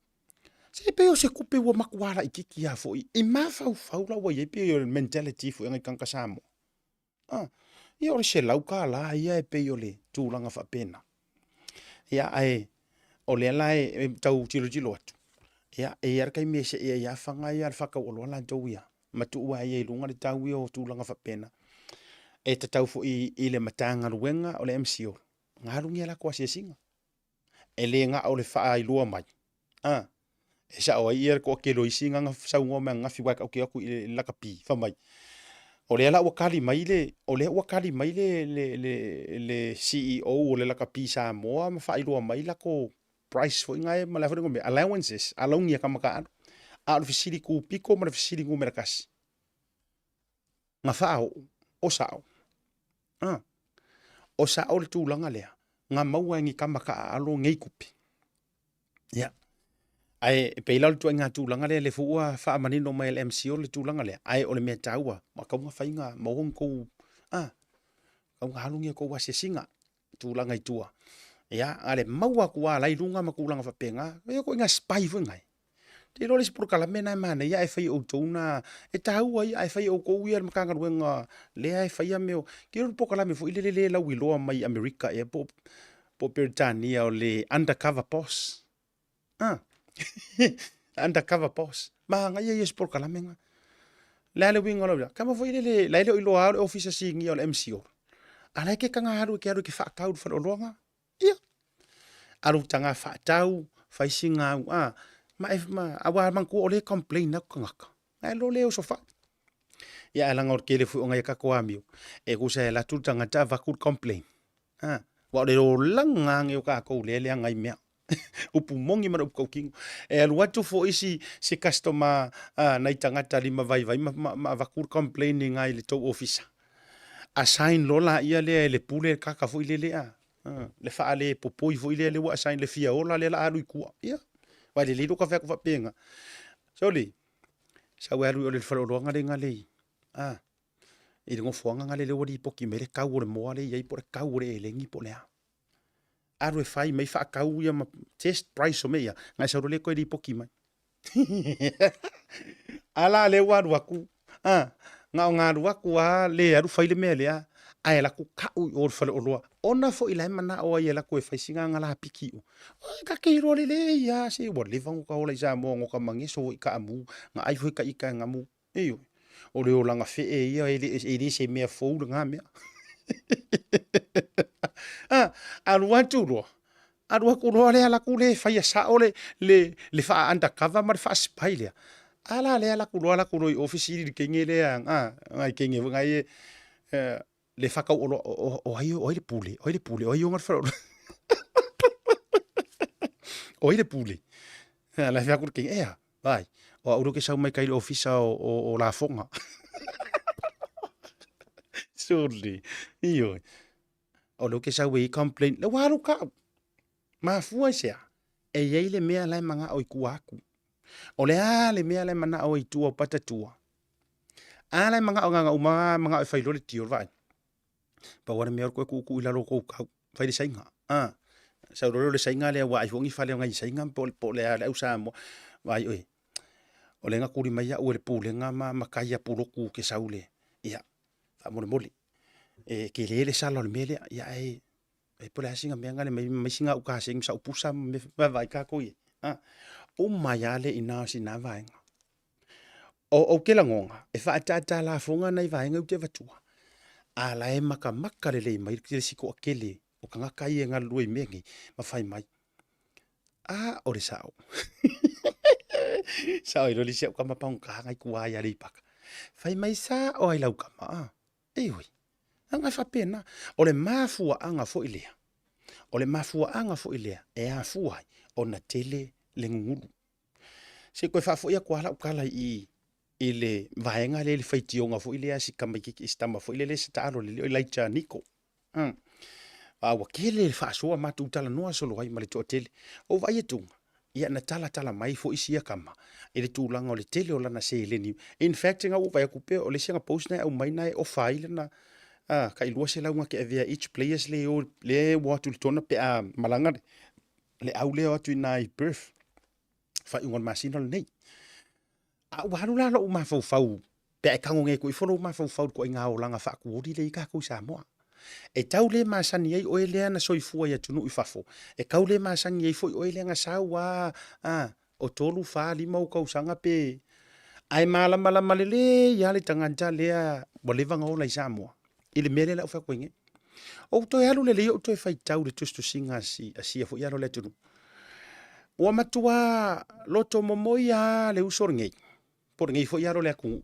Se pe o se kupe wa makuara ikiki ya fo I ma fau la wa ye pe o mentality fo ngai kanka Samoa. Ia o se lau ka la ia e pe o le tūlanga fa pena. Ia ai o le la e tau tilo atu. Ia e ar kai me se ia fanga ia fa ka o la tau ia. Matu wa ia lunga le tau ia o tūlanga fa pena. E te tau fo I le matanga ruenga o le MCO. Ngarungi ala kwa se singa. E le nga o le fa I lua mai. E sa o ia ko ke lo isinga nga sa ngoma nga fi wa ka ku la ka pi fa mai o le ala wakali mai le CEO o le la ka pi sa mo ma fa ilo mai la ko price fo ngai ma la fo ngome allowances alongia ka maka a lo fisili ku piko ma fisili ku merkas nga fa o sa o le tu langa le nga mau ngi ka maka alo ngai kupi ya ai pe ila tu nga tu langa le fuwa fa manino mai le MCO le tu langa le ai ole me taua ma ka nga fainga mo ko ka nga halungi ko wa se singa tu langa itua ya ale maua ku ala ilunga ma ku langa fa penga e ko nga spy fu ngai te lo les por kala mena mana ya e fai o tona e taua ai fai o ko wi ma ka nga wenga le ai fai me ki ro por kala me fu ile la wilo mai America e po Britannia o le undercover boss undercover boss ma nga ye sport kala menga la le winga lo kama foi le la le ilo a office singi o MCO ala ke kanga haru ke fa tau fa longa ia aru tanga fa tau fa singa ma awa man ko ole complain na kanga ai lo le o sofa ya ala ngor ke le fu nga ka ko amio e ku sa la tu tanga ta va ku complain Wa le o langa nge o ka ko le ngai mea. Upu mongi mana upu kaukingo. E alu atu fo isi se customer nai tangata lima vai ma vakur complaining ai le tau officer. Assign lola ia le pule kaka fo ile le a. Le fa ale popoi fo ile le wa assign le fia ola le la alu ikua. Ia. Wa le lido ka fa ko penga. So le. Sa wa alu le fa lo ngale ngale. I le ngofuanga ngale le wadi poki mele kau le moa le iai po le kau le elengi po le a. Aru e fai mai fa kau ia ma test price o mea. Ngai sa le koe di poki mai. Ala le waru aku. Ngā waku a le aru fai le mea le a. Ai la ku kau o le fale o loa. Ona fo ila mana o ai la koe fai singa ngala piki o. Ka keiro le ia se wa le vangu ka ola isa mo ngoka mangiso i ka amu. Nga ai fo ka ika ngamu. Iyo. O le o langa fe ia ele se mea fou ngā mea. Aru atu roa. Aru aku roa le ala kule fai sa ole le fa undercover ma fa spy le. Ala le ala ku roa la ku roi office di kenge le ai kenge ngai le fa ka o ai le pule o ai ngar fa. O le pule. La fa ku kenge vai. O uru ke sa mai kai office o la fonga. Surely. Iyo. O lo ke sa we complain. Le waru ka. Ma fua sea. E yei le mea lai manga o iku aku. O le le mea lai mana o i tua o patatua. Lai manga o nganga uma manga o whailo le tio vai. Pa wana mea koe kuku ila lo kou kau. Whai le sainga. Sa uroro le sainga le wa i hongi whale o ngai sainga po le au sa mo. Vai oi. O le nga kuri mai ya o le pule nga makaya puroku ke saule. Ia. Fa mole. Ke le sala le mele ia e pole asinga meanga le mai singa uka sing sa upusa me vai ka ko ye. O mai ale ina sina vai. O ke la ngonga. E fa tata la fonga nei vai ngau te vatua. Ala e maka le mai ke siko akele o kanga kai nga lui mengi ma fai mai. O le sao. Sao i roli se o kama paung ka ngai kuā ia le paka. Fai mai sa o ai lau kama. Oi. Anga fa pena. O le mafua anga fo ilea. O le mafua anga fo ilea. E a fuai. O na tele le ngulu. Se koe fa fo ia kuala ukala i le vaenga le whaitionga fo ilea si kamaikiki istama fo ile le se taaro le laicha niko. Wa kele le whaasua matu utala noa solo hai male toa tele. O vai e tunga. Ia na tala mai fo isi ia kama. E le tūlanga o le tele o lana se le ni. In fact, nga upa ya kupe o le singa post na au mai na o faile na ka ilua se launga ke avea each players le watu le tona pe malanga le au le watu ina i birth. Fa ingon masina le nei. Waharu la lo mafau pe e kango nge ko i folo mafau ko inga o langa fa ku odi le ka ko Samoa. E tau le masani ai o ele na soifua ya tunu i fafo. E kau le masani ai foi o ele nga sawa o tolu fa lima o kausanga pe ai mala malele ya le tanganta le bolivanga o la Samoa. Ile mele la fa ko nge. O to ya le o to fai tau le tustu singa si fo ya lo le tunu. O matua loto momoia le usor nge. Por nge fo ya lo le ku.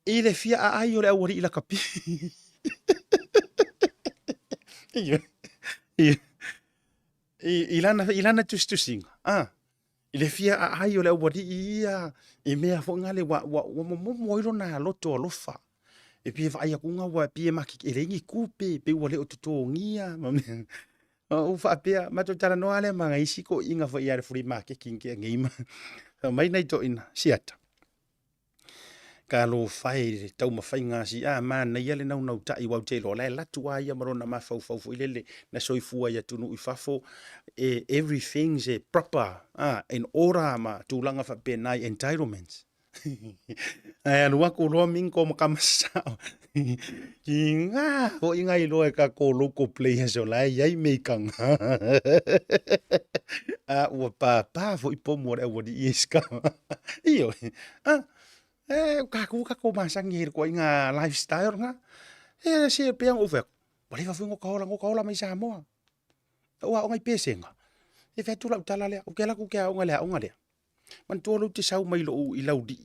Ile fia ai o le awori ila kapi. Ilana tustusinga. Ile fia ai o le wadi ia e mea fo ngale wa moiro na loto lofa. E pia vai kunga wa pia maki elengi kupe pe wale o tutongia. O fa pia mato tara no ale manga isiko inga fo ia free market kinge ngima. Mai nei to ina siata. Ka lo fai tau mawhai ngasi mana ia le nau tai wau te lo lai latu ai marona mafau fau ilele na soifua ia tunu i fafo everything's proper in order ma tūlanga fa penai entitlements. Ai anu aku loa minko makamasao. Ki ngā ho inga i loa ka ko local players o lai iai meikanga. Ua pā fo i pomo re wadi iska. Iyo. Kako masangi ko inga lifestyle nga. Se peang over. Wale fa fungo kaola mai Samoa. Wa ngai pesenga. E fa tula utala le o kela ku ke o ngale o ngale. Man to lo te sau mai lo i laudi.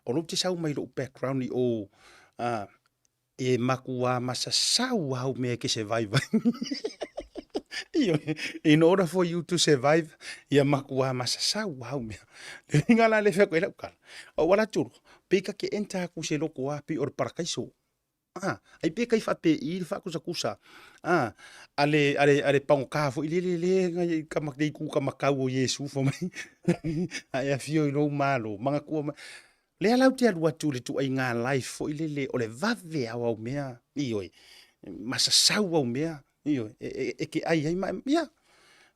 O lo te sau mai lo background i o e makua masa sau au me ke se vai vai. In order for you to survive, ia makua masasau hau mea. Le ngala le feko ila ukala. O wala turu, pika ke enta ku se loko a pi or parakaiso. Ai pika i fape i fa kusa kusa. Ale pango ka fo ile le ngai kamak dei ku kamakau o Yesu fo mai. Ai afio i no malo, manga ku le alau te alua tu le tu ai ngā life fo ile le o le vave au mea. Ioi, masasau au mea. Iyo, ke ai ia,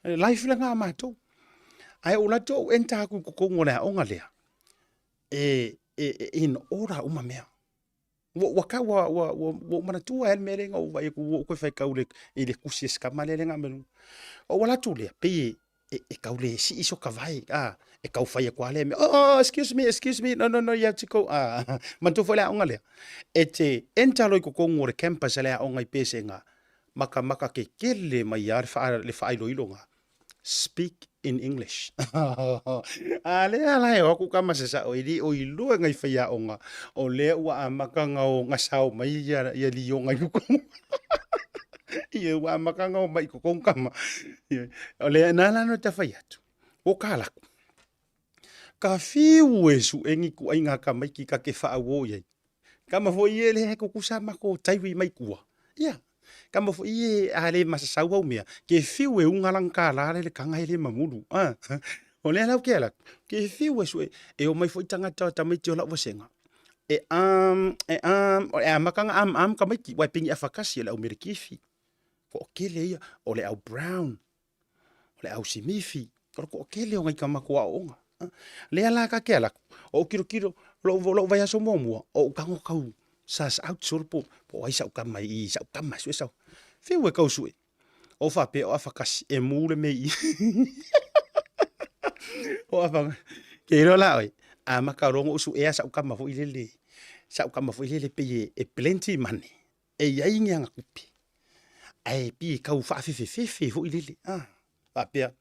life la ngā mātou. Ai o lato enta ku kukongo lea onga lea. In ora uma mea. Waka wa manatua el merenga o vai ku koe whai kaule i le kusi eskama le lenga menu. O wala tu lea, pe kaule si iso ka vai. Kau whai kwa le me. Oh, excuse me, no, you have to go. Mantu whai lea onga lea. Te enta loi kukongo le campus lea onga i pese ngā. Maka ke kele mai ar le whailo ilonga. Speak in English. Le ala e oku kama se sa o ili o ilua ngai whaia onga. O le ua a maka ngau ngasau mai ia li o ngai kukong. Ia ua a maka ngau mai kukong kama. O le nala no te whaia tu. O kālaku. Ka whiu e su engi ku ai ngā ka mai ki ka ke whaau o iei. Kama fo ie le he kukusa mako taiwi mai kua. Ia. Kama fo ie ale masasau au mea. Ke whiu e ungalang ka lare le kanga ele mamuru. O lea lau ke ala. Ke whiu e su e o mai fo itangata tamai te o lau wasenga. Makanga am ka mai ki. Wai pingi afakasi le au merikifi. Ko o kele ia. O le au brown. O le au simifi. Ko o kele o ngai ka makua onga. Lea la ka ke ala. O kiro. Lo vai aso mua. O kango kau. Sas out sur po ai sau kama I sau kama su sau fe we kau su o fa pe o fa kas e mule me I o fa ke ro la oi a makarongo su e sau kama fo ile pe e plenty money e ai nga kupi ai pi kau fa fe fo ile fa pe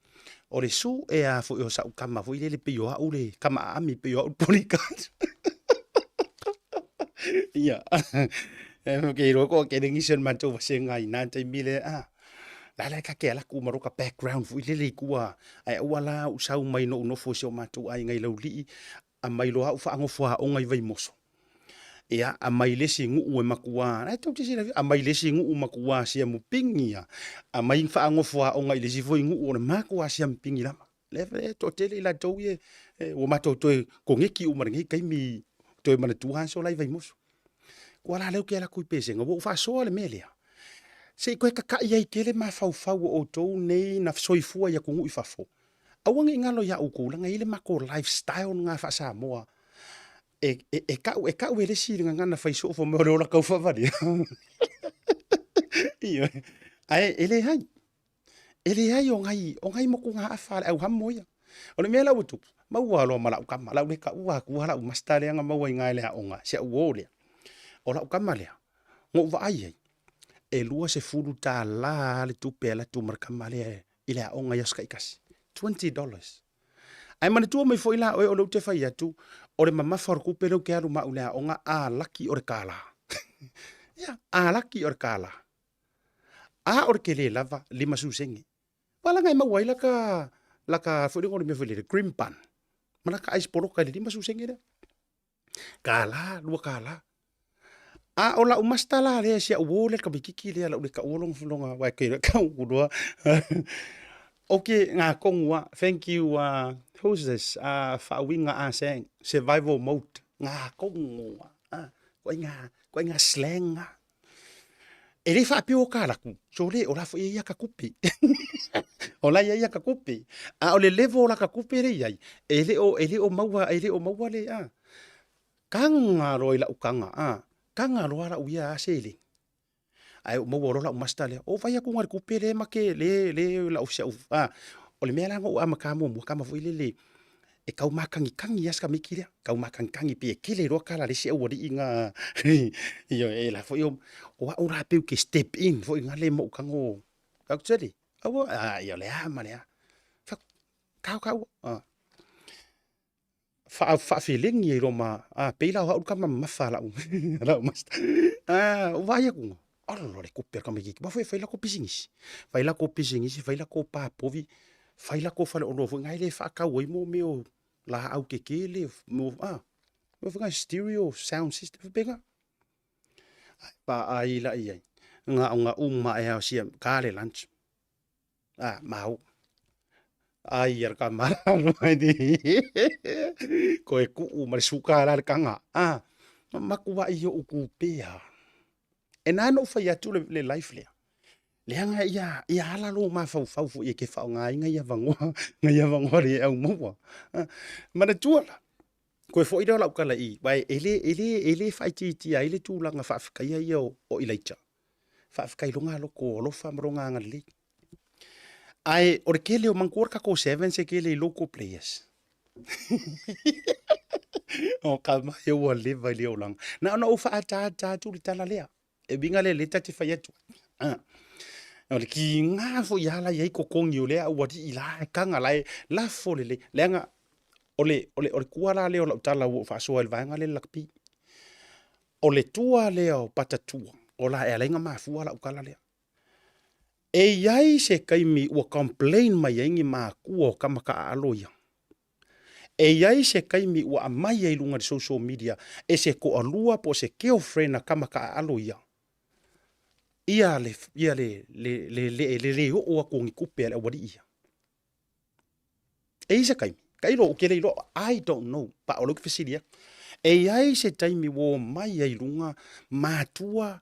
o le su e a fo o sau kama fo ile pe yo a ule kama ami pe yo polika Ia. Ke roko ke ngisen manto vasenga I nante mile la ka ke la ku maroka background fu ile kua ai wala usau mai no fo so manto ai ngai lauli a mai lo au fa ngo fa o ngai vai moso. Ia a mai le singu u makua. Ai tau tisi a mai le singu u makua sia mu pingia. A mai fa ngo fa o ngai le si fo ingu o makua sia pingi la. Le to tele la to ye o mato to ko ngeki u maringi kai mi to mana tuhan so lai vai moso. Wala leu ke ala kui pese ngo fa so le melia. Se ko ka ia kele ma fau o to nei na soifua ia kungu I fafo. Awangi ngalo ya ukula nga ile mako lifestyle nga fa Samoa. Ka we le si nga na fai so fo mo la ka fa vali. Iyo. Ai ele hai o ngai mo ku nga afa au hamoia. O le mela utu. Maua lo mala ukama la le ka ua ku hala mastale nga maua ngai le onga se uole. O la ukama le. Ngo va ai. E lua se fulu ta la le tupe la tu markama le ile onga ya skai kasi. $20. Ai mane tu mai foi la o lo te fai atu. O le mama for ku pero ke aru ma ule onga a laki o kala. Ya, a laki o kala. A or ke le lava lima susengi. Wala ngai maua ila ka foi ngo me foi le cream pan. Mana ka ais poro ka lima susengi le. Kala, lua kala. A ola umastala le sia wole ka bikiki le la ka olong fulonga wa ke ka udua. Okay, nga kongwa. Thank you. Who's this? Fawinga aseng survival mode. Nga kongwa. Ko nga slang. Ele fa pio kala ku. So le ola fo ia ka kupi. Ola ia ka kupi. A ole level la ka kupi le ia. Ele o maua le Kanga roi la ukanga Kanga roa la uia aseli. Ai mo woro la umastale. O vai ku ngar kupele make le la usia o le mela ngo amaka mo kama foi le. E kau makangi aska mikiria. Kau makangi pe kile ro kala le se o di inga. Yo e la foi o ora pe ke step in foi ngale mo kango. Ka tseli. Awo yo le ama le. Kau fa feeling ye roma pe la ha kama mafa la la mast vai ku Alo le ko per ka mai ki. Ba foi la ko pisingisi. Fai la ko pisingisi, fai la ko papovi, fai la ko fale ono fo ngai le fa ka woi mo meo la au ke le mo mo fa stereo sound system pega. Pa ai la ai. Nga umma e sia ka le lunch. Mau. Ai ar ka mara mai di. Ko e ku ma suka la kanga. Makuwa i o ku pea. E nā no whai atu le life lea. Leanga ia ala lo ma fau fu i ke whao ngā inga ia vangoa re au mua. Mana tuala. Koe fo ira lau kala i. Wai ele whai titi a ele tūlanga whaafikai ia o ilaita. Whaafikai longa loko olofa maronga anga le. Ai, ore kele o mangkuar kako 7 se kele local players. O ka mai o leva le o lang. Na o fa ata tu tala lea. E binga le tati fa yetu. O le ki nga fo yala ye ko kongi o lea wati ila kanga lai la fo le lenga ole kuara le o tala o fa so el vanga le lakpi. O le tua le o patatua. O la e lenga ma fu ala o kala lea. E yai se kaimi o complain mai yengi ma kuo kamaka aloia. E iai se kaimi ua amai ai lunga de social media e se ko alua po se girlfriend na kamaka alo ia. Ia le o a kongi kupe ale wadi ia. E isa kaimi. Kairo o kele ilo, I don't know. Pa o loki fesilia. E iai se taimi wo mai ai lunga matua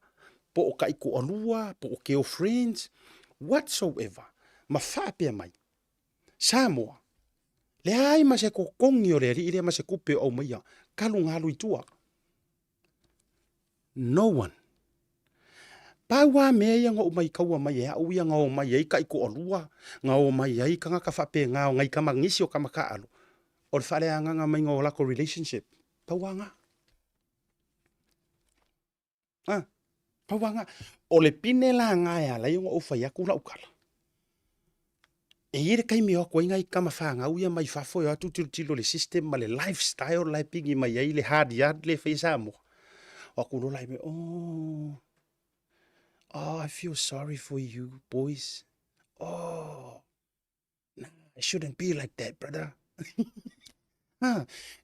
po o kai ko alua, po o girlfriends, whatsoever. Ma whapea mai. Samoa. Le ai ma se ko kongi o le ri ile ma se kupe o mai kalunga lu itua. No one. Pa wa me ia ngo mai kaua mai ia u ia ngo mai ia kai ko olua ngo mai ia kanga ka fa pe nga ngai ka mangisi o ka maka alu. O le fale anga mai ngo la ko relationship. Pa wa nga. Pa wa nga. O le pine la nga ia la ngo o fa ia ku la ukala. E ire kai mi o ko inga i kama whanga uia mai whafo atu tilo le system ma le lifestyle lai pingi mai ai le hard yard le whaisa mo. O kuno lai me, I feel sorry for you boys. Nah, it shouldn't be like that, brother.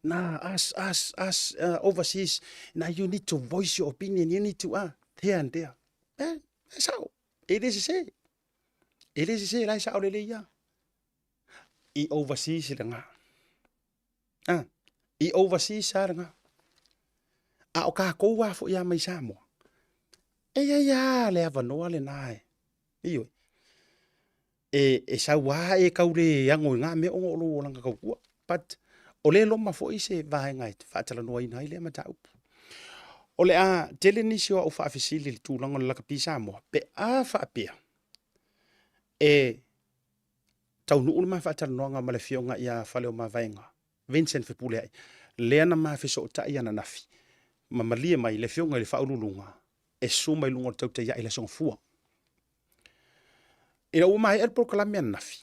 Us overseas, now you need to voice your opinion, you need to, here and there. That's how. It is say. It is say, lai sao le le ya. I overseas le nga. I overseas sa nga. O ka koua fo ia mai Samoa. Ya le avanoa le nai. Iyo. E sa wa e kaure yango nga me o lo langa kaukua. But o le loma fo i se vai ngai fatala noa ina ile mata up. O le tele ni sio o fa afisili le tūlanga le lakapi Samoa. Pe fa apea. Tau nuu ma fatala noa ma le fionga ia fale o ma vaenga. Vincent Fepule ai. Leana ma fiso o tai ana nafi. Ma malia mai le fionga le faululunga. E suma i lunga Tautai A'E S4 fua. Ina umai el proklame nafi.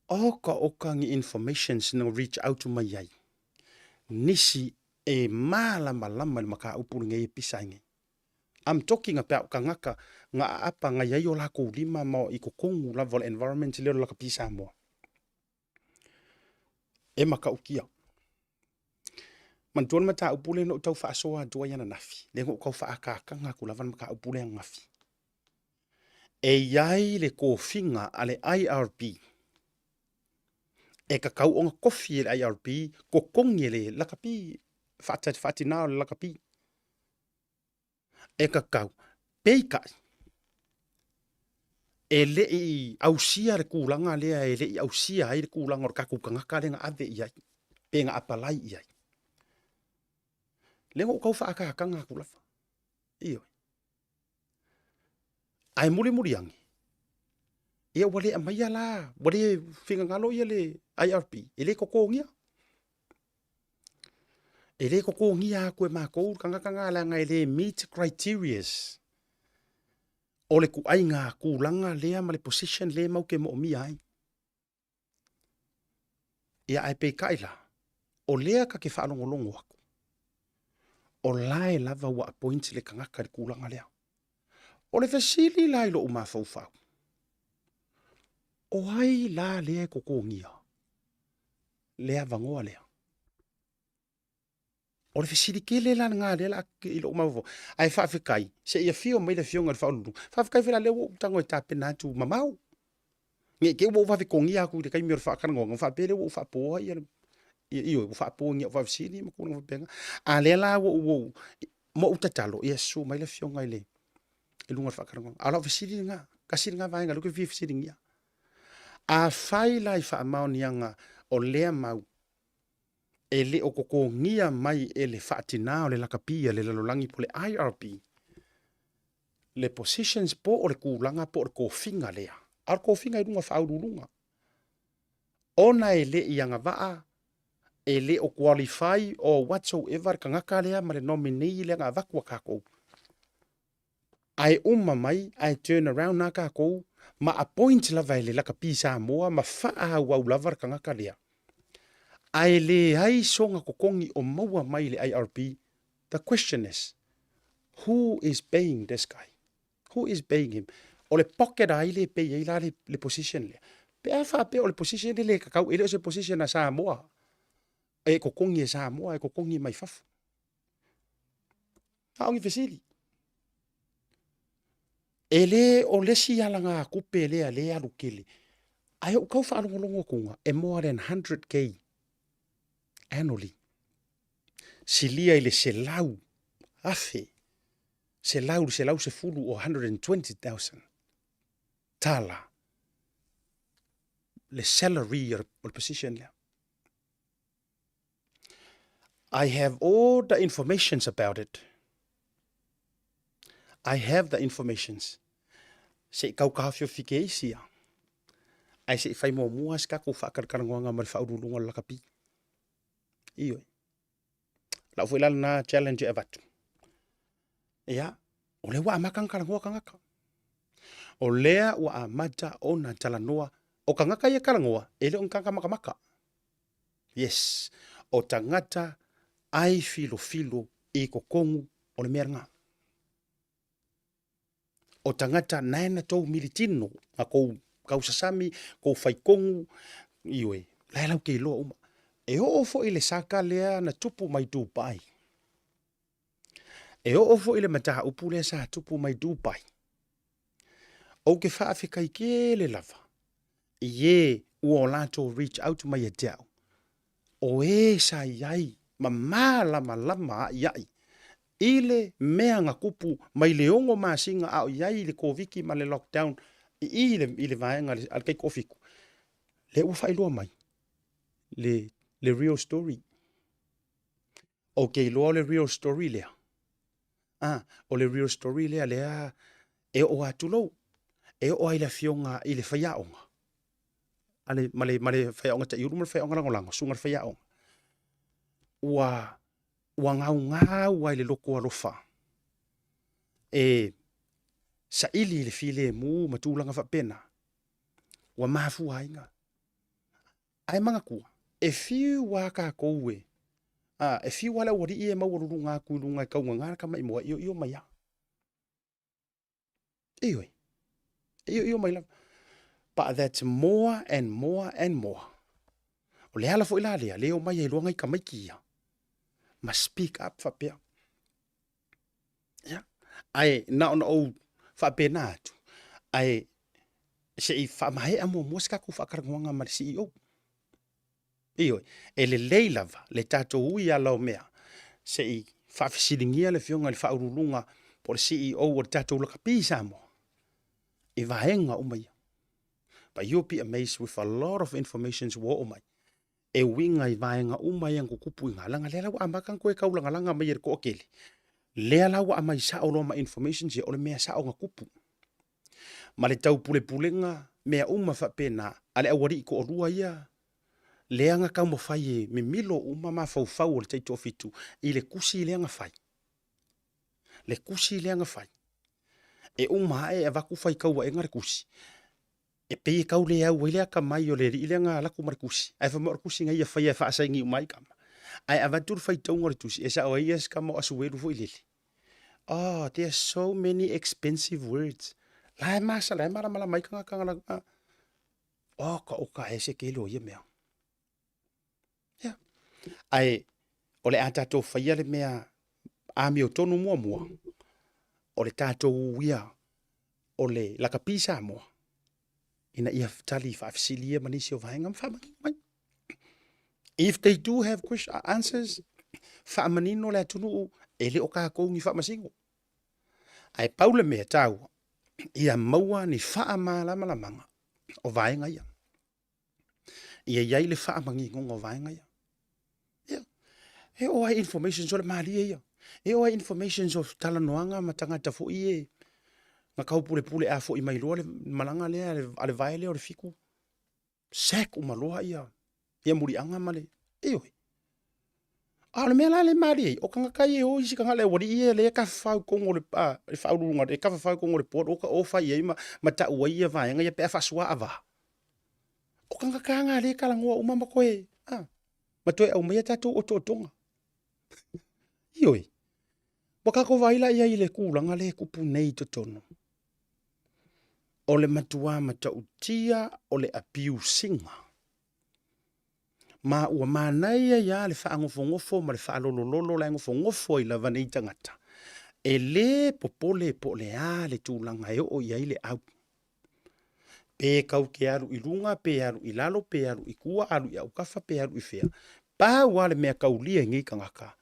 Oka ngi informations no reach out to my yai. Nisi e malama le maka upulu ngai pisangi. I'm talking about kangaka nga apa nga yayo la ko lima mo ikokongu level environment le la kapisa mo. E maka ukia. Man tuan mata upule no tau fa soa dua yana nafi. Le ngo kau fa akaka nga ku lavan maka upule ngafi. E yai le ko finga ale IRP. E ka kau onga kofi le IRP ko kongi le lakapi fatina le lakapi. E ka kau peikai. E le i ausia le kulanga lea e le i ausia ai le kulanga o kaku kangaka le nga ave iai. Pe nga apalai iai. Le ngo kau fa akaka nga kulafa. Iyo. Ai muri angi. Ia wale amaya la. Wale finga ngalo ia le IRP. Ele kokongia. Ele kokongia kue mako kangaka la nga ele meet criterias. Ole ku ainga kulanga lea ma le position le mau ke mo mi ai. Ia ai pe kaila. O lea ka ke whanongolongo aku. O lae lava wa appoint le kangaka le kulanga lea. O le fesili la ilo umafau. O ai la lea kokongia. Lea vangoa lea. O le fesili kele la ngā lea la ilo umafau. Ai whaafikai. Se ia fio mai le fio ngal whaolulu. Whaafikai whela leo tango e tāpena atu mamau. Nge ke wo whaafikongia aku te kai mio whaakangonga. Whaapere wo whaapoa iyo whaapoa ngia whaafisili makuna whapenga. A lea la wo mo utatalo. Ia su mai le fio ngai le. Ilunga whaakangonga. Ala fesili nga. Kasiri nga vaenga. Luke fia fesili ngia. A fai lai wha maonianga o lea mau e le o koko ngia mai e le whaatina o le lakapia le lalolangi po le IRP le positions po o le kulanga po o le kofinga lea ar kofinga i runga whaururunga ona e le ianga waa e le o qualify o whatsoever ka ngaka lea ma le nominee lea ngā vakua kākou ai mai ai turn around nā kākou ma appoint lava ele laka pi Samoa ma faa au lava ka ngaka lea. Ai le ai songa kokongi o maua mai le IRP. The question is, who is paying this guy? Who is paying him? O le pocket ai le pay ai la le position le. Pe a faa pe o le position le kakau ele o se position na Samoa. E kokongi e Samoa, e kokongi mai fafu. Haongi fesili. Ele o lesi ala ngā kupe lea le alu kele. Ai o kau whaalongolongo kunga e more than 100K annually. Silia ile se lau afe. Se lau se fulu o 120,000. Tala. Le salary o le position lea. I have all the informations about it. I have the informations. Se kau kahafio fike isia. Ai se fai mo mua ska ko whaakarkarangoanga ma le whaurulunga lakapi. Iyo. Lau fwela na challenge e vatu. Ia, o le wa amakang karangoa kangaka. O lea wa amata o na talanoa. O kangaka ia karangoa, ele on kanga makamaka. Yes. O tangata ai filo i kokongu o le merenga. O tangata naena tau militino a kou kausasami, kou whaikongu, iwe, lai lau kei loa uma. E o ofo ile saka lea na tupu mai Dubai. E o ofo ile mataha upu lea sa tupu mai Dubai. O ke whaafika i kele lava. Ie ua lato reach out mai e teo. O e sa iai, ma lama iai. Ile mea ngā kupu mai leongo masinga au iai le koviki ma le lockdown ile vaenga al kei kofiku. Le ua whailua mai. Le real story. O kei loa le real story lea. O le real story lea e o atulou. E o ai la fionga i le whaiaonga. Ale male whaiaonga ta iuru, male whaiaonga rangolango, sunga whaiaonga. Ua ngau ai le loko alofa. E sa ili le file mu matulanga whapena. Ua mafu ainga. Ai manga kua. E fiu waka koue. E fiu wala wari i e mawaruru ngā kuilunga i kaunga ngāra kama i moa iyo mai a. Iyo mai la. But that's more and more and more. O le ala fo ila lea, leo mai e luanga i kamaikia. Ma speak up whapea. Yeah. Ai, na ona o whapena atu. Ai, se i whamahe a mua skaku whakaranguanga ma le CEO. Iyo, e le leilava, le tato ui a lau mea. Se i whawhisiringia le fionga le whaurulunga po le CEO o le tato ulaka pisa mo. I vahenga umai. But you'll be amazed with a lot of information wa umai. E winga i vaenga umai ang kukupu inga langa lea lau amakan koe kau langa mai ko okele. Lea lau amai sa o loma information si o le mea sa o nga kupu. Ma le tau pulenga mea whapena ale awari i ko orua ia. Lea nga kau mawhai e me milo ma fau o le teito fitu i le kusi lea nga whai. Le kusi lea nga whai. E e avaku whai kau wa e ngare kusi. E pei kau le au lea ka mai o le ri le nga laku markusi. Ai fa markusi ngai fa ia fa sai ngi mai kama. Ai avatur fai taunga le tusi e sa o ia ska mo asueru fo ilele. Oh, there's so many expensive words. Lai masa, lai mara mala mai kanga la. Oh, ka oka ese kelo ye mea. Yeah. Ai, ole a tātou whaia le mea ami o tonu mua. Ole tātou uia. Ole laka pisa mua. Ina ia tali whaafisilia manisi o vahenga whamangi mai. If they do have answers, whaamanino le atunu ele o ka koungi whaamasingo. Ai paule mea tau, ia maua ni whaamalama la manga o vahenga ia. Ia iai le whaamangi ngongo vahenga ia. He o ai information so le maali ia. He o ai information so talanoanga matangata fo ie. Nga kau pule a fo i mai loa le malanga lea ale vai lea o le fiku. Sek umaloa ia. Ia muri anga male. Eoi. Ale mea la le maali o kanga kai e o isi kanga le wari ia le ka fau kongo le pa. Le fau lunga le ka fau kongo le pot. O fa ia ma ta ua ia vai. Nga ia pe a fasua ava. O kanga kanga le kalangoa umama koe. Ma toe au mea tatou o totonga. Ioi. Waka ko vaila ia i le kulanga le kupu nei totono. O le matua matautia o le apiu singa. Ma ua manaia ia le whaangofongofo ma le whaalolololo le angofongofo i la vanei tangata. E le popole po le a le tūlanga e o iai le au. Pe kau ke aru i runga, pe aru i lalo, pe aru i kua, aru i au kafa, pe aru i fea. Pa wale mea kaulia ngi kangaka.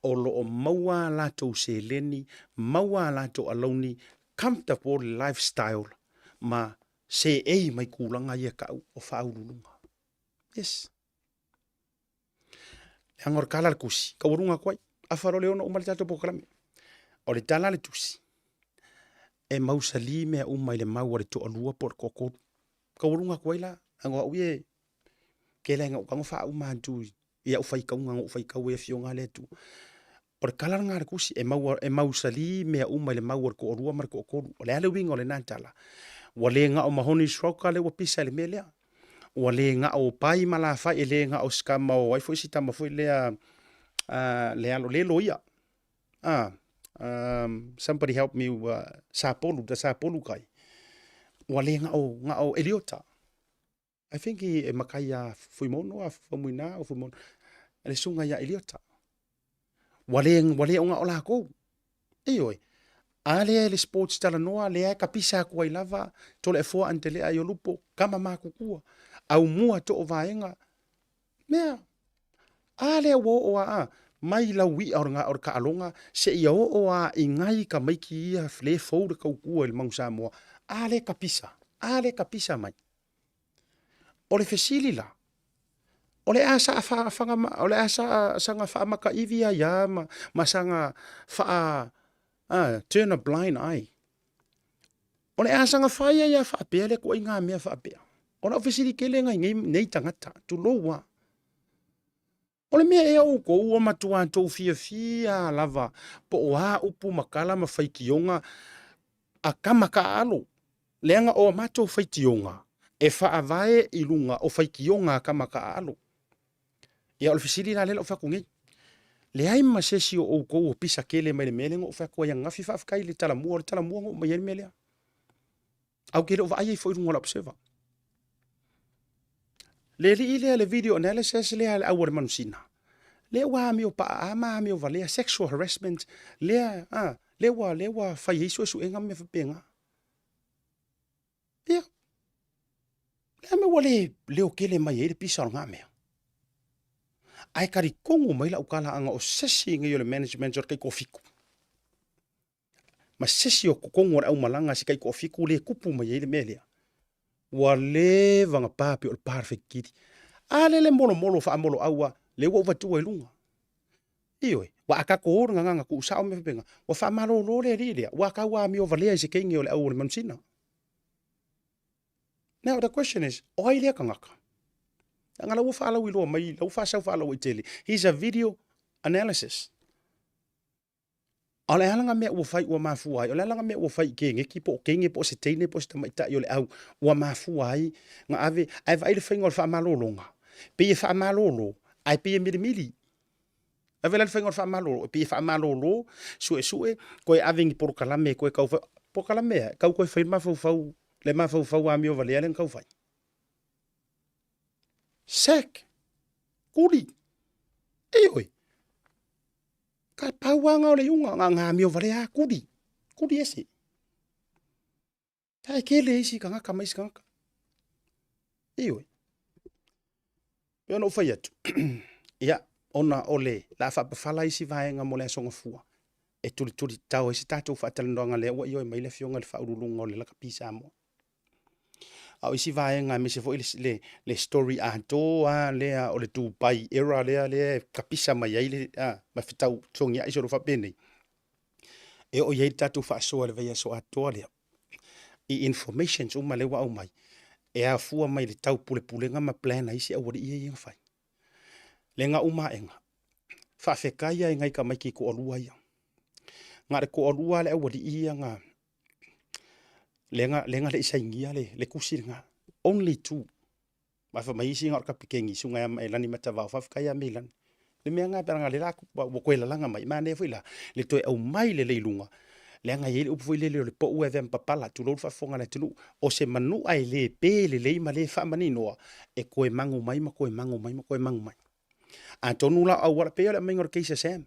O lo o maua lato se leni, maua lato aloni, comfortable lifestyle, ma se ei mai kulanga ia kau o whaurulunga. Yes. Angor kala le kusi, kaurunga kwai, afaro leona umali tato pokalame. O le tala le tusi. E mausali mea umai le maua le to alua por koko. Kaurunga kwai la, angwa uye, kele nga ukango wha umantui. Ia ufai kaunga ufai kau e fionga le tu. O le kala ngā re kusi e mausali mea umai le maua ko orua mar ko okoru. O le ale winga o le nantala. Wa le nga o mahoni sroka le wapisa le mea lea. Wa le nga o pai malafa e le nga o skama o waifo isi tama foi lea le alo le loia. Somebody help me sapolu, da sapolu kai. Wa le nga o Eliota. I think e makai a fuimono a famuina o fuimono. Ale sunga ya Eliota. Wale o nga o la kou. Eoi. Ale le sports tala noa, le ai kapisa kua i lava, tole e fua ante le ai o lupo, kama makukua. Au mua to o vaenga. Mea. Ale o a mai la wi or nga or ka alonga, se ia o a ingai ka maiki ia le fou de kaukua il Mau Samoa. Ale kapisa mai. Ole fesili la. Ole asa ole asa sanga fa maka ivia ya ma sanga fa turn a blind eye. Ole asa nga fa ya fa pele ko inga me fa pe. Ona ofisiri kele nga nei tangata tu loa. Ole me e o ko o matua to fia lava po wa upu makala ma faikionga a kamaka alo. Lenga o mato faikionga e fa avae ilunga o faikionga kamaka alo. Ia o le fisili la lela o whakungi. Le ai masesi o kou o pisa kele mai le melengo o whakua ia ngafi whafkai le talamua ngo mai ele melea. Au kele o wa ai fo irunga la observa. Le li ile le video analysis le ale au manusina. Le wa mi o pa ama mi o valea sexual harassment le wa fa yesu su enga me fapenga. Ia. Le me wale le o kele mai ele pisa nga me. Ai kari kongo mai la ukala anga o sesi ngai le management or kai kofiku. Ma sesi o kongo au malanga si kai kofiku le kupu mai le melea. Wa le vanga papi o perfect kiti. Ale le molo fa molo aua le wa vatu e lunga. Ioi, wa aka ko nga ku sa o me penga. Wa fa malo lo le rile. Wa ka wa mi o valea se kengi o le au le mansina. Now the question is, oi le kangaka. Ngala wo fa ala wi lo mai, lo fa sa fa ala wi tele. Here's a video analysis. Ala alanga me wo fai wo mafu ai, ala alanga me wo fai kenge po se teine po se tamaita yo le au wo mafu ai, nga ave ai vai le faingo fa malolonga. Pe fa malolo, ai pe mili. A vela whainga wha malo, pi wha malo lo, sue, koe avingi por kalame, koe kau por kalame, kau koe whain mawhau, le mawhau a mio valea len kau whai. Sek, kuri, oi. Ka pauanga o le unga, ngā mio valea kuri ese. Tai kele isi ka ngaka maisi ka ngaka. Oi. Pea no whai atu. Ia, ona ole, la whapawhala isi vaenga mo le asonga fua. E turi tau isi tātou whatalandoanga lea, ua ioi mai le fionga le whaurulunga o le laka pisa mo. Au isi vaenga me se fo le story a lea o le tūpai era lea kapisa mai ai le ma fitau tongi ai soro whapene. E o iei tātou whaasoa le veia so atoa lea. I information uma le wa au mai. E a fua mai le tau pule nga ma plana isi au wadi iei whai. Le nga uma enga. Whawhekaya e ngai ka mai ki ko olua ia. Ngā re ko olua le au wadi ia ngā. Lenga le isaingia le kusir nga. Only two. Mafa mai isi ngā orka pikengi sunga ya mai lani matavau. Whawhekaya me lani. Le mea ngā pera ngā le laku koe la langa mai. Mane fuila. Le toe au mai le leilunga. Le nga yele upu fuile le po ue vem papala. Tu lor whafonga le tunu. O se manu ai le pe le leima le whamani noa. E koe mangu mai ma koe mangu mai ma koe mangu mai. A tonu la au wara peo le mai ngor keisa Sam.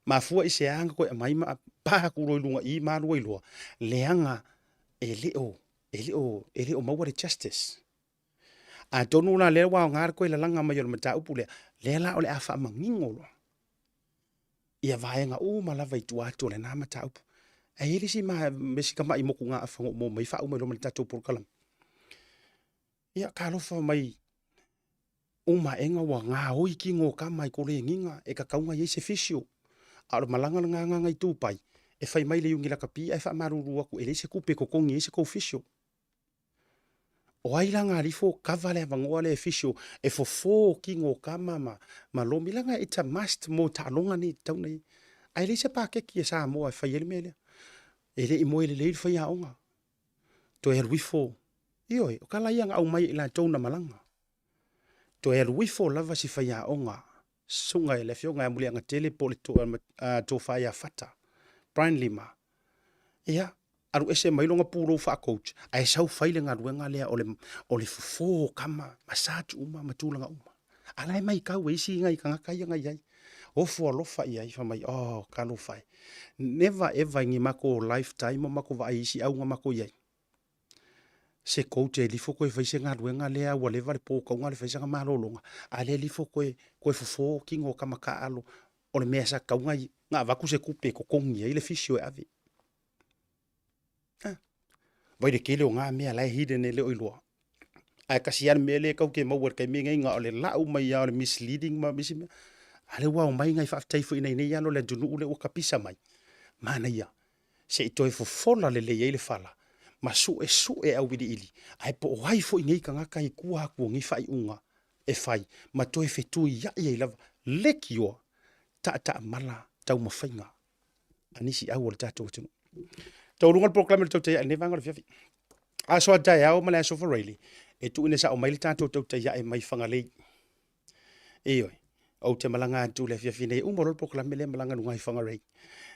Ma fua i se anga koe mai ma paha kuro ilunga i marua ilua. Leanga e leo maua le justice. A tonu la leo wao ngar koe la langa mai o mata upu le. Le la o le afa mangingo lo. Ia vaenga ma lava i tuato le na mata upu. E hili si ma mesi kama i moku ngā afango mo mai wha umai lo mata tōpuru kalam. Ia kālofa mai uma enga wa ngā hoi ki ngō kama i kore nginga e ka kaunga i se fisio. Aro malanga ngā ngai tūpai. E whai mai le yungi laka pia e wha maruru aku e le se kupe kokongi e se kou fisio. O aila ngā rifo kawa le avangoa le fisio e fofo ki ngō kama ma lo milanga it's a must mo tālonga ni tau nei. Ai le se pākeki e Samoa e whai ele mele. E le i moe le leiri whai aonga. To e ruifo. Ioi, o ka laianga au mai ila tōna malanga. To e ruifo lava si whai aonga. Sunga e le fionga e muli anga tele po le tō whai a whata. Brian Lima. Ia, aru ese mailonga pūro wha coach. Ai sau whaile ngā ruenga lea o le fufo kama, masatu matulanga Alai mai kau e isi ngai ka ngakai ngai ai. Ofo alofa i ai whamai, kalo whai. Never ever ngi mako lifetime mako wa isi au mako iai. Se coach e lifo koe whaise ngā ruenga lea ua lewa le pō kaunga le whaise ngā marolonga. A le lifo koe fufo kingo kama ka alo. O le mea sa kaunga i ngā waku se kupe ko kongi ai le fisio e ave. Vai de kele o ngā mea lai hide ne le oiloa. Ai kasian me le kau ke mauar kai me ngai ngā o le lau mai o le misleading ma misi mea. Ale wau mai ngai whaaftaifu ina nei ano le dunu ule o kapisa mai. Mana ia. Se i toe fofola le lei le fala. Ma su e au widi ili. Ai po o haifo i ngei ka ngaka i kua haku ngi whai unga. E whai. Ma toe whetu i ia lava. Leki oa. Ta mala tau mawhainga. Anisi au o le tātou tunu. Tau runga proklame le Tautai A'e ne vanga le fiafi. A soa tai au ma le aso whareili. E tu ine sa o mai le tātou Tautai A'e mai whangalei. E oi. Au te malanga atu le fiafi nei. Umaro le proklame le malanga nungai whangarei.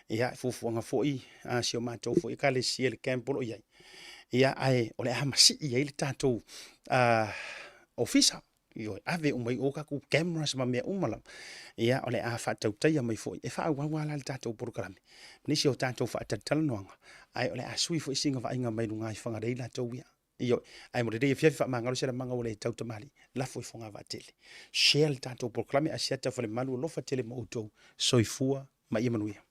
Ia fufuanga foi. A sio mātou foi. Ka le sia le campolo iai. Ia ai o le ahamasi iai le tātou ofisa. Ioi, ave umai o kaku cameras ma mea umalam. Ia ole a whaatautai mai foi. E whaawawala le tātou porokarame. Nisi o tātou whaatatala noanga. Ai ole a sui foi singa whainga mai nungai whangarei la tau ia. Ioi, ai mo rei fiafi whaamangaro sera manga ole tautamali. La foi whonga whaatele. Share le tātou porokarame a siata whale malu lofa tele mo utou. Soifua ma ia manuia.